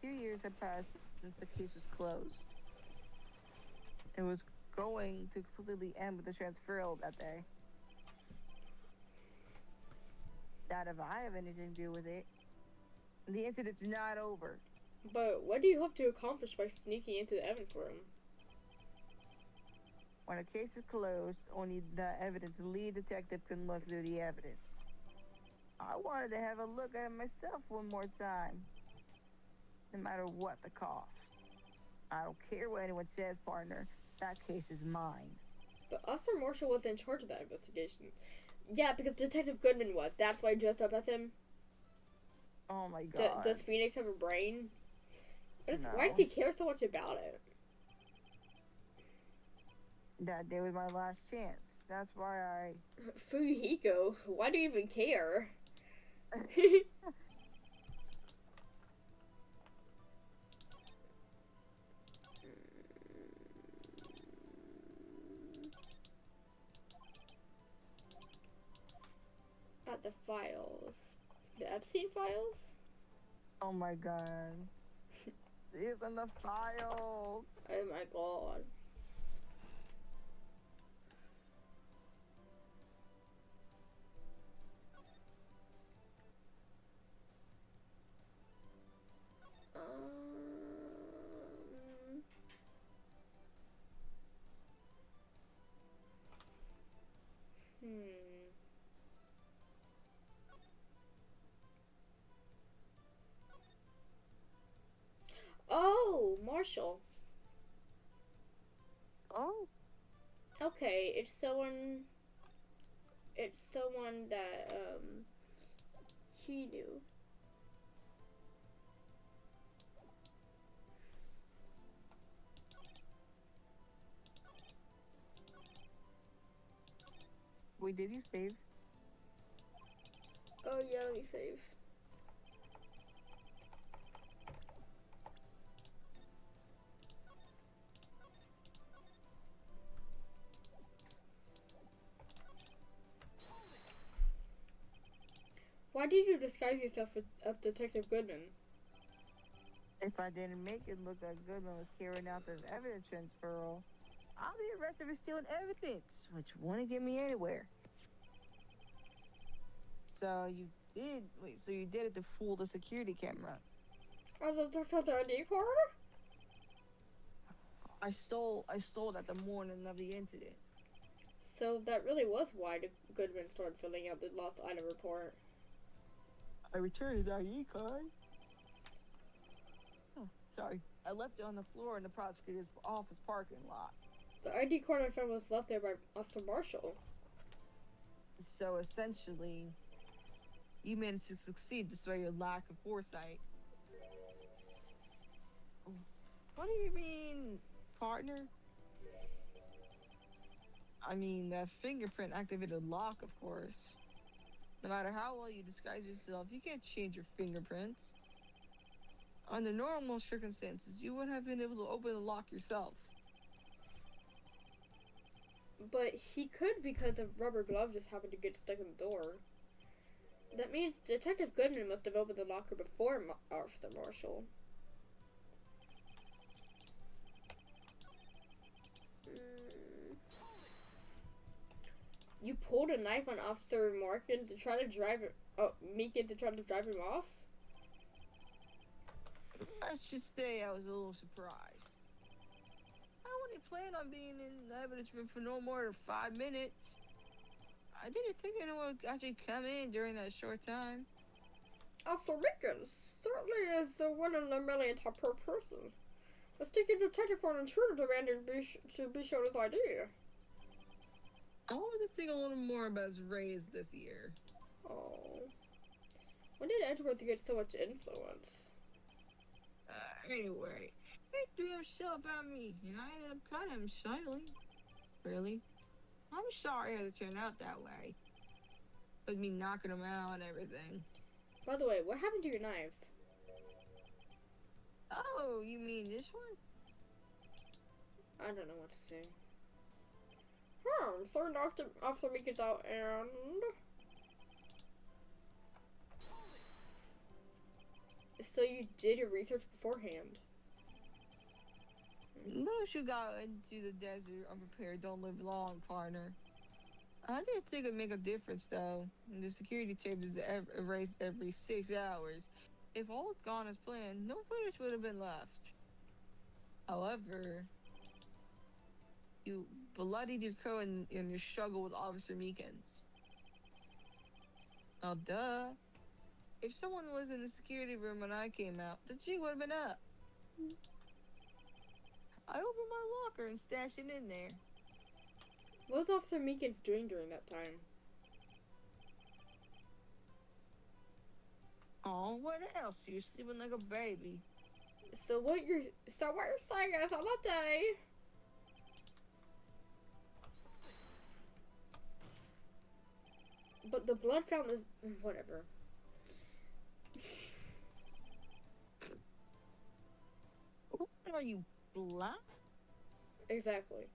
2 years had passed since the case was closed. It was going to completely end with the transferal that day. Not if I have anything to do with it. The incident's not over. But what do you hope to accomplish by sneaking into the evidence room? When a case is closed, only the evidence lead detective can look through the evidence. I wanted to have a look at it myself one more time. no matter what the cost. I don't care what anyone says, partner. That case is mine. But Officer Marshall was in charge of that investigation. Yeah, because Detective Goodman was. That's why I dressed up as him. Oh my god. Does Phoenix have a brain? No. Why does he care so much about it? That day was my last chance. That's why I... Fuyuhiko, why do you even care? At the files. The Epstein files? Oh my god. She's in the files. Oh my god. Hmm. Oh, Marshall. Oh? Okay, it's someone. It's someone that he knew. Wait, did you save? Oh yeah, let me save. Why did you disguise yourself as Detective Goodman? If I didn't make it look like Goodman was carrying out this evidence transferal, I'll be arrested for stealing evidence, which wouldn't get me anywhere. So you did it to fool the security camera. As a Detective ID card? I stole it at the morning of the incident. So that really was why Goodman started filling out the lost item report. I returned his ID card. Oh, sorry. I left it on the floor in the prosecutor's office parking lot. The ID card I found was left there by Officer Marshall. So essentially, you managed to succeed despite your lack of foresight. What do you mean, partner? I mean, that fingerprint activated lock, of course. No matter how well you disguise yourself, you can't change your fingerprints. Under normal circumstances, you wouldn't have been able to open the lock yourself. But he could because the rubber glove just happened to get stuck in the door. That means Detective Goodman must have opened the locker before Officer Marshall. You pulled a knife on Officer Meekin to try to drive him off? Let's just say I was a little surprised. I wouldn't plan on being in the evidence room for no more than 5 minutes. I didn't think anyone would actually come in during that short time. Officer Meekin certainly is the one in a million type per person. A sticky detective for an intruder demanded to be shown his ID. I wanted to think a little more about his raise this year. Oh. When did Edgeworth get so much influence? Anyway, he threw himself at me, and I ended up cutting him slightly. Really? I'm sorry it had to turn out that way. With me knocking him out and everything. By the way, what happened to your knife? Oh, you mean this one? I don't know what to say. So Officer Meekin's out and... So you did your research beforehand? Those who got into the desert unprepared don't live long, partner. I didn't think it'd make a difference, though. The security tape is erased every 6 hours. If all had gone as planned, no footage would have been left. However, you bloodied your coat in your struggle with Officer Meekins. Oh, duh. if someone was in the security room when I came out, the G would have been up. I opened my locker and stashed it in there. What was Officer Meekins doing during that time? Oh, what else? You're sleeping like a baby. So what you're saying is on that day. But the blood found is whatever. What are you, black? Exactly.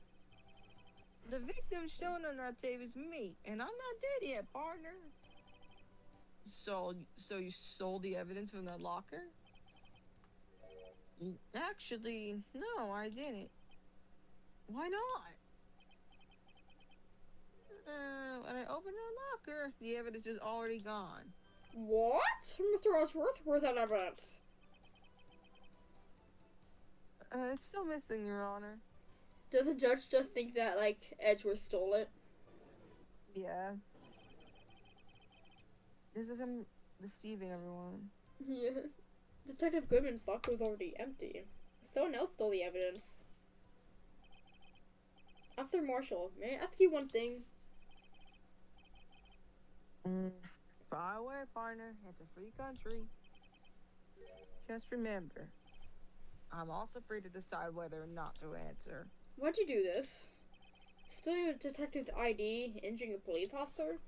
The victim shown on that tape is me, and I'm not dead yet, partner. So you sold the evidence from that locker? Actually, no, I didn't. Why not? When I opened the locker, the evidence was already gone. What? Mr. Edgeworth, where's that evidence? It's still missing, Your Honor. Does the judge just think that, like, Edgeworth stole it? Yeah. This is him deceiving everyone. Yeah. Detective Goodman's locker was already empty. Someone else stole the evidence. Officer Marshall, may I ask you one thing? Far away, partner. It's a free country. Just remember, I'm also free to decide whether or not to answer. Why'd you do this? Stealing a detective's ID, injuring a police officer?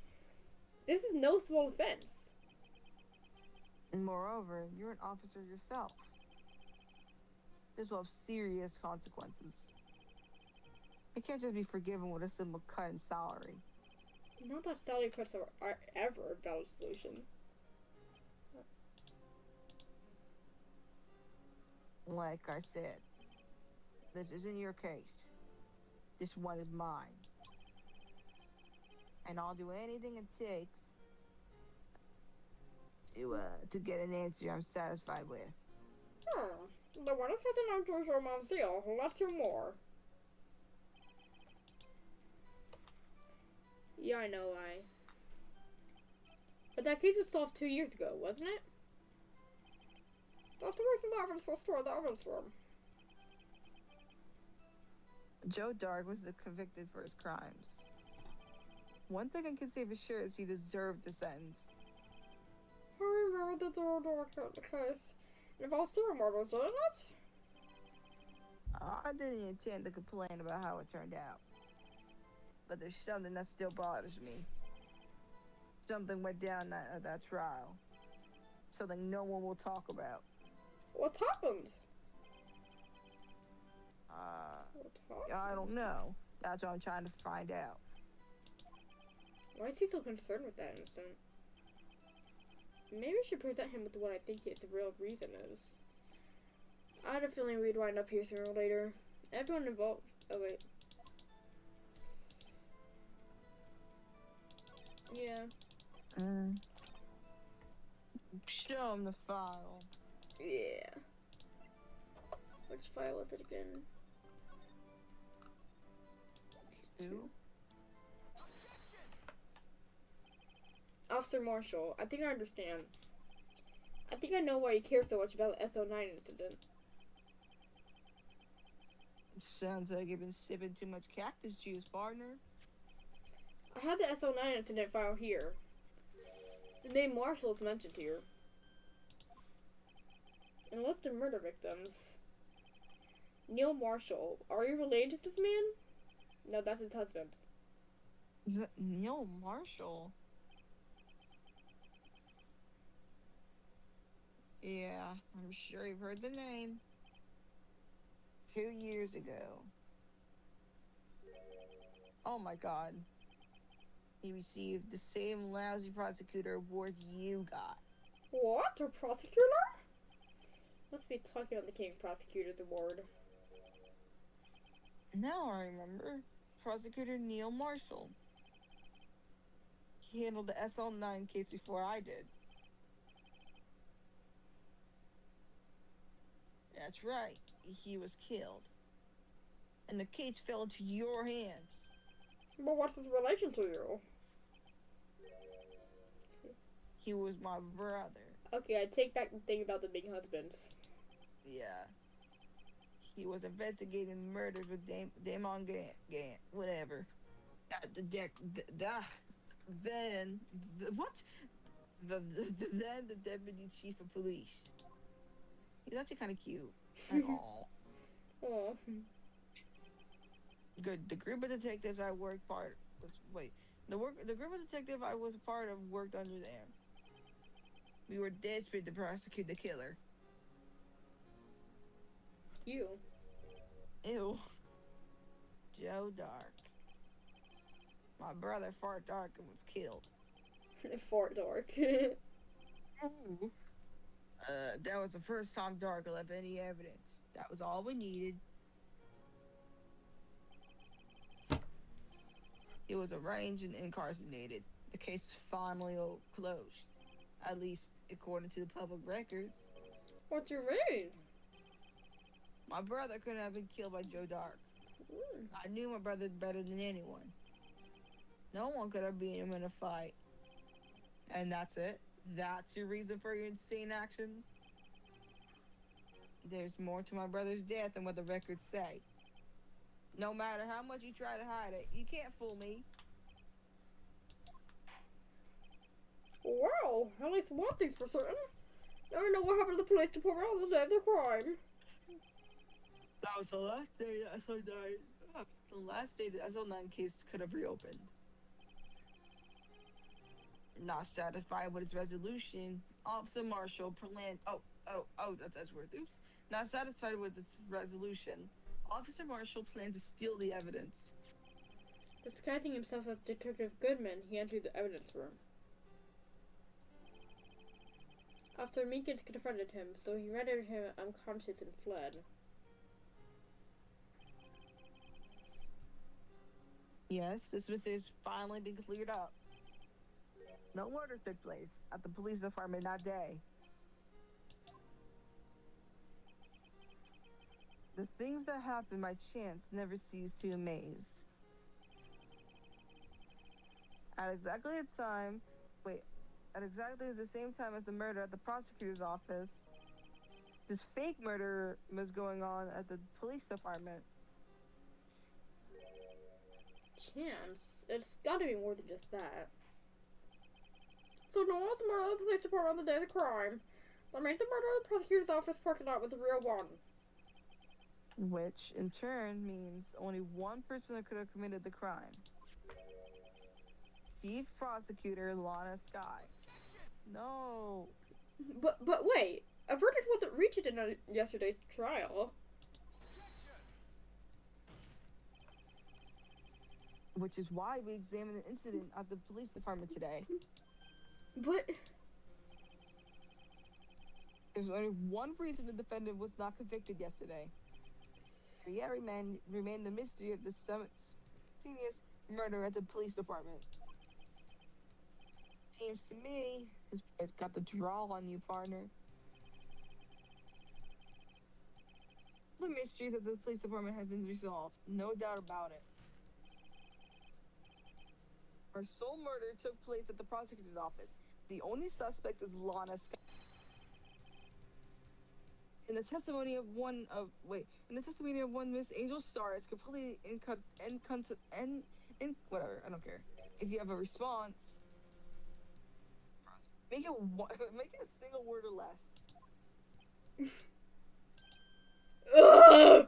This is no small offense. And moreover, you're an officer yourself. This will have serious consequences. It can't just be forgiven with a simple cut in salary. Not that salary cuts are ever a valid solution. Like I said, this isn't your case. This one is mine. And I'll do anything it takes to get an answer I'm satisfied with. The one is present on George Monzio. Let's hear more. Yeah, I know why. But that case was solved 2 years ago, wasn't it? That's the reason the evidence was stored in the evidence room. Joe Dark was convicted for his crimes. One thing I can say for sure is he deserved the sentence. I remember the Joe Dark case. It involved serial murders, didn't it? I didn't intend to complain about how it turned out. But there's something that still bothers me. Something went down at that trial. Something no one will talk about. What happened? I don't know. That's what I'm trying to find out. Why is he so concerned with that incident? Maybe I should present him with what I think his real reason is. I had a feeling we'd wind up here sooner or later. Everyone involved. Oh, wait. Yeah. Show him the file. Yeah. Which file was it again? 2. Officer Marshall, I think I understand. I think I know why you care so much about the SO9 incident. It sounds like you've been sipping too much cactus juice, partner. I had the SO9 incident file here. The name Marshall is mentioned here. And list of murder victims. Neil Marshall. Are you related to this man? No, that's his husband. Is that Neil Marshall? Yeah, I'm sure you've heard the name. 2 years ago. Oh my god. He received the same lousy prosecutor award you got. What? A prosecutor? Must be talking about the King Prosecutor's Award. Now I remember. Prosecutor Neil Marshall. He handled the SL9 case before I did. That's right. He was killed. And the case fell into your hands. But what's his relation to you? He was my brother. Okay, I take back the thing about them being husbands. Yeah. He was investigating the murders with Damon Gant, whatever. Then, what? Then the deputy chief of police. He's actually kind of cute. And all. Oh. Good. The group of detectives I worked part was the group of detectives I was a part of worked under them. We were desperate to prosecute the killer. You. Ew. Joe Dark. My brother Fart Dark was killed. Fort Dark. Ooh. That was the first time Dark left any evidence. That was all we needed. He was arraigned and incarcerated. The case is finally closed. At least according to the public records. What do you mean? My brother couldn't have been killed by Joe Dark. Mm. I knew my brother better than anyone. No one could have beat him in a fight. And that's it? That's your reason for your insane actions? There's more to my brother's death than what the records say. No matter how much you try to hide it, you can't fool me. Well, at least one thing's for certain. Never know what happened to the police department on the day of the crime. That was the last day that SO died. The last day the SO9 case could have reopened. Not satisfied with its resolution, Officer Marshall planned. That's Edgeworth. Oops. Not satisfied with its resolution, Officer Marshall planned to steal the evidence. Disguising himself as Detective Goodman, he entered the evidence room. Officer Meekins confronted him, so he rendered him unconscious and fled. Yes, this mystery has finally been cleared up. No murder took place at the police department that day. The things that happen by chance never cease to amaze. At exactly the same time as the murder at the prosecutor's office, this fake murder was going on at the police department. Chance? It's gotta be more than just that. So no one's murder at the police department on the day of the crime. That means the murder at the prosecutor's office parking lot was a real one. Which, in turn, means only one person that could have committed the crime. Chief Prosecutor Lana Sky. No. But wait, a verdict wasn't reached in yesterday's trial. Which is why we examined the incident at the police department today. But There's only one reason the defendant was not convicted yesterday. The yet remained the mystery of the simultaneous murder at the police department. Seems to me, it's got the draw on you, partner. The mysteries of the police department have been resolved, no doubt about it. Our sole murder took place at the prosecutor's office. The only suspect is Lana Scott. In the testimony of one Miss Angel Star is completely whatever. I don't care. If you have a response, make it a single word or less. Ugh!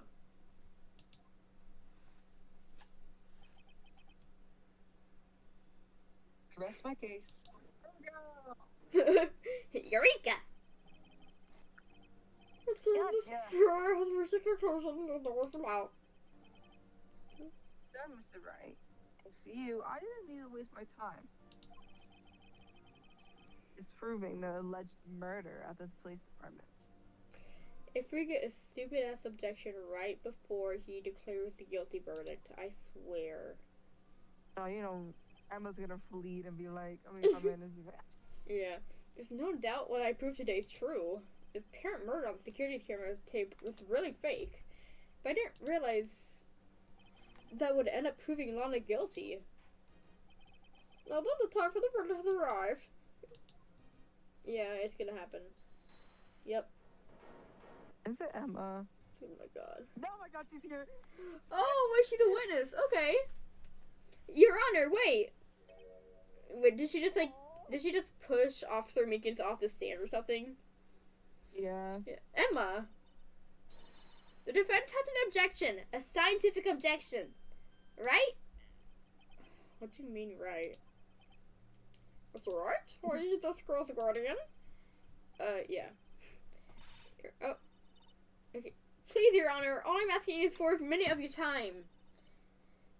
Rest my case. Eureka! It's this prayer has reached a conclusion. The door from out. Done, Mr. Wright. It's you. I didn't need to waste my time. Disproving the alleged murder at the police department. If we get a stupid ass objection right before he declares the guilty verdict, I swear. Oh, Emma's gonna flee and be like, I'm gonna come in and be like, Yeah. There's no doubt what I proved today is true. The apparent murder on the security camera tape was really fake. But I didn't realize that would end up proving Lana guilty. Now then, the time for the verdict has arrived. Yeah, it's gonna happen. Yep. Is it Emma? Oh my god. Oh my god, she's here. Oh, wait, she's a witness. Okay. Your Honor, wait. Wait, did she just push Officer Meekins off the stand or something? Yeah. Emma, the defense has an objection, a scientific objection, right? What do you mean, right? That's right. Are you this girl's guardian? Yeah. Oh, okay. Please, Your Honor, all I'm asking is for a minute of your time.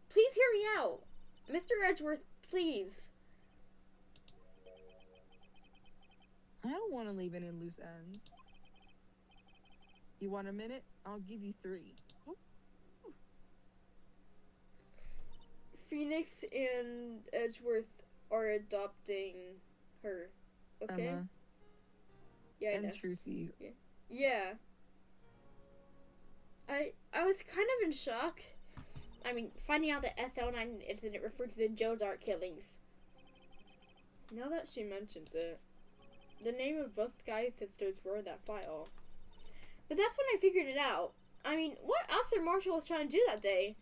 Please hear me out. Mr. Edgeworth, please. I don't want to leave any loose ends. You want a minute? I'll give you 3. Phoenix and Edgeworth are adopting her. Okay? Emma. Yeah, I know. Intrusive. Yeah. I was kind of in shock. I mean, finding out the SL9 incident referred to the Joe Dart killings. Now that she mentions it, the name of both Sky sisters were in that file. But that's when I figured it out. I mean, what Officer Marshall was trying to do that day?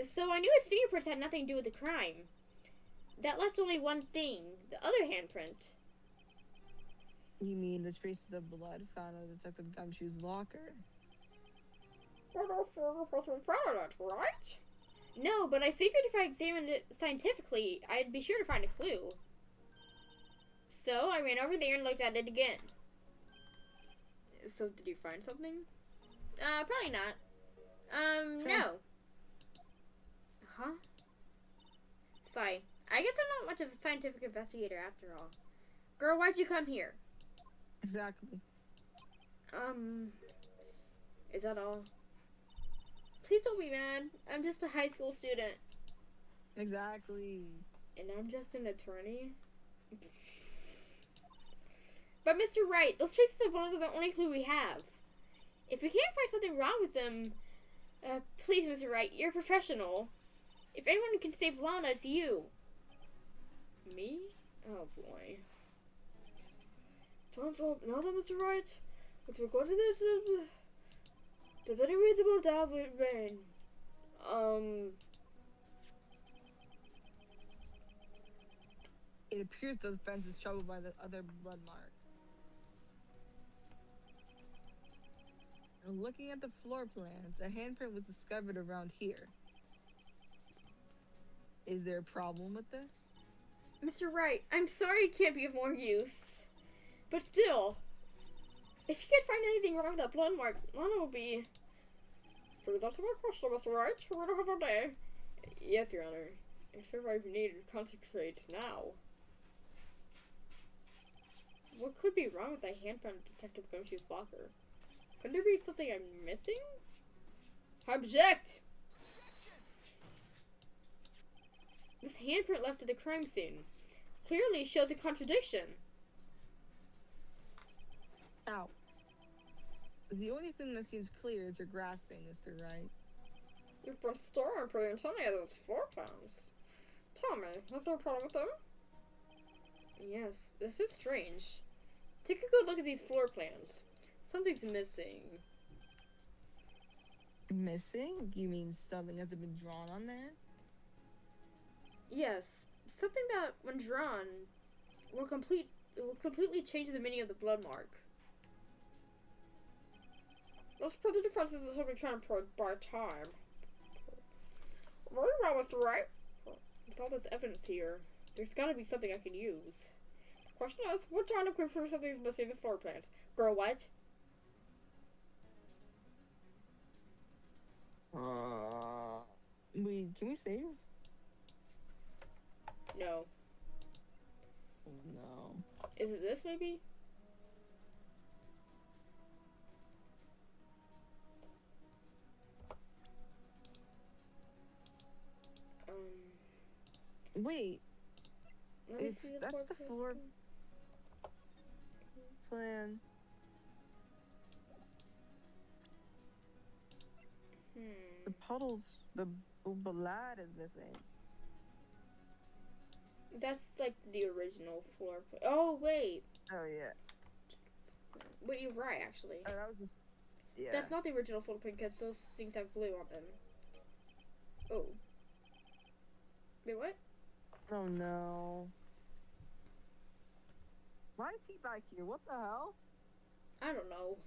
So I knew his fingerprints had nothing to do with the crime. That left only one thing, the other handprint. You mean the traces of blood found in Detective Gumshoe's locker? What a fingerprints found it, right? No, but I figured if I examined it scientifically, I'd be sure to find a clue. So I ran over there and looked at it again. So did you find something? Probably not. No. Huh? Sorry. I guess I'm not much of a scientific investigator after all. Girl, why'd you come here? Exactly. Is that all? Please don't be mad. I'm just a high school student. Exactly. And I'm just an attorney? But Mr. Wright, those traces of blood are the only clue we have. If we can't find something wrong with them, please, Mr. Wright, you're a professional. If anyone can save Lana, it's you. Me? Oh boy. Time's up now then, Mr. Wright. With regard to this, does any reasonable doubt remain? It appears the defense is troubled by the other blood mark. Looking at the floor plans, a handprint was discovered around here. Is there a problem with this? Mr. Wright, I'm sorry it can't be of more use. But still, if you can't find anything wrong with that blood mark, Lana will be... Please answer my question, Mr. Wright. We're gonna have a day. Yes, Your Honor. If ever I've needed to concentrate now. What could be wrong with that handprint of Detective Gumshoe's locker? Could there be something I'm missing? Object! This handprint left at the crime scene clearly shows a contradiction. Ow. The only thing that seems clear is your grasping, Mr. Wright. You've been staring pretty intently at those floor plans. Tell me, is there a problem with them? Yes, this is strange. Take a good look at these floor plans. Something's missing. Missing? You mean something hasn't been drawn on there? Yes, something that, when drawn, will completely change the meaning of the blood mark. Let's put the differences in something trying to buy time. Very well, Mr. Wright. With all this evidence here, there's gotta be something I can use. Question is, what kind of proof something's missing in the floor plans? Girl, what? Can we save? No. No. Is it this, maybe? Wait. Let me see the That's the floor plan. The puddles, the blood is missing. That's like the original floor plan. Oh, wait. Oh yeah. Wait, you're right, actually. Oh, that was just. Yeah. That's not the original floor plan because those things have blue on them. Oh. Wait, what? Oh no. Why is he back here? What the hell? I don't know.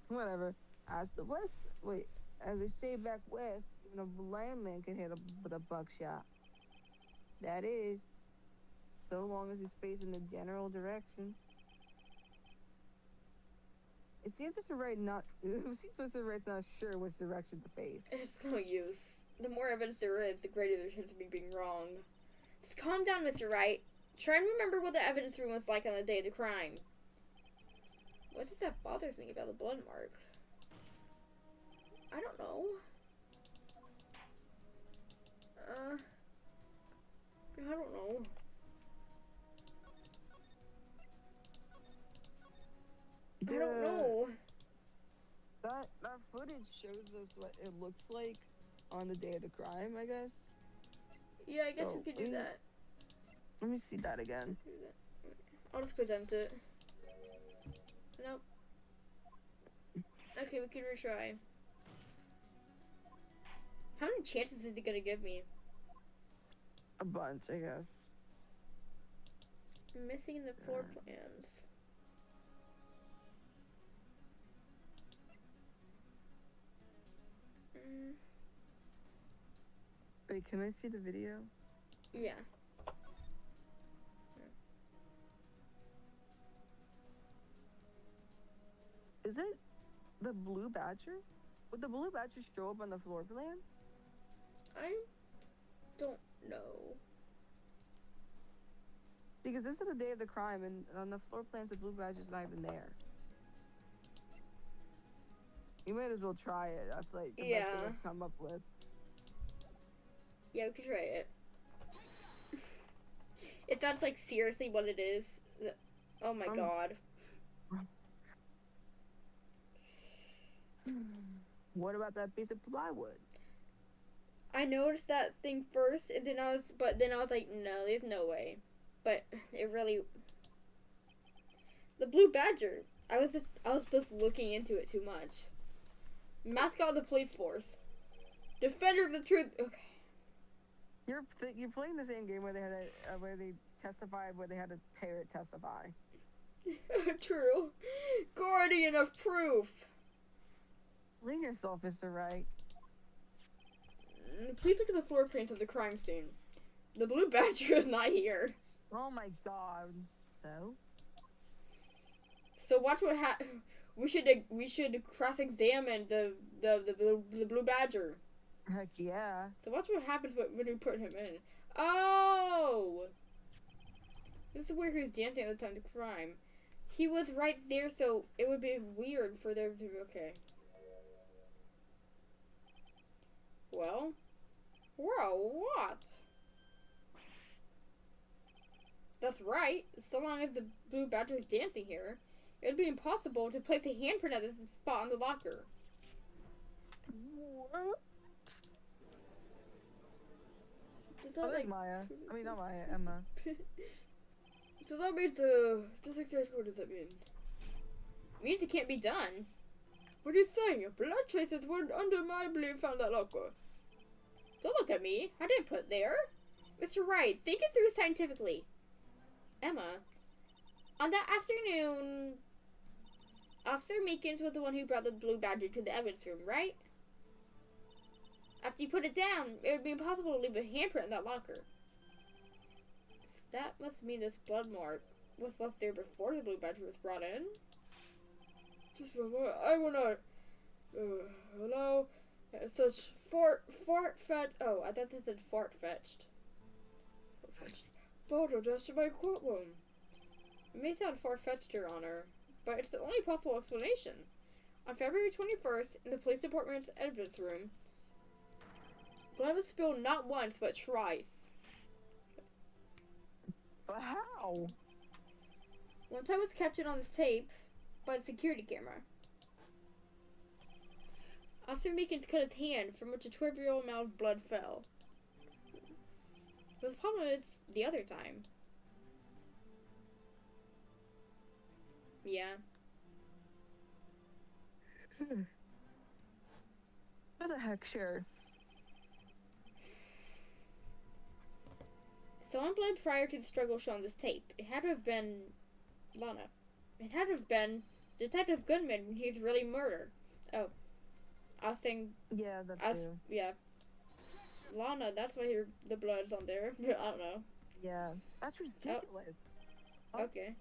Whatever. As the west, wait. As they say back west, even a blind man can hit with a buckshot. That is, so long as he's facing the general direction. It seems Mr. Wright not. It seems Mr. Wright's not sure which direction to face. It's no use. The more evidence there is, the greater the chance of me being wrong. Just calm down, Mr. Wright. Try and remember what the evidence room was like on the day of the crime. What is it that bothers me about the blood mark? I don't know. I don't know. I don't know. That footage shows us what it looks like on the day of the crime, I guess. Yeah, I guess So, we could do that. Let me see that again. I'll just present it. Nope. Okay, we can retry. How many chances is he gonna give me? A bunch, I guess. Missing the floor plans. Wait, can I see the video? Yeah. Is it the blue badger? Would the blue badger show up on the floor plans? I don't know. Because this is the day of the crime, and on the floor plans, the blue badger's not even there. You might as well try it. That's like the best thing I've come up with. Yeah, we could try it. If that's like seriously what it is. Oh my god. What about that piece of plywood? I noticed that thing first, and then I was like, no, there's no way. But it really. The blue badger. I was just looking into it too much. Mascot of the police force. Defender of the truth. Okay. You're playing the same game where they had where they testified, where they had a parrot testify. True. Guardian of proof. Lean yourself, Mr. Wright. Please look at the floor plans of the crime scene. The blue badger is not here. Oh my god. So watch what we should cross-examine the blue badger. Heck yeah. So watch what happens when we put him in. Oh! This is where he was dancing at the time of the crime. He was right there, so it would be weird for there to be okay. Well, what? That's right. So long as the blue badger is dancing here, it would be impossible to place a handprint at this spot on the locker. What? That like Maya. I mean, not Maya, Emma. So that means, just exactly what does that mean? It means it can't be done. What are you saying? Blood traces were undeniably found that locker. Don't look at me. I didn't put it there. Mr. Wright, think it through scientifically. Emma, on that afternoon, Officer Meekins was the one who brought the blue badger to the evidence room, right? After you put it down, it would be impossible to leave a handprint in that locker. So that must mean this blood mark was left there before the blue badger was brought in. Just a moment, I will not. Hello? Such fart fetched. Oh, I thought this said fart fetched. Photo just in my courtroom. It may sound far-fetched, Your Honor, but it's the only possible explanation. On February 21st, in the police department's evidence room, blood was spilled not once, but twice. But how? One time was captured on this tape by the security camera. Officer Meekins cut his hand, from which a 12-year-old amount of blood fell. But the problem is the other time. Yeah. What the heck, sure. Someone blamed prior to the struggle shown on this tape. It had to have been Lana. It had to have been Detective Goodman when he's really murdered. Oh. I was saying, Yeah, that's true. yeah. Lana, that's why the blood's on there. I don't know. Yeah, that's ridiculous. Oh. Okay.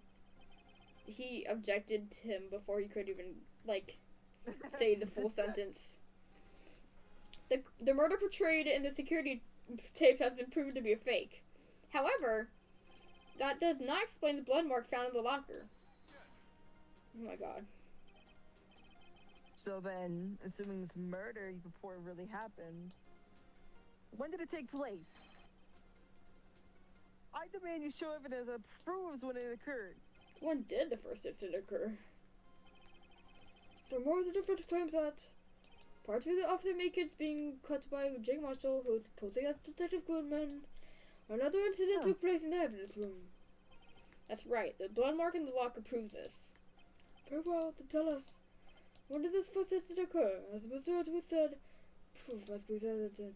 He objected to him before he could even, like, say the full sentence. The murder portrayed in the security tape has been proven to be a fake. However, that does not explain the blood mark found in the locker. Oh my god. So then, assuming this murder you purport really happened, when did it take place? I demand you show evidence that proves when it occurred. When did the first incident occur? Some more of the defense claims that prior to the officer Makins being cut by Jake Marshall, who was posing as Detective Goodman, another incident took place in the evidence room. That's right, the blood mark in the locker proves this. Very well, then tell us, when did this first incident occur? As Mr. Edgewood said, proof must be presented.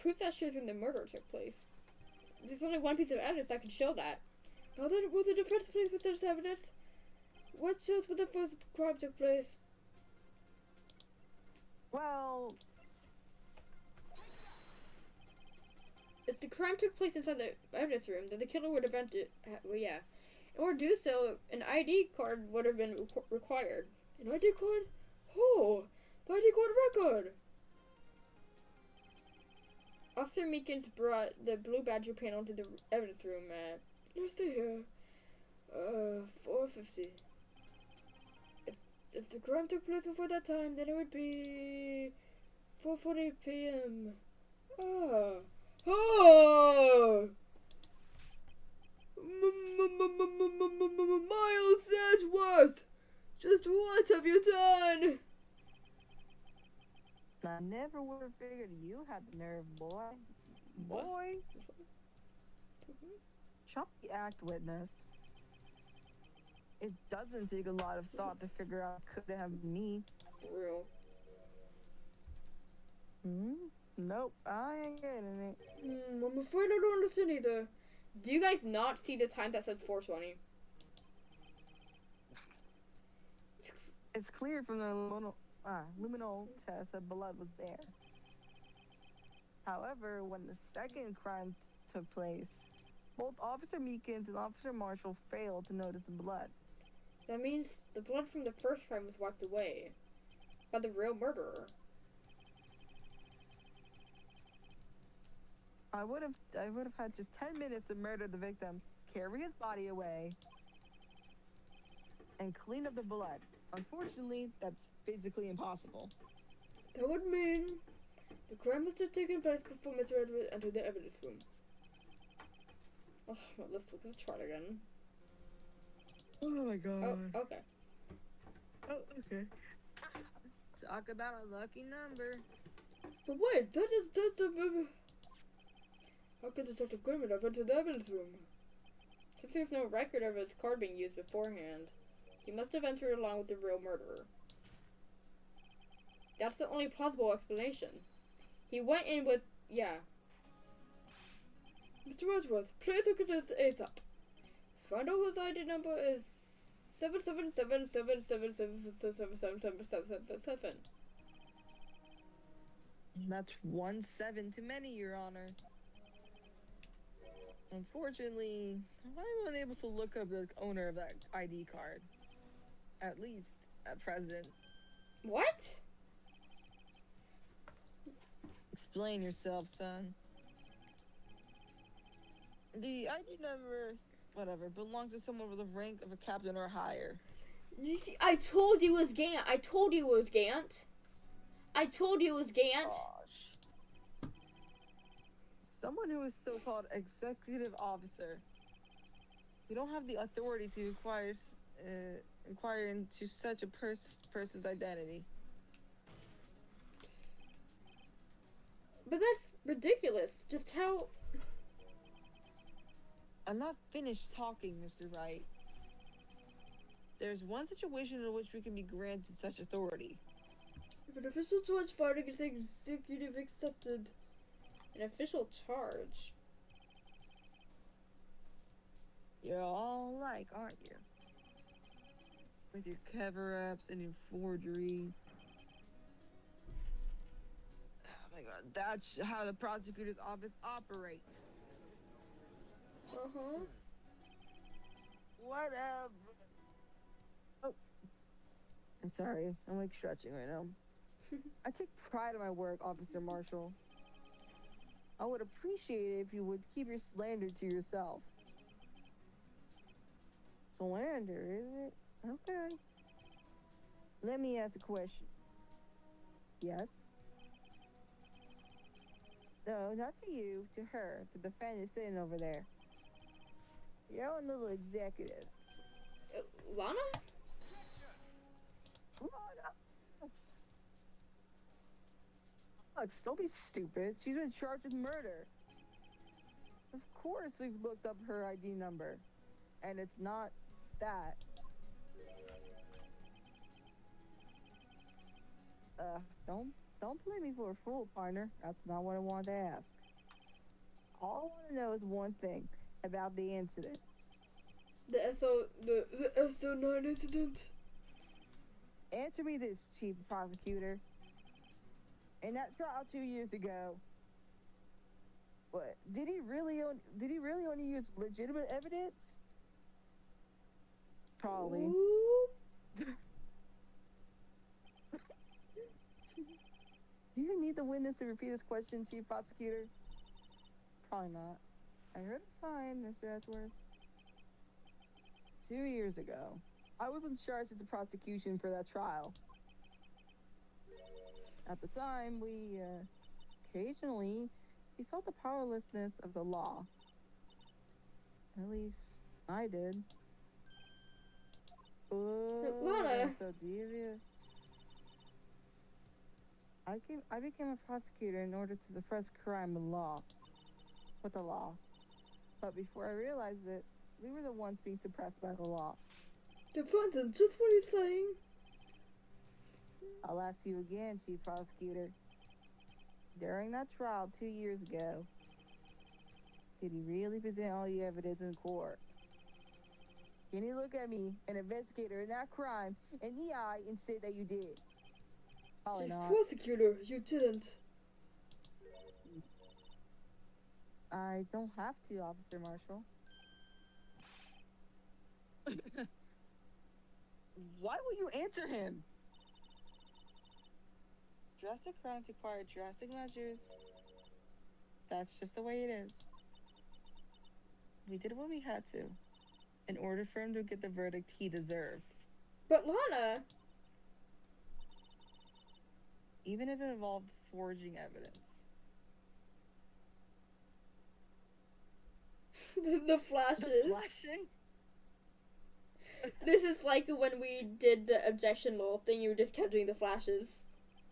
Proof that shows when the murder took place. There's only one piece of evidence that can show that. Now then, will the defense please present evidence? What shows when the first crime took place? Well, if the crime took place inside the evidence room, then the killer would have entered. Well, yeah. In order to do so, an ID card would have been required. An ID card? Oh, the ID card record! Officer Meekins brought the blue badger panel to the evidence room at, let's see here, 4:50. If the crime took place before that time, then it would be 4:40 p.m. Ah. Oh! Miles Edgeworth! Just what have you done? I never would have figured you had the nerve, boy. What? Boy. Chop the act, witness. It doesn't take a lot of thought to figure out could it have been me. For real. Nope, I ain't getting it. I'm afraid I don't understand either. Do you guys not see the time that says 4:20? It's clear from the luminol test that blood was there. However, when the second crime took place, both Officer Meekins and Officer Marshall failed to notice the blood. That means the blood from the first crime was wiped away by the real murderer. I would have had just 10 minutes to murder the victim, carry his body away, and clean up the blood. Unfortunately, that's physically impossible. That would mean the crime must have taken place before Mr. Edward entered the evidence room. Oh, well, let's look at the chart again. Oh my god. Oh, okay. Oh, okay. Talk about a lucky number. But wait, that's the... How could Detective Goodman have entered the evidence room? Since there's no record of his card being used beforehand, he must have entered along with the real murderer. That's the only plausible explanation. He went in with... yeah. Mr. Edgeworth, please look at this ASAP. Find out whose ID number is 77777777777. That's 1 7 too many, Your Honor. Unfortunately, I'm unable to look up the owner of that ID card. At least at present. What? Explain yourself, son. The ID number, whatever, belongs to someone with the rank of a captain or higher. You see, I told you it was Gant. I told you it was Gant. I told you it was Gant. Gosh. Someone who is so-called executive officer. You don't have the authority to inquire into such a person's identity. But that's ridiculous. Just how... I'm not finished talking, Mr. Wright. There's one situation in which we can be granted such authority. If an official charge fighting is executive accepted. An official charge? You're all alike, aren't you? With your cover-ups and your forgery. Oh my god, that's how the prosecutor's office operates. Uh-huh. Whatever. Oh. I'm sorry. I'm like stretching right now. I take pride in my work, Officer Marshall. I would appreciate it if you would keep your slander to yourself. Slander, is it? Okay. Let me ask a question. Yes? No, not to you, to her, to the defendant sitting over there. Your own little executive. Lana? Alex, don't be stupid. She's been charged with murder. Of course we've looked up her ID number. And it's not that. Don't play me for a fool, partner. That's not what I wanted to ask. All I want to know is one thing about the incident. The SO9 incident? Answer me this, Chief Prosecutor. In that trial 2 years ago, what did he really only use legitimate evidence? Probably. Ooh. Do you need the witness to repeat this question, Chief Prosecutor? Probably not. I heard it fine, Mr. Edgeworth. 2 years ago, I was in charge of the prosecution for that trial. At the time, we felt the powerlessness of the law. At least I did. Oh, Lana. so devious. I became a prosecutor in order to suppress crime and law. With the law. But before I realized it, we were the ones being suppressed by the law. Defendant, just what are you saying? I'll ask you again, Chief Prosecutor. During that trial 2 years ago, did he really present all the evidence in court? Can you look at me, an investigator in that crime, in the eye and say that you did? Probably not. Prosecutor, you didn't. I don't have to, Officer Marshall. Why will you answer him? Drastic crimes require drastic measures. That's just the way it is. We did what we had to, in order for him to get the verdict he deserved. But Lana! Even if it involved forging evidence. The flashes. The flashing? This is like when we did the objection law thing, you just kept doing the flashes.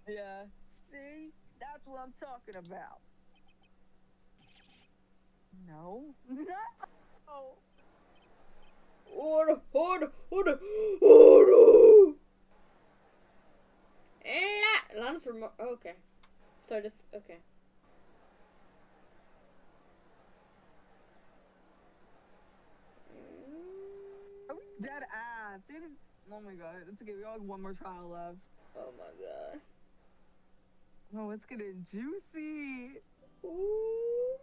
Yeah. See? That's what I'm talking about. No. No. Order. Lana's for more. Okay. So just. Okay. Are we dead ass? Dude, oh my god. It's okay. We all have one more trial left. Oh my god. Oh, it's getting juicy. Ooh.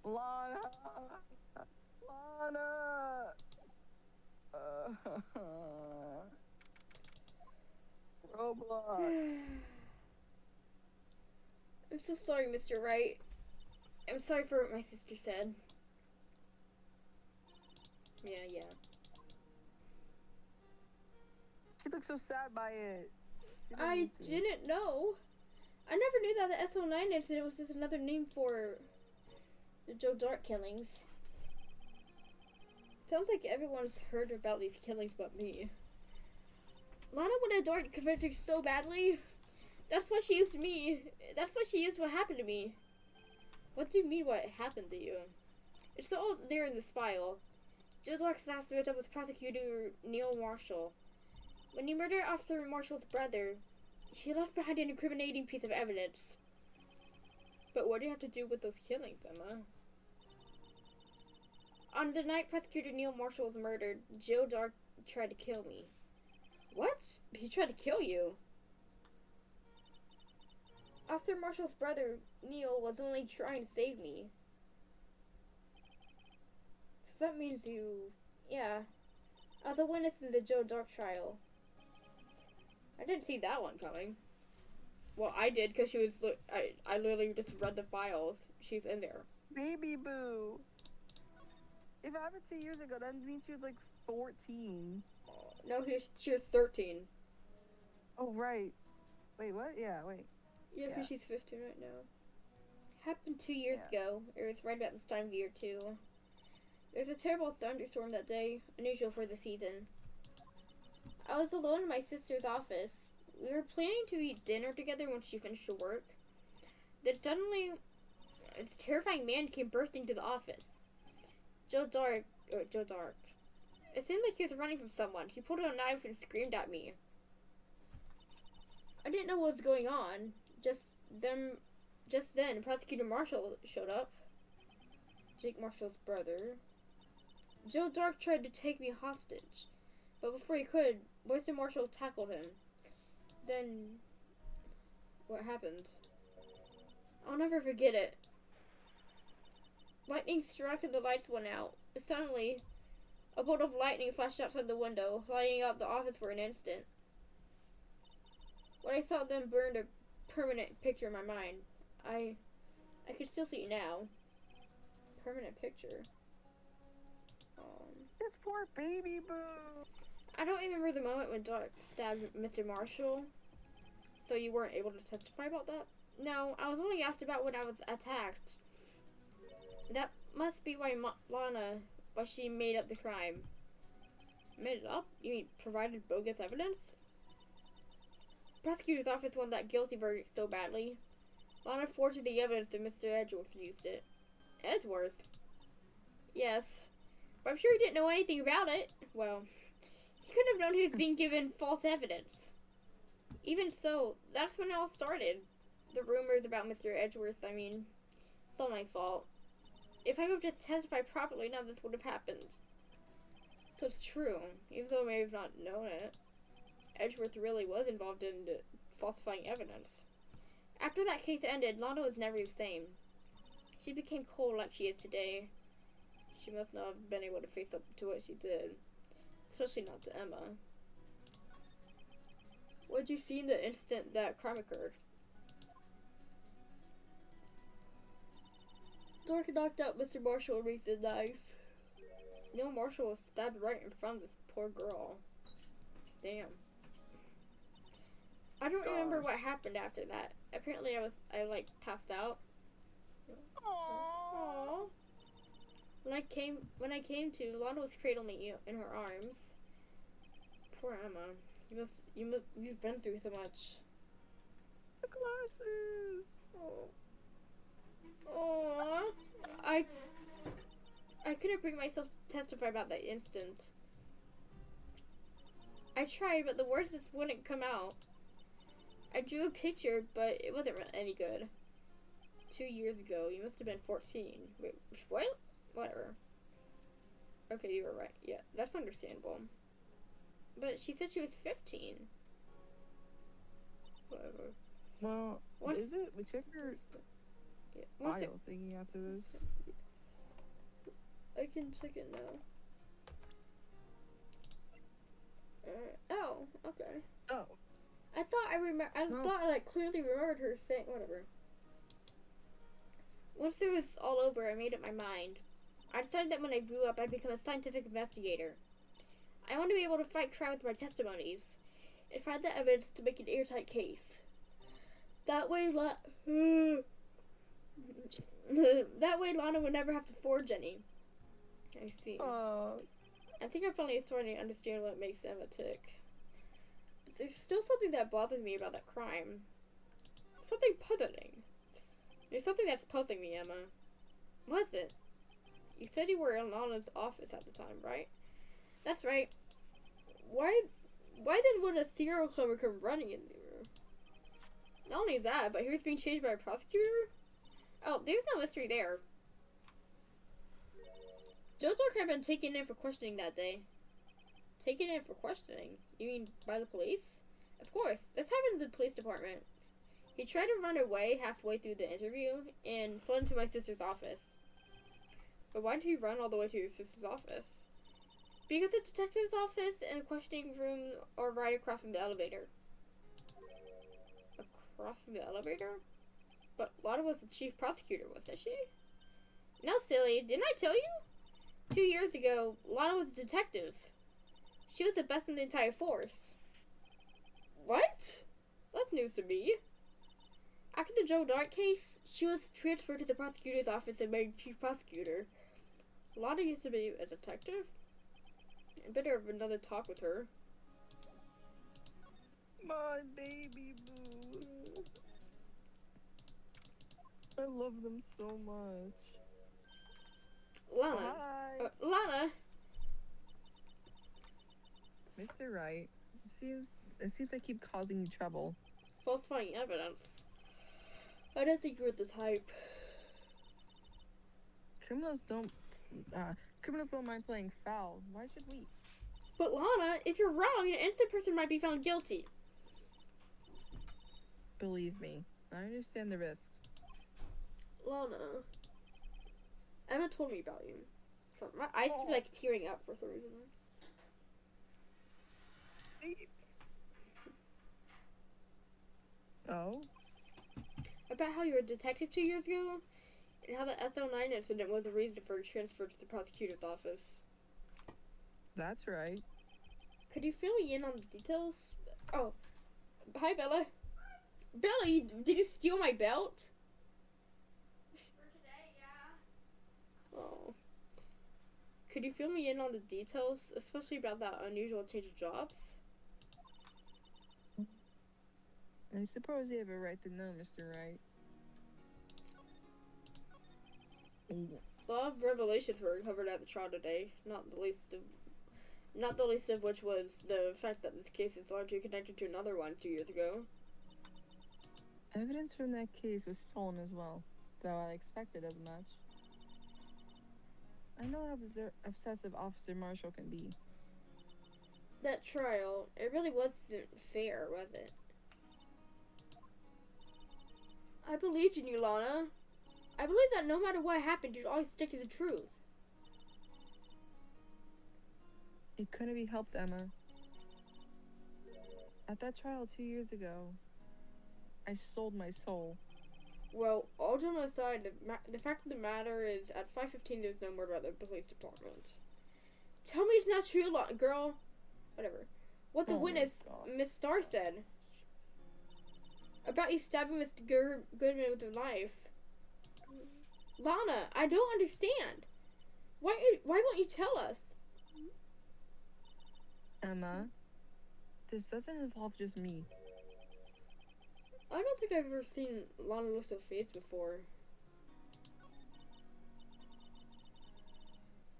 Lana. Roblox. I'm so sorry, Mr. Wright. I'm sorry for what my sister said. Yeah. She looked so sad by it. I didn't know. I never knew that the SO9 incident was just another name for the Joe Dart killings. Sounds like everyone's heard about these killings but me. Lana wanted Dart convicted so badly. That's why she used me. That's why she used what happened to me. What do you mean what happened to you? It's all there in this file. Jill Dark's last victim was prosecutor Neil Marshall. When he murdered Officer Marshall's brother, he left behind an incriminating piece of evidence. But what do you have to do with those killings, Emma? On the night prosecutor Neil Marshall was murdered, Jill Dark tried to kill me. What? He tried to kill you? Officer Marshall's brother, Neil, was only trying to save me. So that means you... Yeah. I was a witness in the Joe Dark trial. I didn't see that one coming. Well, I did, because she was... I literally just read the files. She's in there. Baby boo. If it happened 2 years ago, that means she was like 14. No, she was 13. Oh, right. Wait, what? Yeah, wait. Yeah, because she's 15 right now. Happened 2 years ago. It was right about this time of year, too. There was a terrible thunderstorm that day, unusual for the season. I was alone in my sister's office. We were planning to eat dinner together once she finished her work. Then suddenly, this terrifying man came bursting to the office. Joe Dark. It seemed like he was running from someone. He pulled out a knife and screamed at me. I didn't know what was going on. Just then, Prosecutor Marshall showed up. Jake Marshall's brother. Joe Dark tried to take me hostage, but before he could, Winston Marshall tackled him. Then, what happened? I'll never forget it. Lightning struck and the lights went out. Suddenly, a bolt of lightning flashed outside the window, lighting up the office for an instant. When I saw them burned a permanent picture in my mind. I could still see it now. Permanent picture. This poor baby boo. I don't remember the moment when Dark stabbed Mr. Marshall. So you weren't able to testify about that? No, I was only asked about when I was attacked. That must be why why she made up the crime. Made it up? You mean provided bogus evidence? Prosecutor's office wanted that guilty verdict so badly. Lana forged the evidence and Mr. Edgeworth used it. Edgeworth? Yes. But I'm sure he didn't know anything about it. Well, he couldn't have known he was being given false evidence. Even so, that's when it all started. The rumors about Mr. Edgeworth, it's all my fault. If I would have just testified properly, none of this would have happened. So it's true, even though I may have not known it. Edgeworth really was involved in falsifying evidence. After that case ended, Lana was never the same. She became cold like she is today. She must not have been able to face up to what she did. Especially not to Emma. What did you see in the instant that crime occurred? Dork knocked out Mr. Marshall and raised the knife. Neil Marshall was stabbed right in front of this poor girl. Damn. I don't remember what happened after that. Apparently I passed out. Aww. When I came to, Lana was cradling me in her arms. Poor Emma. You've been through so much. The glasses. Aww. I couldn't bring myself to testify about that instant. I tried, but the words just wouldn't come out. I drew a picture, but it wasn't any good. 2 years ago, you must have been 14. Wait, what? Whatever. Okay, you were right. Yeah, that's understandable. But she said she was 15. Whatever. Well, is it? We check her file thingy after this. I can check it now. Oh, okay. Oh. I thought I clearly remembered her saying whatever. Once it was all over, I made up my mind. I decided that when I grew up, I'd become a scientific investigator. I want to be able to fight crime with my testimonies and find the evidence to make an airtight case. That way, Lana would never have to forge any. I see. I think I'm finally starting to understand what makes Emma tick. But there's still something that bothers me about that crime. Something puzzling. There's something that's puzzling me, Emma. What is it? You said you were in Lana's office at the time, right? That's right. Why then would a serial killer come running in there? Not only that, but he was being chased by a prosecutor? Oh, there's no mystery there. Jojo could have been taken in for questioning that day. Taken in for questioning? You mean by the police? Of course. This happened in the police department. He tried to run away halfway through the interview and fled into my sister's office. But why did he run all the way to your sister's office? Because the detective's office and the questioning room are right across from the elevator. Across from the elevator? But Lana was the chief prosecutor, wasn't she? No, silly. Didn't I tell you? 2 years ago, Lana was a detective. She was the best in the entire force. What? That's news to me. After the Joe Dart case, she was transferred to the prosecutor's office and made chief prosecutor. Lana used to be a detective. I better have another talk with her. My baby boos. I love them so much. Lana. Hi. Lana. Mr. Wright, it seems I keep causing you trouble. Falsifying evidence. I don't think you're the type. Criminals don't mind playing foul. Why should we? But Lana, if you're wrong, an innocent person might be found guilty. Believe me, I understand the risks. Lana. Emma told me about you. So my eyes keep like tearing up for some reason. Oh? About how you were a detective 2 years ago, and how the SL9 incident was a reason for a transfer to the prosecutor's office. That's right. Could you fill me in on the details? Oh, hi Bella. Bella, did you steal my belt? For today, yeah. Oh. Could you fill me in on the details, especially about that unusual change of jobs? I suppose you have a right to know, Mr. Wright. A lot of revelations were uncovered at the trial today, not the least of which was the fact that this case is largely connected to another one 2 years ago. Evidence from that case was stolen as well, though I expected as much. I know how obsessive Officer Marshall can be. That trial, it really wasn't fair, was it? I believed in you, Lana. I believe that no matter what happened, you'd always stick to the truth. It couldn't be helped, Emma. At that trial 2 years ago, I sold my soul. Well, all jokes aside, the fact of the matter is, at 5:15, there's no word about the police department. Tell me it's not true, girl. Whatever. What the witness, Miss Starr, said about you stabbing Mr. Goodman with a knife. Lana, I don't understand. Why won't you tell us? Emma, this doesn't involve just me. I don't think I've ever seen Lana look so fazed before.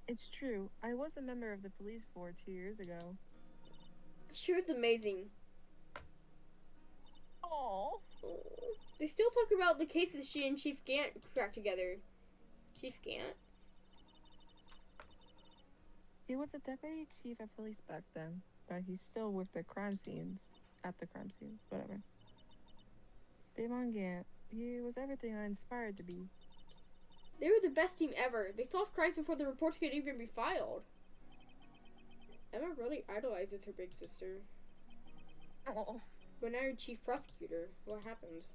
It's true. I was a member of the police force 2 years ago. She was amazing. Aww. They still talk about the cases she and Chief Gant cracked together. Chief Gant? He was a deputy chief of police back then, but he's still with the crime scenes. At the crime scene, whatever. Damon Gant, he was everything I inspired to be. They were the best team ever. They solved crimes before the reports could even be filed. Emma really idolizes her big sister. Oh. But now you're chief prosecutor. What happened?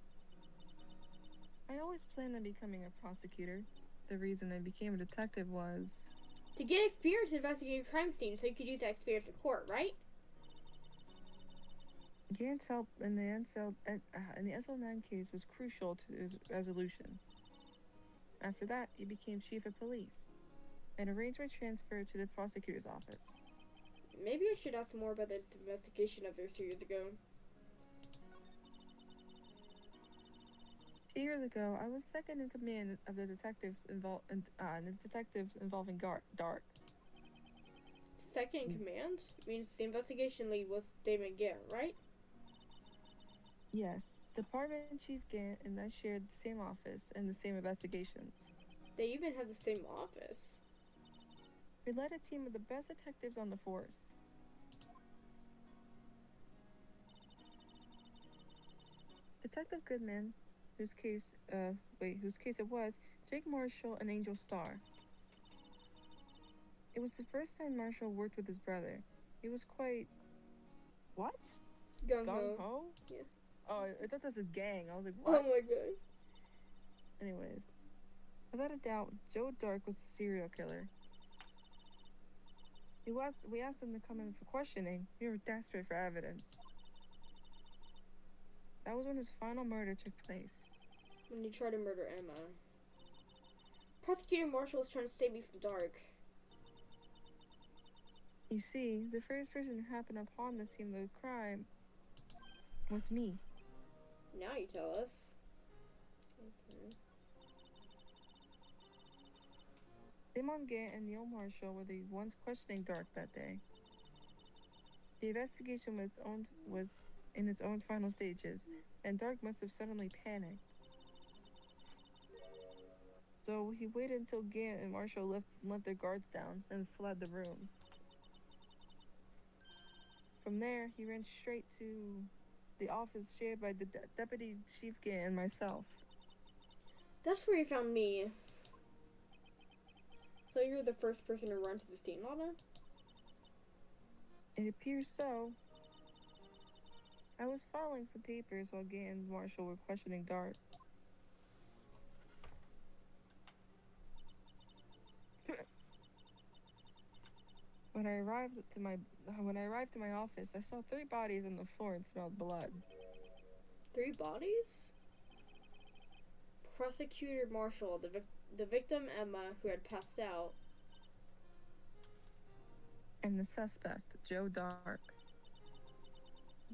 I always planned on becoming a prosecutor. The reason I became a detective was... to get experience investigating crime scenes so you could use that experience in court, right? Gant's help in the SL9 case was crucial to his resolution. After that, he became chief of police and arranged my transfer to the prosecutor's office. Maybe I should ask more about this investigation of theirs 2 years ago. 2 years ago, I was second in command of the detectives involving Dart. Second in command means the investigation lead was Damon Gant, right? Yes, Department Chief Gant and I shared the same office and the same investigations. They even had the same office. We led a team of the best detectives on the force. Detective Goodman, whose case it was, Jake Marshall and Angel Starr. It was the first time Marshall worked with his brother. He was quite... What? Gung Gung-ho? Yeah. Oh, I thought that was a gang. I was like, what? Oh my god. Anyways, without a doubt, Joe Dark was the serial killer. We asked him to come in for questioning. We were desperate for evidence. That was when his final murder took place. When he tried to murder Emma. Prosecutor Marshall was trying to save me from Dark. You see, the first person who happened upon the scene of the crime was me. Now you tell us. Okay. Damon Gant and Neil Marshall were the ones questioning Dark that day. The investigation was in its own final stages, and Dark must have suddenly panicked. So he waited until Gant and Marshall let their guards down and fled the room. From there, he ran straight to the office shared by the Deputy Chief Gant and myself. That's where you found me. So you're the first person to run to the scene, Lana? It appears so. I was filing some papers while Gant and Marshall were questioning Dart. When I arrived to my office, I saw 3 bodies on the floor and smelled blood. 3 bodies? Prosecutor Marshall, the victim Emma, who had passed out, and the suspect, Joe Dark.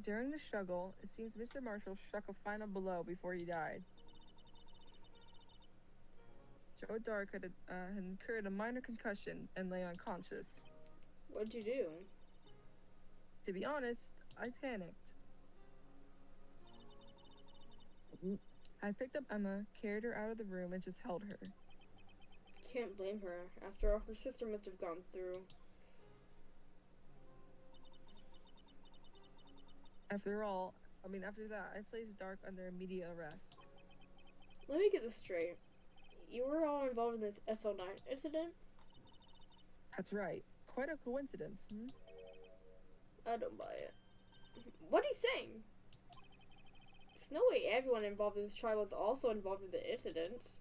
During the struggle, it seems Mr. Marshall struck a final blow before he died. Joe Dark had incurred a minor concussion and lay unconscious. What'd you do? To be honest, I panicked. I picked up Emma, carried her out of the room, and just held her. Can't blame her. After all, her sister must have gone through. After that, I placed Dark under immediate arrest. Let me get this straight. You were all involved in this SL9 incident? That's right. Quite a coincidence, hmm? I don't buy it. What are you saying? There's no way everyone involved in this trial was also involved in the incident.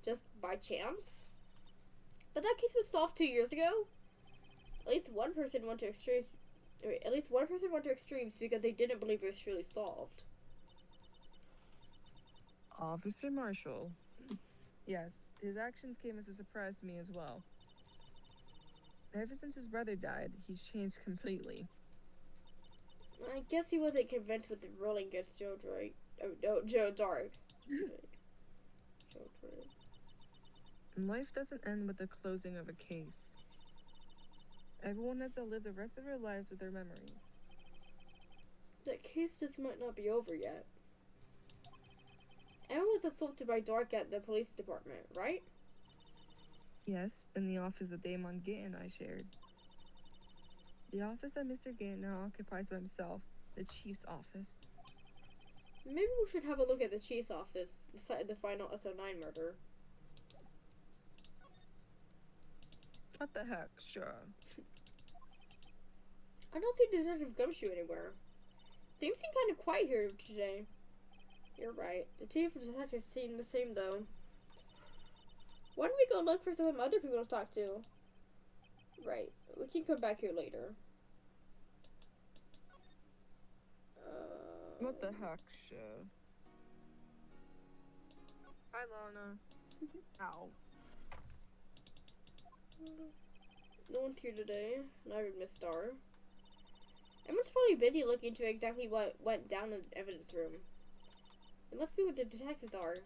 Just by chance? But that case was solved 2 years ago? At least one person went to extremes because they didn't believe it was truly solved. Officer Marshall. Yes, his actions came as a surprise to me as well. Ever since his brother died, he's changed completely. I guess he wasn't convinced with the ruling against Joe Dark. Joe Dark. Life doesn't end with the closing of a case. Everyone has to live the rest of their lives with their memories. That case just might not be over yet. Emma was assaulted by Dark at the police department, right? Yes, in the office that Damon Gant and I shared. The office that Mr. Gant now occupies by himself, the chief's office. Maybe we should have a look at the chief's office, the site of the final SO9 murder. What the heck, sure. I don't see Detective Gumshoe anywhere. Things seem kind of quiet here today. You're right. The chief of detectives seem the same though. Why don't we go look for some other people to talk to? Right. We can come back here later. What the heck, sure. Hi, Lana. Ow. No one's here today. Not even Miss Star. Everyone's probably busy looking into exactly what went down in the evidence room. It must be what the detectives are.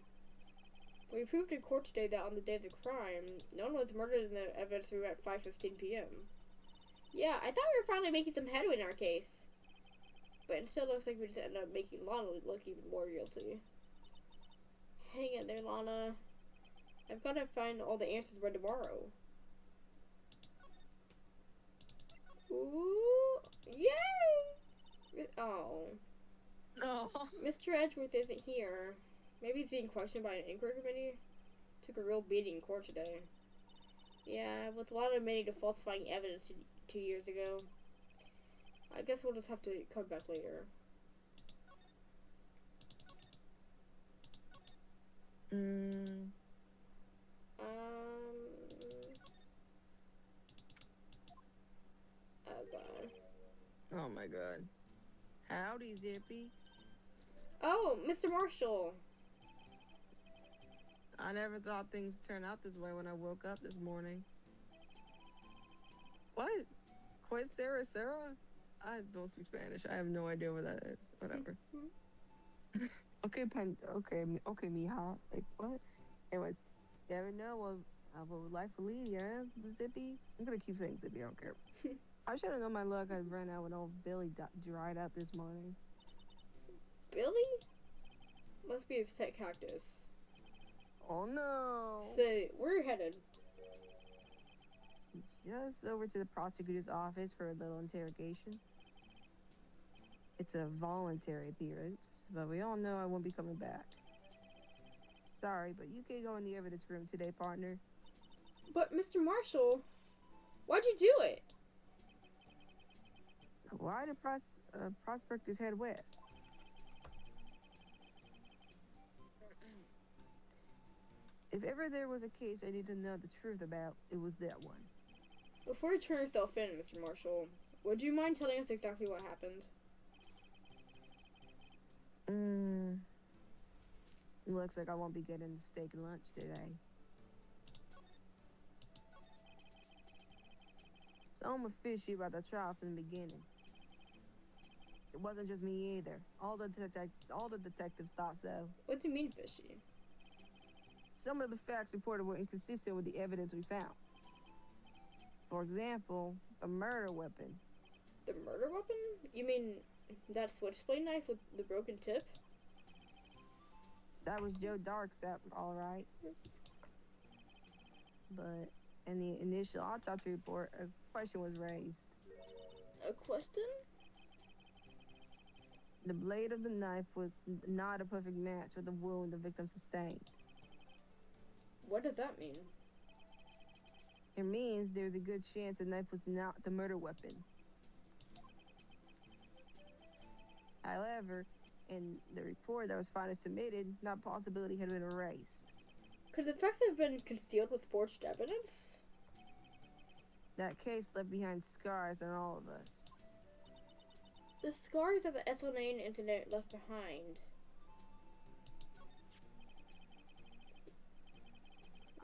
But we proved in court today that on the day of the crime, no one was murdered in the evidence room at 5:15 p.m. Yeah, I thought we were finally making some headway in our case. But it still looks like we just ended up making Lana look even more guilty. Hang in there, Lana. I've got to find all the answers by tomorrow. Ooh, yay! Oh. No. Mr. Edgeworth isn't here. Maybe he's being questioned by an inquiry committee. Took a real beating in court today. Yeah, with a lot of admitting to falsifying evidence 2 years ago. I guess we'll just have to come back later. Oh god. Oh my god. Howdy, Zippy. Oh, Mr. Marshall. I never thought things would turn out this way when I woke up this morning. What? Quit Sarah? I don't speak Spanish. I have no idea what that is. Whatever. Okay, okay, mija. Like, what? Anyways, you never know what life will lead, yeah, Zippy? I'm gonna keep saying Zippy, I don't care. I should have known my luck I'd run out when old Billy dried up this morning. Billy? Must be his pet cactus. Oh no! So, where are you headed? Just over to the prosecutor's office for a little interrogation. It's a voluntary appearance, but we all know I won't be coming back. Sorry, but you can't go in the evidence room today, partner. But, Mr. Marshall, why'd you do it? Why do prospectors head west? If ever there was a case I need to know the truth about, it was that one. Before you turn yourself in, Mr. Marshall, would you mind telling us exactly what happened? Looks like I won't be getting the steak and lunch today. So I'm fishy about the trial from the beginning. It wasn't just me either. All the detectives thought so. What do you mean, fishy? Some of the facts reported were inconsistent with the evidence we found. For example, a murder weapon. The murder weapon? You mean that switchblade knife with the broken tip? That was Joe Dark's, all right. But in the initial autopsy report, a question was raised. A question? The blade of the knife was not a perfect match with the wound the victim sustained. What does that mean? It means there's a good chance the knife was not the murder weapon. However, in the report that was finally submitted, that possibility had been erased. Could the facts have been concealed with forged evidence? That case left behind scars on all of us. The scars that the SO9 incident left behind.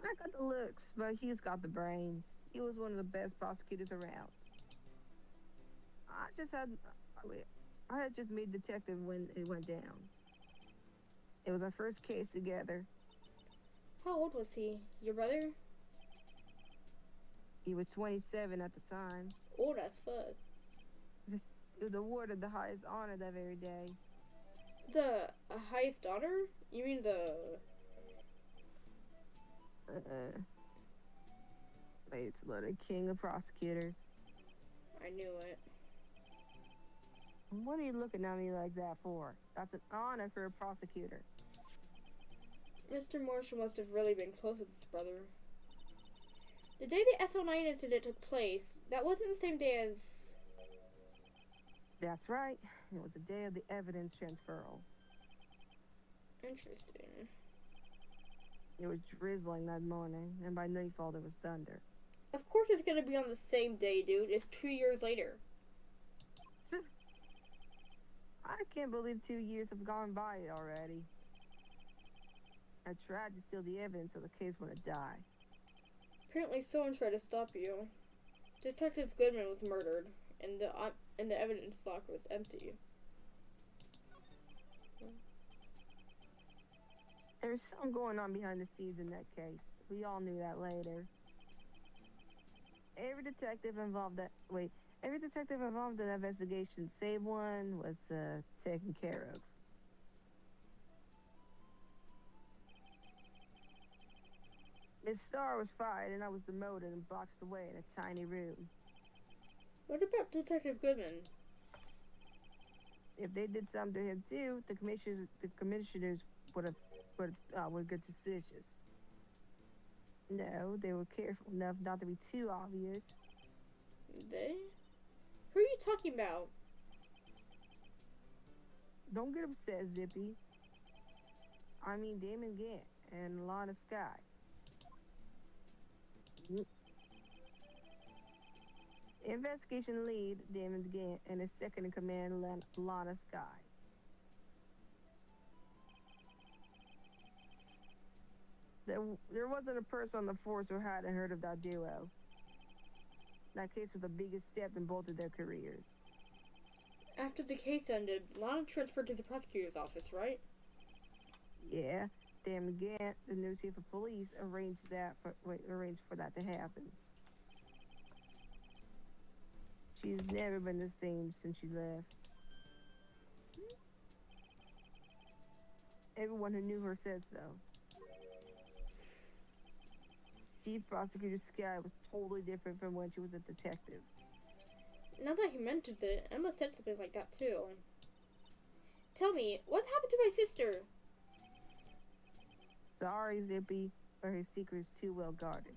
I got the looks, but he's got the brains. He was one of the best prosecutors around. I had just made detective when it went down. It was our first case together. How old was he? Your brother? He was 27 at the time. Old as fuck. He was awarded the highest honor that very day. The highest honor? You mean the... It's the king of prosecutors. I knew it. What are you looking at me like that for? That's an honor for a prosecutor. Mr. Marshall must have really been close with his brother. The day the SO9 incident took place, that wasn't the same day as... That's right. It was the day of the evidence transferal. Interesting. It was drizzling that morning, and by nightfall there was thunder. Of course it's gonna be on the same day, dude. It's 2 years later. I can't believe 2 years have gone by already. I tried to steal the evidence so the case wouldn't die. Apparently someone tried to stop you. Detective Goodman was murdered, and the evidence locker was empty. There's something going on behind the scenes in that case. We all knew that later. Every detective involved that wait, every detective involved in that investigation, save one, was taken care of. Miss Starr was fired, and I was demoted and boxed away in a tiny room. What about Detective Goodman? If they did something to him too, the commissioners would get suspicious. No, they were careful enough not to be too obvious. They? Who are you talking about? Don't get upset, Zippy. I mean Damon Gant and Lana Sky. Investigation lead, Damon Gant, and his second in command, Lana Sky. There wasn't a person on the force who hadn't heard of that duo. That case was the biggest step in both of their careers. After the case ended, Lana transferred to the prosecutor's office, right? Yeah, Damon Gant, the new chief of police, arranged for that to happen. She's never been the same since she left. Everyone who knew her said so. Chief Prosecutor Sky was totally different from when she was a detective. Now that he mentions it, Emma said something like that too. Tell me, what happened to my sister? Sorry, Zippy, but her secret is too well guarded.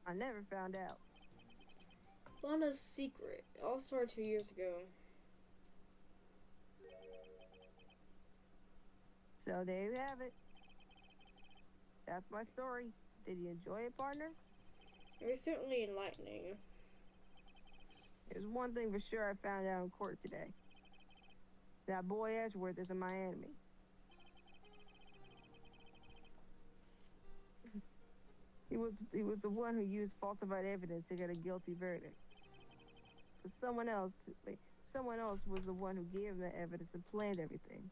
I never found out. Lana's secret all started 2 years ago. So there you have it. That's my story. Did you enjoy it, partner? It was certainly enlightening. There's one thing for sure I found out in court today. That boy Edgeworth isn't my enemy. He was the one who used falsified evidence to get a guilty verdict. But someone else was the one who gave him the evidence and planned everything.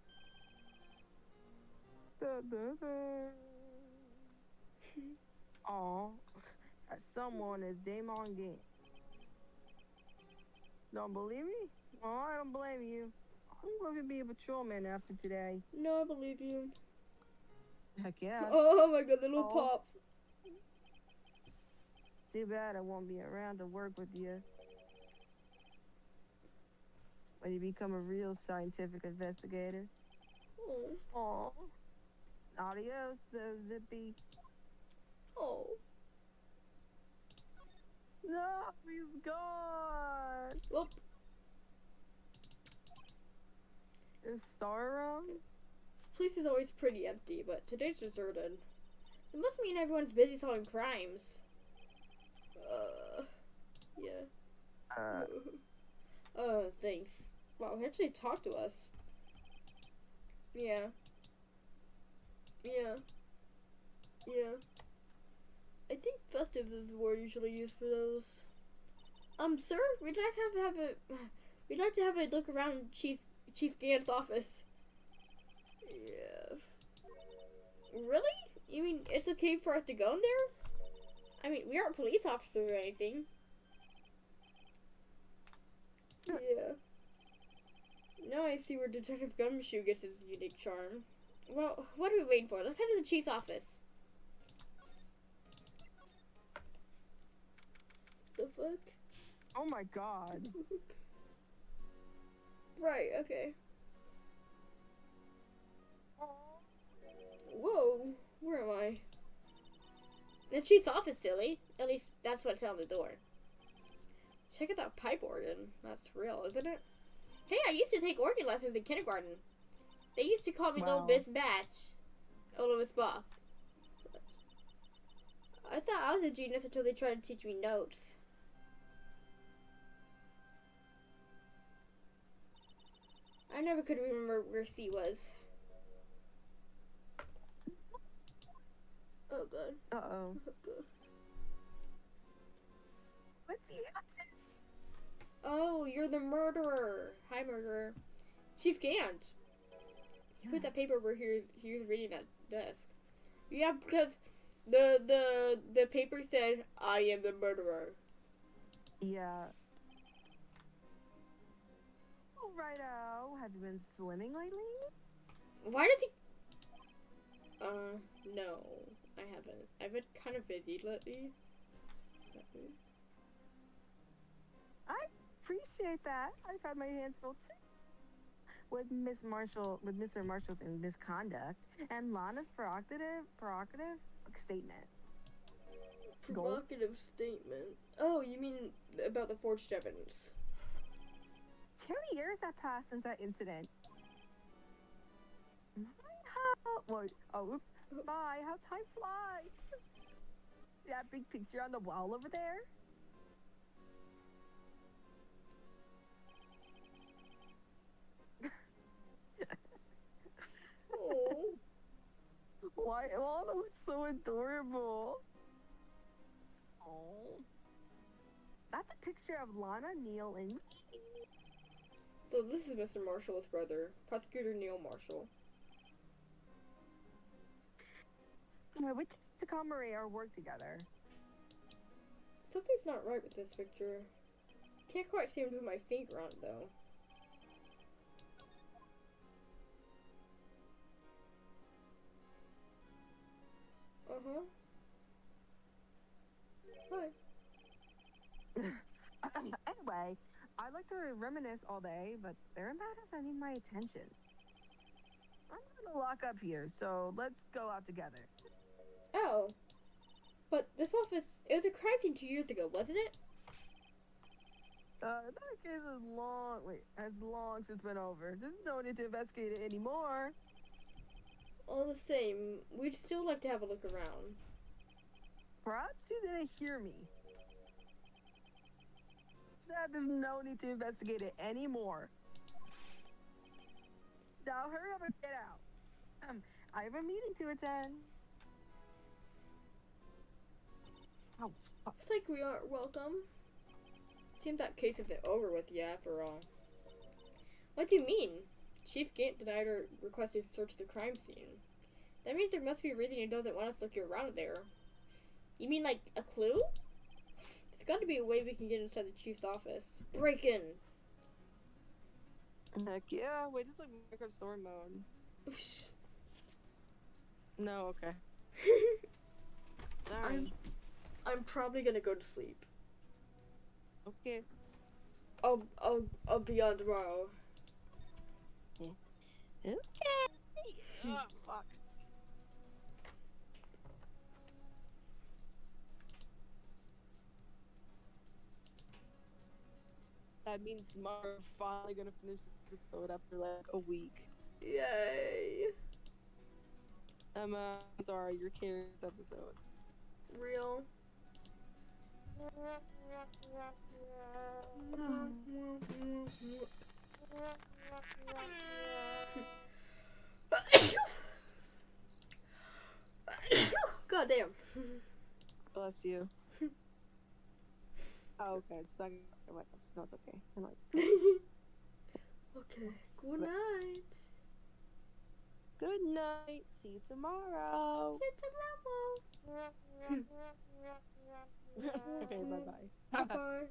Aw, that someone is Damon Gant. Don't believe me? Oh, I don't blame you. I'm going to be a patrolman after today. No, I believe you. Heck yeah. Oh my god, the little Oh. pop. Too bad I won't be around to work with you when you become a real scientific investigator. Oh. Aw. Adios, Zippy. Oh. No, he's gone. Well, Is Star around? this place is always pretty empty, but today's deserted. It must mean everyone's busy solving crimes. Yeah. Thanks. Wow, he actually talked to us. Yeah. I think festive is the word usually used for those. Sir, we'd like to have a look around Chief Gant's office. Yeah. Really? You mean it's okay for us to go in there? I mean, we aren't police officers or anything. Yeah. Now I see where Detective Gumshoe gets his unique charm. Well, what are we waiting for? Let's head to the chief's office. The fuck? Oh my god. Right, okay. Whoa, where am I? The chief's office, silly. At least that's what's on the door. Check out that pipe organ. That's real, isn't it? Hey, I used to take organ lessons in kindergarten. They used to call me Little Wow. Miss Batch. Oh, Little Miss Bach. I thought I was a genius until they tried to teach me notes. I never could remember where C was. Oh god. Uh-oh. Oh god. What's he up to? Oh, you're the murderer. Hi, murderer. Chief Gant. Who's that paper where he was reading at desk? Yeah, because the paper said, "I am the murderer." Yeah. All righto. Have you been swimming lately? Why does he? No, I haven't. I've been kind of busy lately. I appreciate that. I've had my hands full too. With Mr. Marshall's misconduct and Lana's provocative statement. Provocative statement. Oh, you mean about the forged evidence? 2 years have passed since that incident. Oops. My, how time flies. See that big picture on the wall over there? Oh. Why? Oh, that looks so adorable. Oh. That's a picture of Lana, Neil, and me. So this is Mr. Marshall's brother, Prosecutor Neil Marshall. We took Takamari our work together. Something's not right with this picture. Can't quite seem to put my finger on it though. Hi. Anyway, I'd like to reminisce all day, but there are matters that need my attention. I'm gonna lock up here, so let's go out together. Oh. But this office, it was a crime scene 2 years ago, wasn't it? That case has long since been over. There's no need to investigate it anymore. All the same, we'd still like to have a look around. Perhaps you didn't hear me. Said there's no need to investigate it anymore. Now hurry up and get out. I have a meeting to attend. Oh, fuck. It's like we aren't welcome. Seems that case isn't over with yet, after all. What do you mean? Chief Gant denied our request to search the crime scene. That means there must be a reason he doesn't want us looking around there. You mean like a clue? There's got to be a way we can get inside the chief's office. Break in. Heck yeah, wait, just like Minecraft story mode. No, okay. Sorry. I'm probably gonna go to sleep. Okay. I'll be on tomorrow. Okay. Oh, fuck. That means tomorrow we're finally gonna finish this episode after like a week. Yay. Emma, I'm sorry, you're carrying this episode. Real. God damn. Bless you. Oh, okay. It's not. No, it's okay. I'm like. Okay. Good night. Good night. See you tomorrow. See you tomorrow. Okay. Bye bye. Bye.